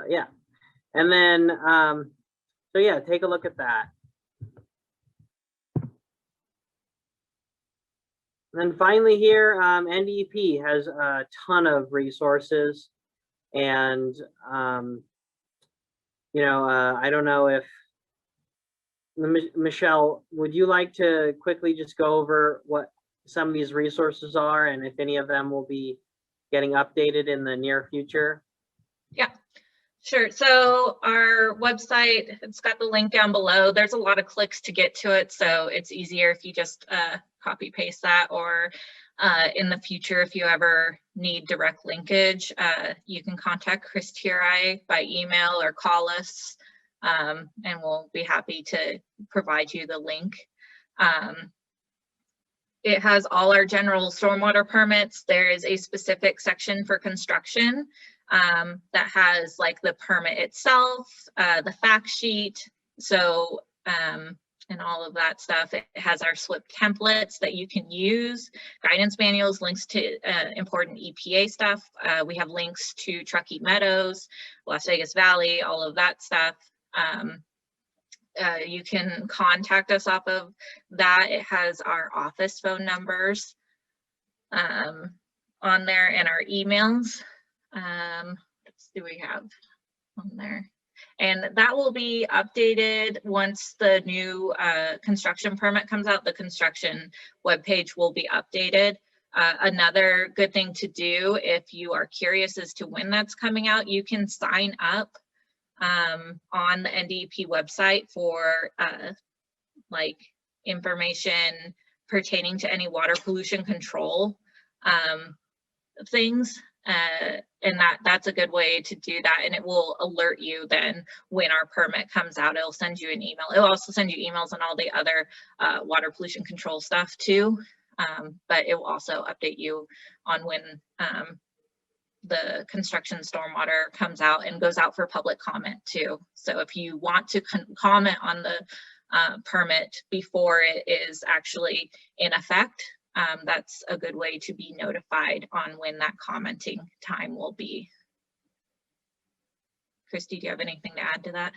yeah. And then so yeah, take a look at that. And then finally here, NDEP has a ton of resources, and you know, I don't know if Michelle, would you like to quickly just go over what some of these resources are and if any of them will be getting updated in the near future? Yeah, sure. So our website, it's got the link down below. There's a lot of clicks to get to it, so it's easier if you just copy paste that, or in the future, if you ever need direct linkage, you can contact Christy or I by email or call us, and we'll be happy to provide you the link. It has all our general stormwater permits. There is a specific section for construction that has like the permit itself, the fact sheet, so and all of that stuff. It has our SWPPP templates that you can use, guidance manuals, links to important EPA stuff. We have links to Truckee Meadows, Las Vegas Valley, all of that stuff. You can contact us off of that. It has our office phone numbers on there and our emails. What else do we have on there? And that will be updated once the new construction permit comes out. The construction webpage will be updated. Another good thing to do if you are curious as to when that's coming out, you can sign up on the NDEP website for like information pertaining to any water pollution control things. And that's a good way to do that, and it will alert you then when our permit comes out. It'll send you an email. It'll also send you emails on all the other water pollution control stuff too, but it will also update you on when the construction stormwater comes out and goes out for public comment too. So if you want to comment on the permit before it is actually in effect, that's a good way to be notified on when that commenting time will be. Christy, do you have anything to add to that?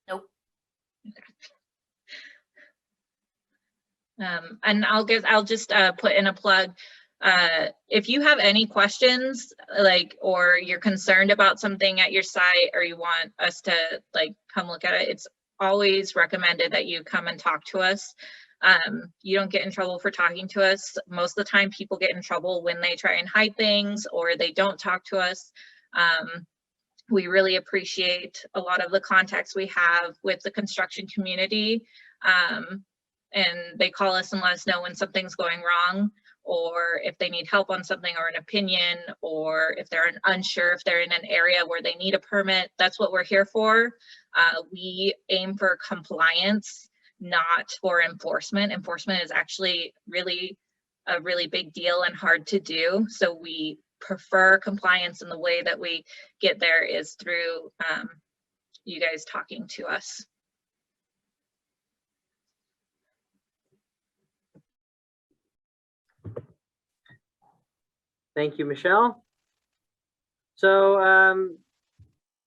Nope. Okay. And I'll just put in a plug. If you have any questions, like, or you're concerned about something at your site, or you want us to like come look at it, it's always recommended that you come and talk to us. You don't get in trouble for talking to us. Most of the time people get in trouble when they try and hide things or they don't talk to us. We really appreciate a lot of the contacts we have with the construction community, and they call us and let us know when something's going wrong, or if they need help on something or an opinion, or if they're unsure if they're in an area where they need a permit. That's what we're here for. We aim for compliance, not for enforcement. Enforcement is actually a really big deal and hard to do. So we prefer compliance, and the way that we get there is through you guys talking to us. Thank you, Michelle. So,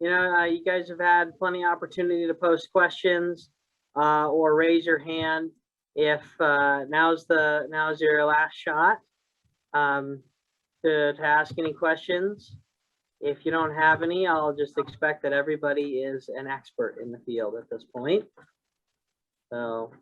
you know, you guys have had plenty of opportunity to post questions or raise your hand if now's your last shot to ask any questions. If you don't have any, I'll just expect that everybody is an expert in the field at this point. So.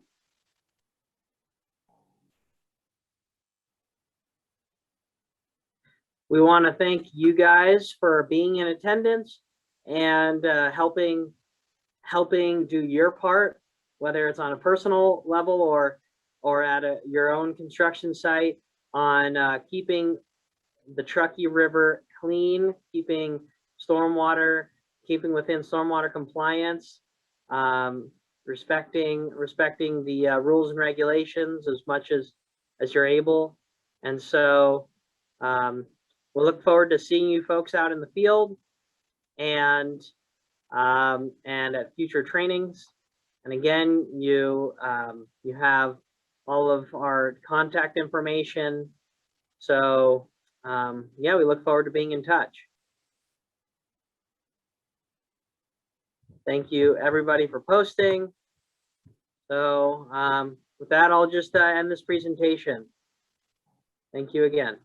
We want to thank you guys for being in attendance and helping do your part, whether it's on a personal level or at your own construction site, on keeping the Truckee River clean, keeping keeping within stormwater compliance, respecting the rules and regulations as much as you're able. And so we'll look forward to seeing you folks out in the field and at future trainings. And again, you have all of our contact information. So yeah, we look forward to being in touch. Thank you everybody for posting. So with that, I'll just end this presentation. Thank you again.